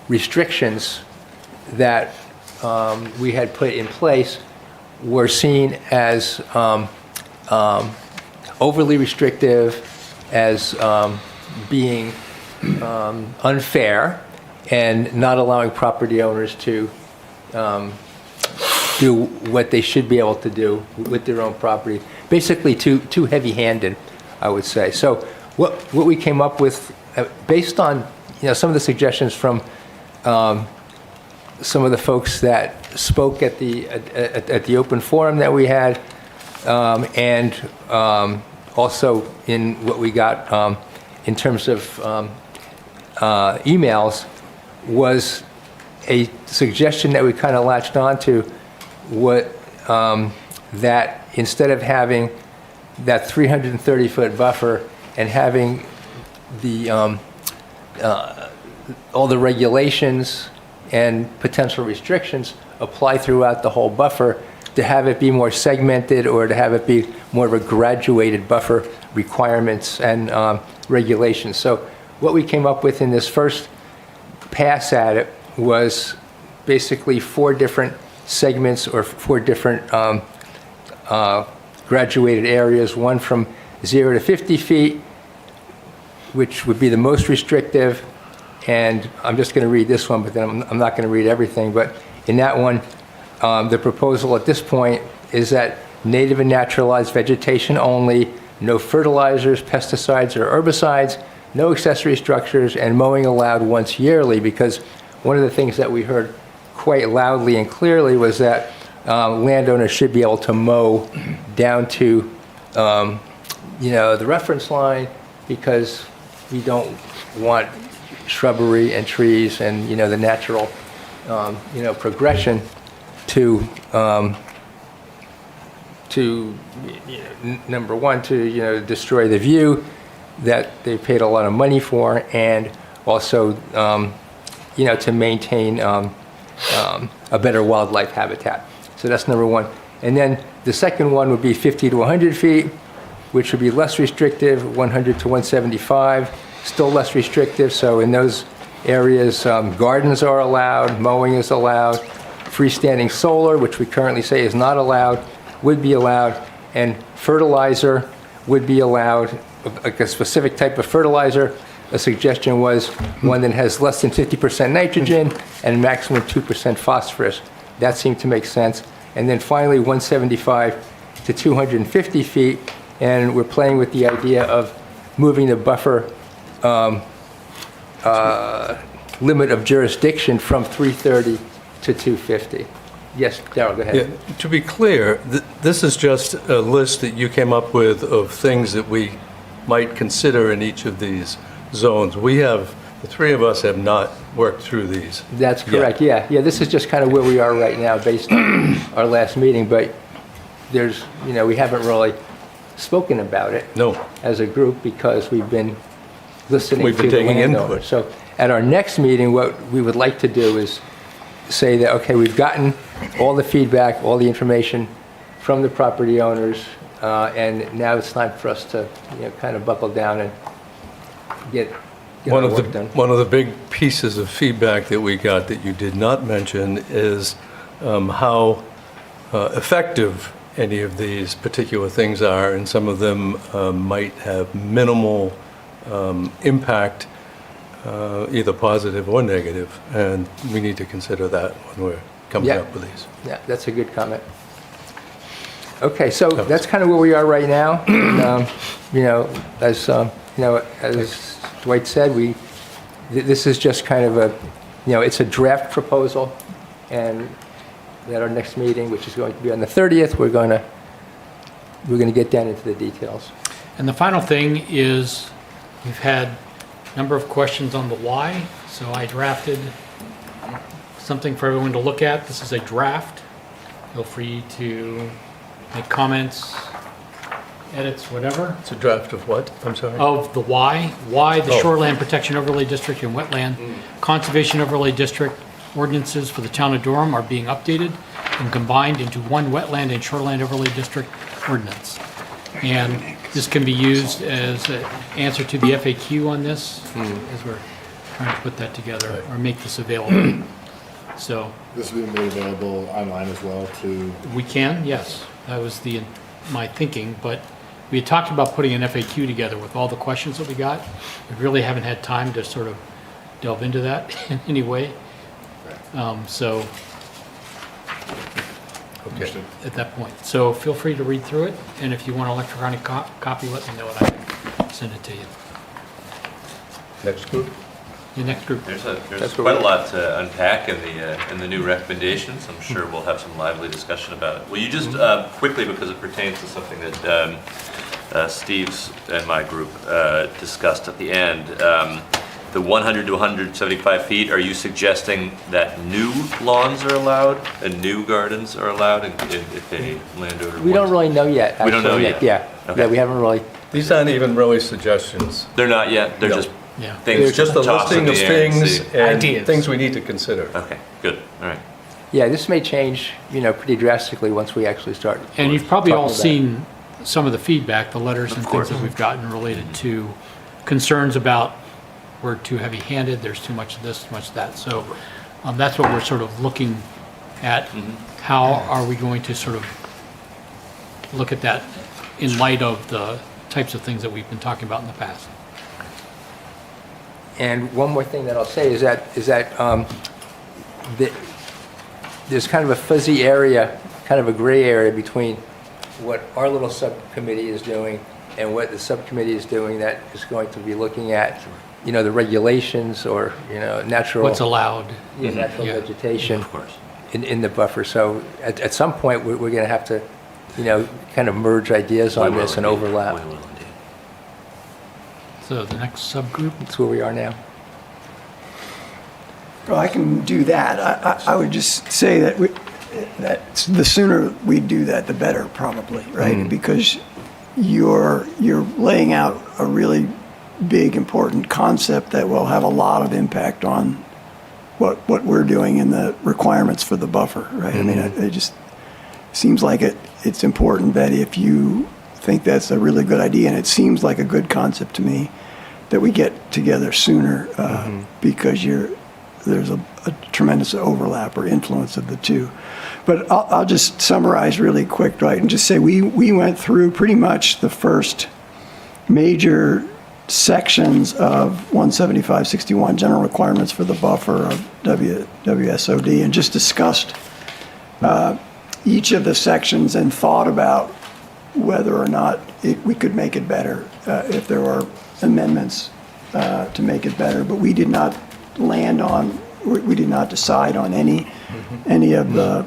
restrictions that we had put in place were seen as overly restrictive, as being unfair, and not allowing property owners to do what they should be able to do with their own property. Basically, too heavy-handed, I would say. So what we came up with, based on some of the suggestions from some of the folks that spoke at the open forum that we had, and also in what we got in terms of emails, was a suggestion that we kind of latched onto, what that instead of having that 330-foot buffer and having the, all the regulations and potential restrictions apply throughout the whole buffer, to have it be more segmented or to have it be more of a graduated buffer requirements and regulations. So what we came up with in this first pass at it was basically 4 different segments or 4 different graduated areas, one from 0 to 50 feet, which would be the most restrictive. And I'm just going to read this one, but then I'm not going to read everything. But in that one, the proposal at this point is that native and naturalized vegetation only, no fertilizers, pesticides, or herbicides, no accessory structures, and mowing allowed once yearly, because one of the things that we heard quite loudly and clearly was that landowners should be able to mow down to, the reference line, because we don't want shrubbery and trees and, the natural, progression to number one, to, destroy the view that they paid a lot of money for, and also, to maintain a better wildlife habitat. So that's number one. And then the second one would be 50 to 100 feet, which would be less restrictive, 100 to 175, still less restrictive. So in those areas, gardens are allowed, mowing is allowed, freestanding solar, which we currently say is not allowed, would be allowed, and fertilizer would be allowed, like a specific type of fertilizer. A suggestion was one that has less than 50% nitrogen and maximum 2% phosphorus. That seemed to make sense. And then finally, 175 to 250 feet, and we're playing with the idea of moving the buffer limit of jurisdiction from 330 to 250. Yes, Darrell, go ahead. Yeah, to be clear, this is just a list that you came up with of things that we might consider in each of these zones. The 3 of us have not worked through these. That's correct, yeah. Yeah, this is just kind of where we are right now based on our last meeting, but there's, we haven't really spoken about it as a group because we've been listening We've been to the taking landowner. input. So at our next meeting, what we would like to do is say that, okay, we've gotten all the feedback, all the information from the property owners, and now it's time for us to, kind of buckle down and get One our of work done. the big pieces of feedback that we got that you did not mention is how effective any of these particular things are, and some of them might have minimal impact, either positive or negative, and we need to consider that when we're coming up with these. Yeah, that's a good comment. Okay, so that's kind of where we are right now. And, as Dwight said, this is just kind of a, it's a draft proposal, and at our next meeting, which is going to be on the 30th, we're going to get down into the details. And the final thing is, we've had a number of questions on the why, so I drafted something for everyone to look at. This is a draft. Feel free to make comments, edits, whatever. It's a draft of what? I'm sorry? Of the why the Shoreland Protection Overlay District and Wetland Conservation Overlay District ordinances for the town of Durham are being updated and combined into one wetland and shoreland overlay district ordinance. And this can be used as an answer to the FAQ on this, as we're trying to put that together or make this available. So this will be made available online as well to... We can, yes. That was my thinking, but we had talked about putting an FAQ together with all the questions that we got. We really haven't had time to sort of delve into that in any way. So at that point. So feel free to read through it, and if you want an electronic copy, let me know and I can send it to you. Next group? Your next group. There's quite a lot to unpack in the new recommendations. I'm sure we'll have some lively discussion about it. Will you just quickly, because it pertains to something that Steve's and my group discussed at the end, the 100 to 175 feet, are you suggesting that new lawns are allowed and new gardens are allowed if a landowner We don't wants- really know yet. We don't know actually, yet. Nick. Yeah, Okay. yeah, we haven't really. These aren't even really suggestions. They're not yet, they're No. just Yeah. things It's just to a toss in listing of the air and things see. and Ideas. things we need to consider. Okay, good, all right. Yeah, this may change, pretty drastically once we actually start. And you've probably all talking about seen some of the feedback, the letters and Of things course. that we've gotten related to concerns about we're too heavy-handed, there's too much of this, too much of that. So that's what we're sort of looking at. How are we going to sort of look at that in light of the types of things that we've been talking about in the past? And one more thing that I'll say is that there's kind of a fuzzy area, kind of a gray area between what our little subcommittee is doing and what the subcommittee is doing that is going to be looking at, the regulations or, natural. What's allowed? Yeah, natural Yeah. vegetation. Of course. In the buffer. So at some point, we're going to have to, kind of merge ideas on We will this and indeed. overlap. We will indeed. So the next subgroup? That's where we are now. Well, I can do that. I would just say that that the sooner we do that, the better, probably, right? Because you're laying out a really big, important concept that will have a lot of impact on what we're doing in the requirements for the buffer, right? I mean, it just seems like it's important that if you think that's a really good idea, and it seems like a good concept to me, that we get together sooner because there's a tremendous overlap or influence of the two. But I'll just summarize really quick, right, and just say we went through pretty much the first major sections of 175-61 general requirements for the buffer of WSOD and just discussed each of the sections and thought about whether or not we could make it better, if there were amendments to make it better. But we did not we did not decide on any of the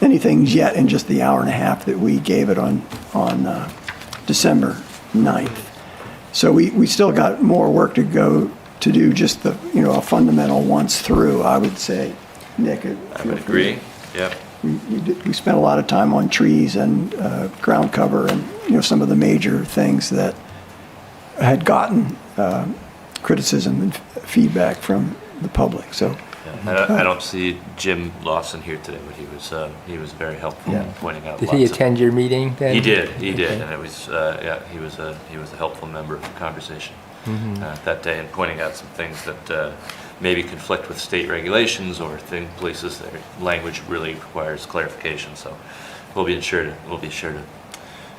anything yet in just the hour and a half that we gave it on December 9th. So we still got more work to go to do, just the a fundamental once through, I would say. Nick, I would agree, yep. We spent a lot of time on trees and ground cover and some of the major things that had gotten criticism and feedback from the public. So I don't see Jim Lawson here today, but he was very helpful in pointing out. Did he attend your meeting then? He did, and it was he was a helpful member of the conversation that day, and pointing out some things that maybe conflict with state regulations or places that language really requires clarification. So we'll be sure to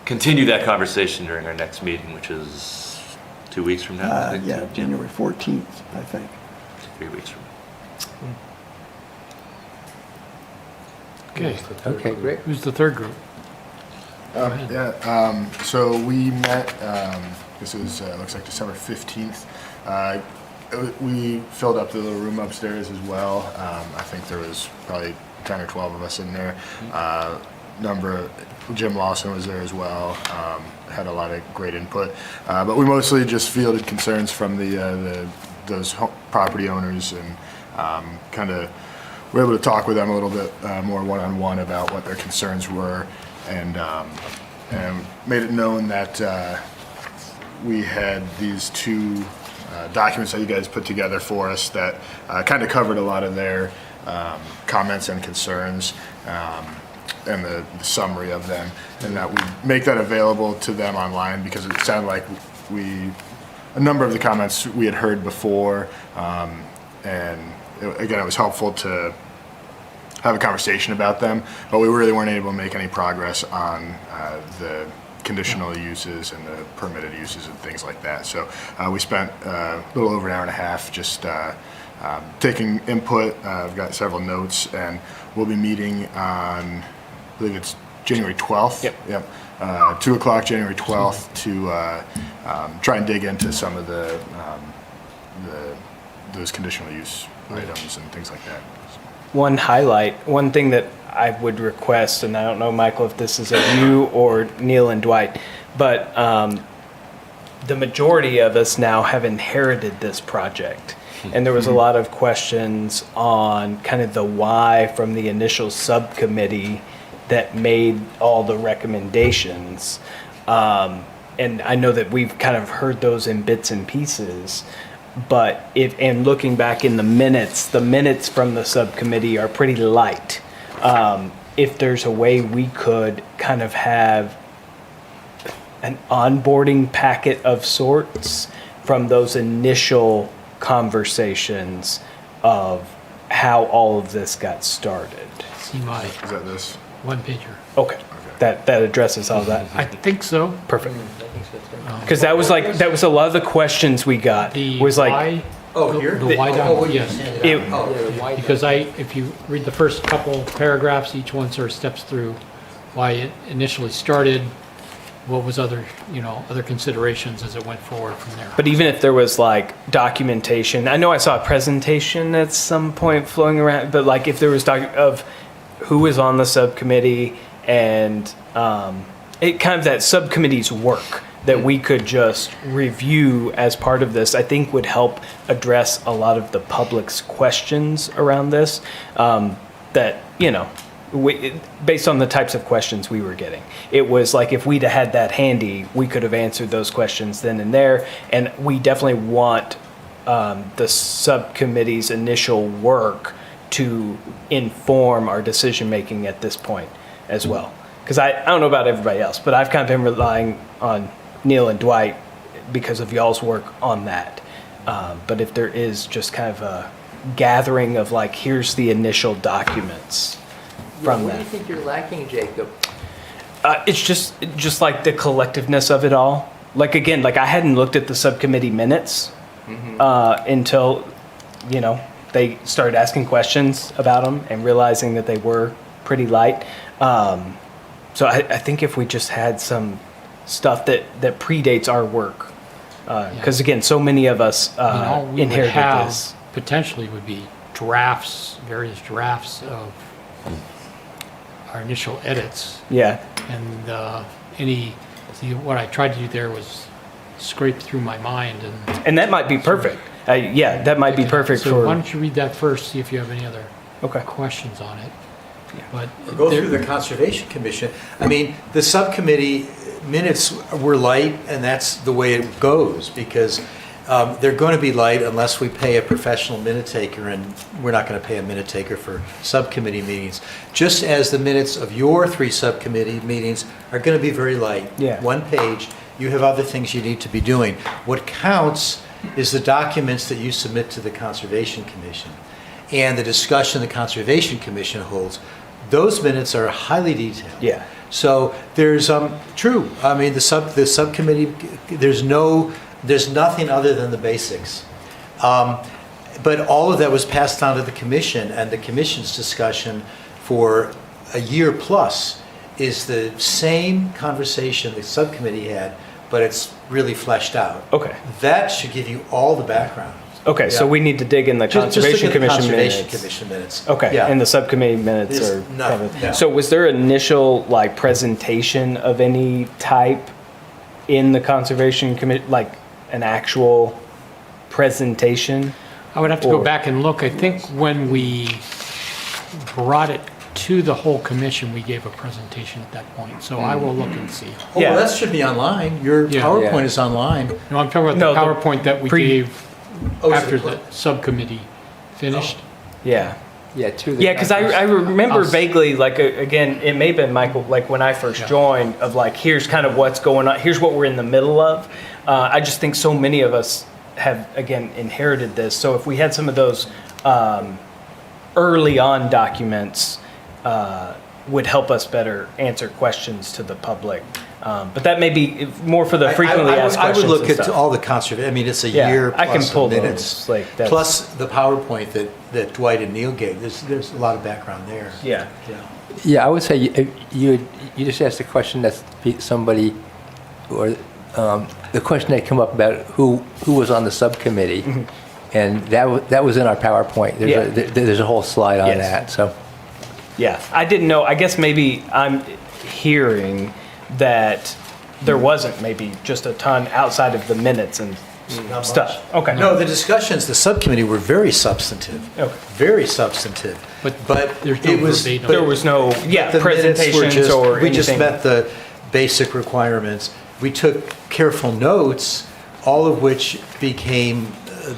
continue that conversation during our next meeting, which is 2 weeks from now. I think. January 14th, I think. 3 weeks from now. Okay. Okay, great. Who's the third group? So we met, this was, looks like December 15th. We filled up the little room upstairs as well. I think there was probably 10 or 12 of us in there. Jim Lawson was there as well. Had a lot of great input. But we mostly just fielded concerns from those property owners and kind of were able to talk with them a little bit more one-on-one about what their concerns were, and made it known that we had these two documents that you guys put together for us that kind of covered a lot of their comments and concerns, and the summary of them, and that we make that available to them online, because it sounded like a number of the comments we had heard before, and again, it was helpful to have a conversation about them, but we really weren't able to make any progress on the conditional uses and the permitted uses and things like that. So we spent a little over an hour and a half just taking input. I've got several notes, and we'll be meeting on, I believe it's January 12th. Yep. 2 o'clock, January 12th, to try and dig into some of those conditional use items and things like that. One thing that I would request, and I don't know, Michael, if this is of you or Neil and Dwight, but the majority of us now have inherited this project. And there was a lot of questions on kind of the why from the initial subcommittee that made all the recommendations. And I know that we've kind of heard those in bits and pieces, but and looking back in the minutes from the subcommittee are pretty light. If there's a way we could kind of have an onboarding packet of sorts from those initial conversations of how all of this got started. See my Is that this? one pager. Okay, that addresses all that. I think so. Perfect. Because that was a lot of the questions we got. Was like, why, Oh, here? the why down, yes. it, Because if you read the first couple paragraphs, each one sort of steps through why it initially started, what was other considerations as it went forward from there. but even if there was like documentation, I know I saw a presentation at some point flowing around, but like if there was of who was on the subcommittee and it kind of that subcommittee's work that we could just review as part of this, I think would help address a lot of the public's questions around this that, based on the types of questions we were getting. It was like if we'd had that handy, we could have answered those questions then and there. And we definitely want the subcommittee's initial work to inform our decision-making at this point as well. Because I don't know about everybody else, but I've kind of been relying on Neil and Dwight because of y'all's work on that. But if there is just kind of a gathering of like, here's the initial documents from What that. do you think you're lacking, Jacob? It's just like the collectiveness of it all. Like again, like I hadn't looked at the subcommittee minutes until, they started asking questions about them and realizing that they were pretty light. So I think if we just had some stuff that predates our work, because again, so many of us All we would inherited have this. potentially would be various drafts of our initial edits. Yeah. And what I tried to do there was scrape through my mind And that might be perfect. That might be perfect so for. why don't you read that first, see if you have any other Okay. questions on it. But Or go through the Conservation Commission. I mean, the subcommittee minutes were light, and that's the way it goes, because they're going to be light unless we pay a professional minute taker, and we're not going to pay a minute taker for subcommittee meetings. Just as the minutes of your 3 subcommittee meetings are going to be very light. Yeah. 1 page. You have other things you need to be doing. What counts is the documents that you submit to the Conservation Commission and the discussion the Conservation Commission holds. Those minutes are highly detailed. Yeah. So there's true. I mean, the subcommittee. There's nothing other than the basics. But all of that was passed on to the commission, and the commission's discussion for a year plus is the same conversation the subcommittee had, but it's really fleshed out. Okay. That should give you all the background. Okay, so Yeah. we need to dig in the Just Conservation look at the Commission Conservation minutes. Commission minutes. Okay, Yeah. and the subcommittee minutes There's are nothing, covered. no. So was there initial like presentation of any type in the Conservation Committee, like an actual presentation? I would have to go Or- back and look. I think when we brought it to the whole commission, we gave a presentation at that point. So I will look and see. Oh, Yeah. well, that should be online. Your Yeah. PowerPoint Yeah. is online. No, I'm talking about No, the the PowerPoint that we gave Oh, is after it- the subcommittee finished. Yeah. Yeah, to the. Yeah, because I remember Us. vaguely, like, again, it may have been Michael, like, when I first joined, of like, here's kind of what's going on, here's what we're in the middle of. I just think so many of us have, again, inherited this. So if we had some of those early on documents, would help us better answer questions to the public. But that may be more for the frequently asked I questions. would look and at stuff. all the conservation, I mean, it's a Yeah, year I can plus pull of minutes. those, like, that's- Plus the PowerPoint that Dwight and Neil gave, there's a lot of background there. Yeah. Yeah, I would say you just asked a question that somebody, or the question that came up about who was on the subcommittee, and that was in our PowerPoint. There's a whole slide on Yes. that. So Yeah, I didn't know. I guess maybe I'm hearing that there wasn't maybe just a ton outside of the minutes and stuff. Okay. No, the discussions, the subcommittee were very substantive. Okay. Very substantive. But There's no it was, verbatim. There was no, yeah, the minutes were presentations just, or we just anything. met the basic requirements. We took careful notes, all of which became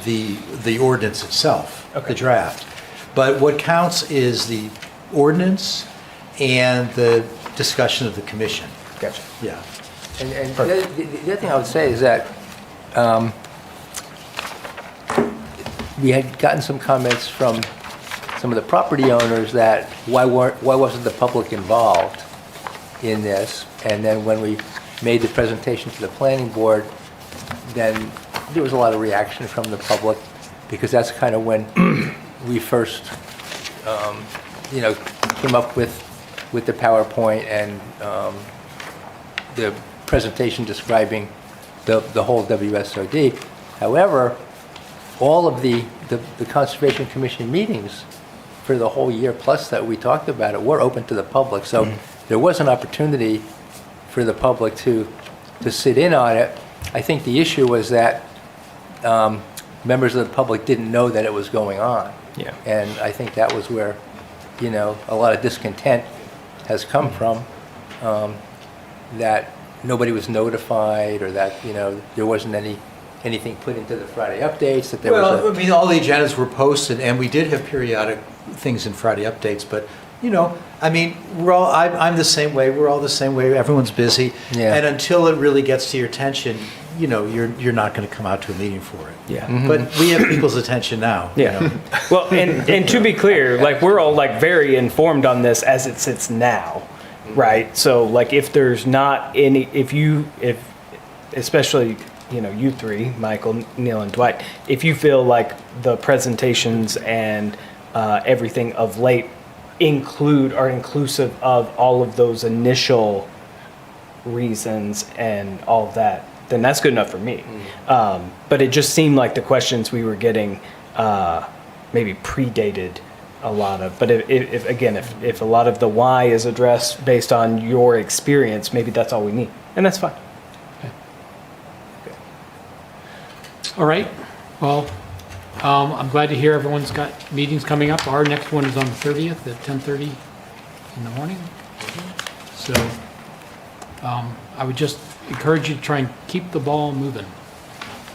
the ordinance itself, the draft. But what counts is the ordinance and the discussion of the commission. Gotcha. Yeah. And the other thing I would say is that we had gotten some comments from some of the property owners that why wasn't the public involved in this? And then when we made the presentation to the planning board, then there was a lot of reaction from the public, because that's kind of when we first, came up with the PowerPoint and the presentation describing the whole WSOD. However, all of the Conservation Commission meetings for the whole year plus that we talked about it were open to the public. So there was an opportunity for the public to sit in on it. I think the issue was that members of the public didn't know that it was going on. Yeah. And I think that was where, a lot of discontent has come from, that nobody was notified, or that, there wasn't anything put into the Friday updates, that there was Well, I mean, all the agendas were posted, and we did have periodic things in Friday updates, but, I mean, I'm the same way, we're all the same way, everyone's busy. Yeah. And until it really gets to your attention, you're not going to come out to a meeting for it. Yeah. But we have people's attention now. Yeah. Well, and to be clear, like, we're all like very informed on this as it sits now, right? So like, if there's not any, if especially, you three, Michael, Neil, and Dwight, if you feel like the presentations and everything of late are inclusive of all of those initial reasons and all of that, then that's good enough for me. But it just seemed like the questions we were getting maybe predated a lot of, but if a lot of the why is addressed based on your experience, maybe that's all we need, and that's fine. All right. Well, I'm glad to hear everyone's got meetings coming up. Our next one is on the 30th at 10:30 in the morning. So I would just encourage you to try and keep the ball moving.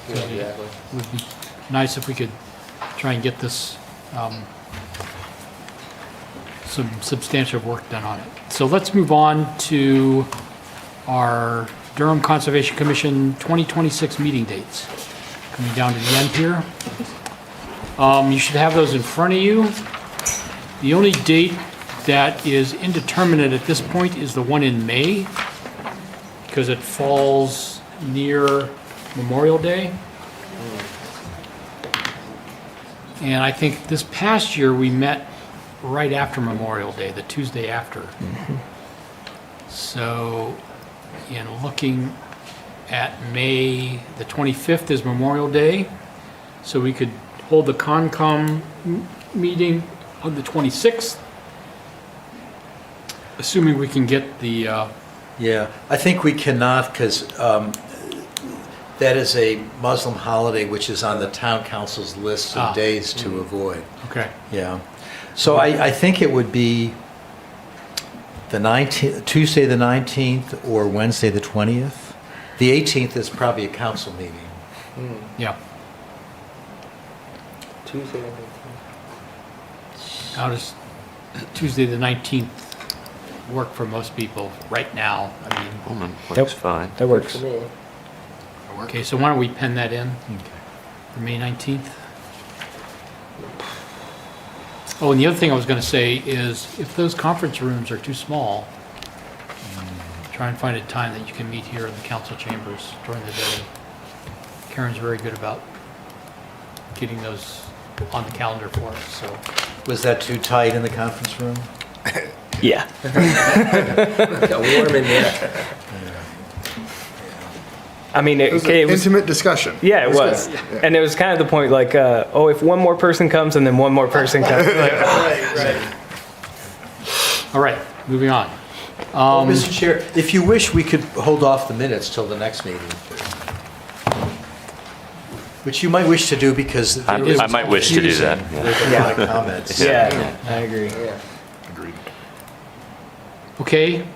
Yeah, exactly. It would be nice if we could try and get this, some substantial work done on it. So let's move on to our Durham Conservation Commission 2026 meeting dates. Coming down to the end here. You should have those in front of you. The only date that is indeterminate at this point is the one in May, because it falls near Memorial Day. And I think this past year we met right after Memorial Day, the Tuesday after. So in looking at May, the 25th is Memorial Day, so we could hold the Concom meeting on the 26th, assuming we can get the... Yeah, I think we cannot, because that is a Muslim holiday, which is on the town council's list of days to avoid. Okay. Yeah. So I think it would be the 19th, Tuesday the 19th, or Wednesday the 20th. The 18th is probably a council meeting. Yeah. Tuesday. How does Tuesday the 19th work for most people right now? I mean, Works fine. That works. For me. okay, so why don't we pen that in for May 19th? Oh, and the other thing I was going to say is, if those conference rooms are too small, try and find a time that you can meet here in the council chambers during the day. Karen's very good about getting those on the calendar for us, so. Was that too tight in the conference room? Yeah. Got warm in there. I mean, It was an intimate discussion. Yeah, it was. good. Yeah. And it was kind of the point, like, if one more person comes and then one more person comes. Like, All right, moving on. Mr. Chair, if you wish, we could hold off the minutes till the next meeting. Which you might wish to do because I might wish to do that. There's a lot of comments. Yeah, I agree. Agreed. Okay,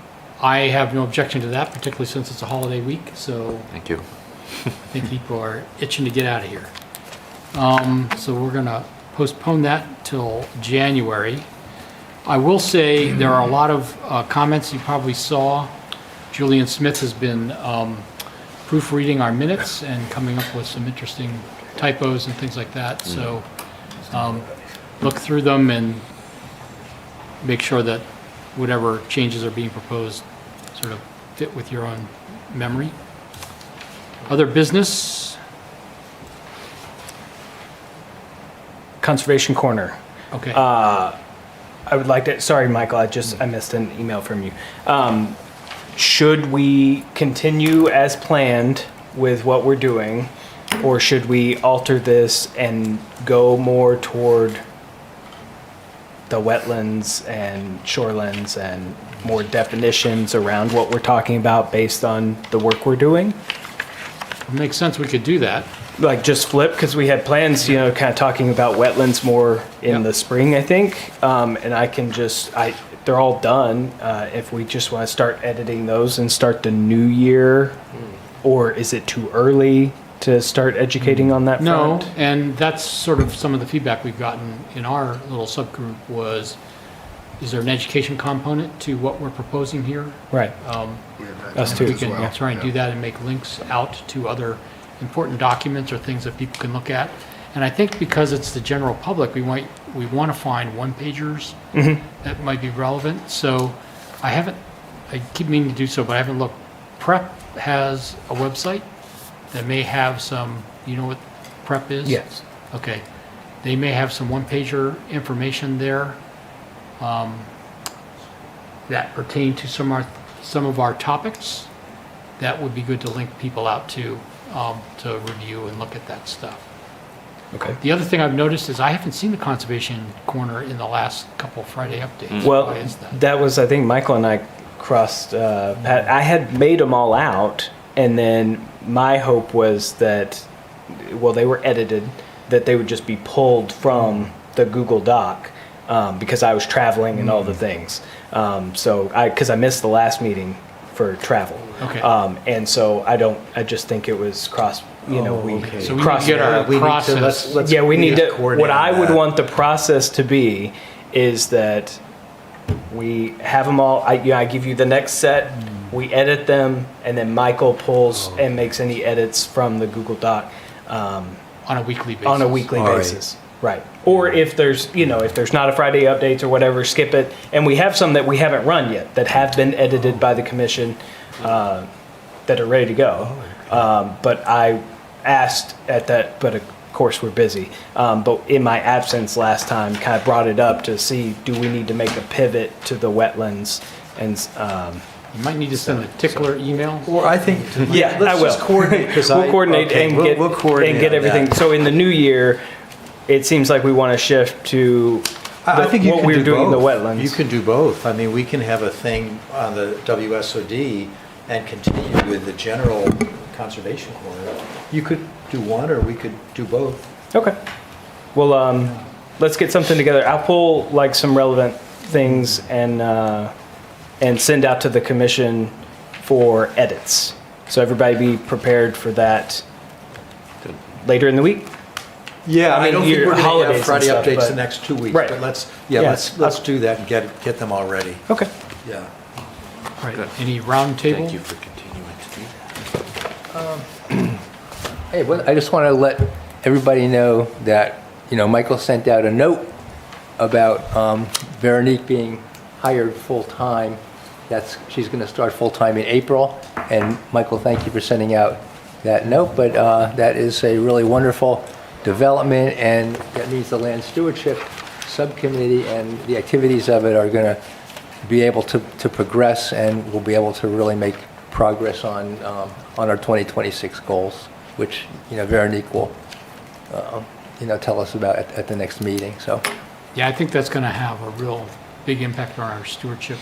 I have no objection to that, particularly since it's a holiday week, so Thank you. I think people are itching to get out of here. So we're going to postpone that till January. I will say there are a lot of comments you probably saw. Julian Smith has been proofreading our minutes and coming up with some interesting typos and things like that. So look through them and make sure that whatever changes are being proposed sort of fit with your own memory. Other business? Conservation Corner. Okay. I would like to, sorry, Michael, I missed an email from you. Should we continue as planned with what we're doing, or should we alter this and go more toward the wetlands and shorelands and more definitions around what we're talking about based on the work we're doing? It makes sense, we could do that. Like just flip, because we had plans, kind of talking about wetlands more in the spring, I think. And I can just, they're all done. If we just want to start editing those and start the new year, or is it too early to start educating on that No, front? and that's sort of some of the feedback we've gotten in our little subgroup was, is there an education component to what we're proposing here? Right. Us too. We can try and do that and make links out to other important documents or things that people can look at. And I think because it's the general public, we want to find one-pagers that might be relevant. So I keep meaning to do so, but I haven't looked. PrEP has a website that may have some, you know what PrEP is? Yes. Okay. They may have some one-pager information there that pertain to some of our topics. That would be good to link people out to review and look at that stuff. Okay. The other thing I've noticed is I haven't seen the Conservation Corner in the last couple Friday updates. Well, Why is that? that was, I think Michael and I crossed, I had made them all out, and then my hope was that, well, they were edited, that they would just be pulled from the Google Doc, because I was traveling and all the things. Because I missed the last meeting for travel. Okay. And so I just think it was cross, okay. So we need to get our process. we need to, coordinate what I would that. want the process to be is that we have them all, I give you the next set, we edit them, and then Michael pulls and makes any edits from the Google Doc. On a weekly basis. On a weekly All right. basis. Right. Or if there's not a Friday updates or whatever, skip it. And we have some that we haven't run yet that have been edited by the commission that are ready to go. But I asked at that, but of course we're busy. But in my absence last time, kind of brought it up to see, do we need to make a pivot to the wetlands? And You might need to send a tickler email. Or I think, I let's will. just coordinate. We'll coordinate we'll coordinate and get on everything. that. So in the new year, it seems like we want to shift to I think you what can we were do doing in the both. wetlands. You can do both. I mean, we can have a thing on the WSOD and continue with the general conservation corner. You could do one, or we could do both. Okay. Well, let's get something together. I'll pull like some relevant things and send out to the commission for edits. So everybody be prepared for that later in the week. Yeah, I mean, don't think your we're going to holidays have and Friday stuff, updates but- the next 2 weeks. Right. But let's Yeah. do that and get them all ready. Okay. Yeah. All right. Any round table? Thank you for continuing to do that. Hey, well, I just want to let everybody know that, Michael sent out a note about Veronique being hired full-time. She's going to start full-time in April. And Michael, thank you for sending out that note. But that is a really wonderful development, and that means the Land Stewardship Subcommittee and the activities of it are going to be able to progress, and we'll be able to really make progress on our 2026 goals, which Veronique will tell us about at the next meeting. So Yeah, I think that's going to have a real big impact on our stewardship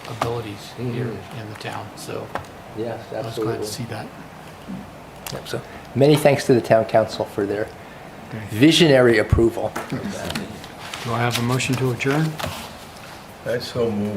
abilities here in the town. So Yes, I was absolutely. glad to see that. Yep, so many thanks to the town council for their visionary approval. Do I have a motion to adjourn? I so move.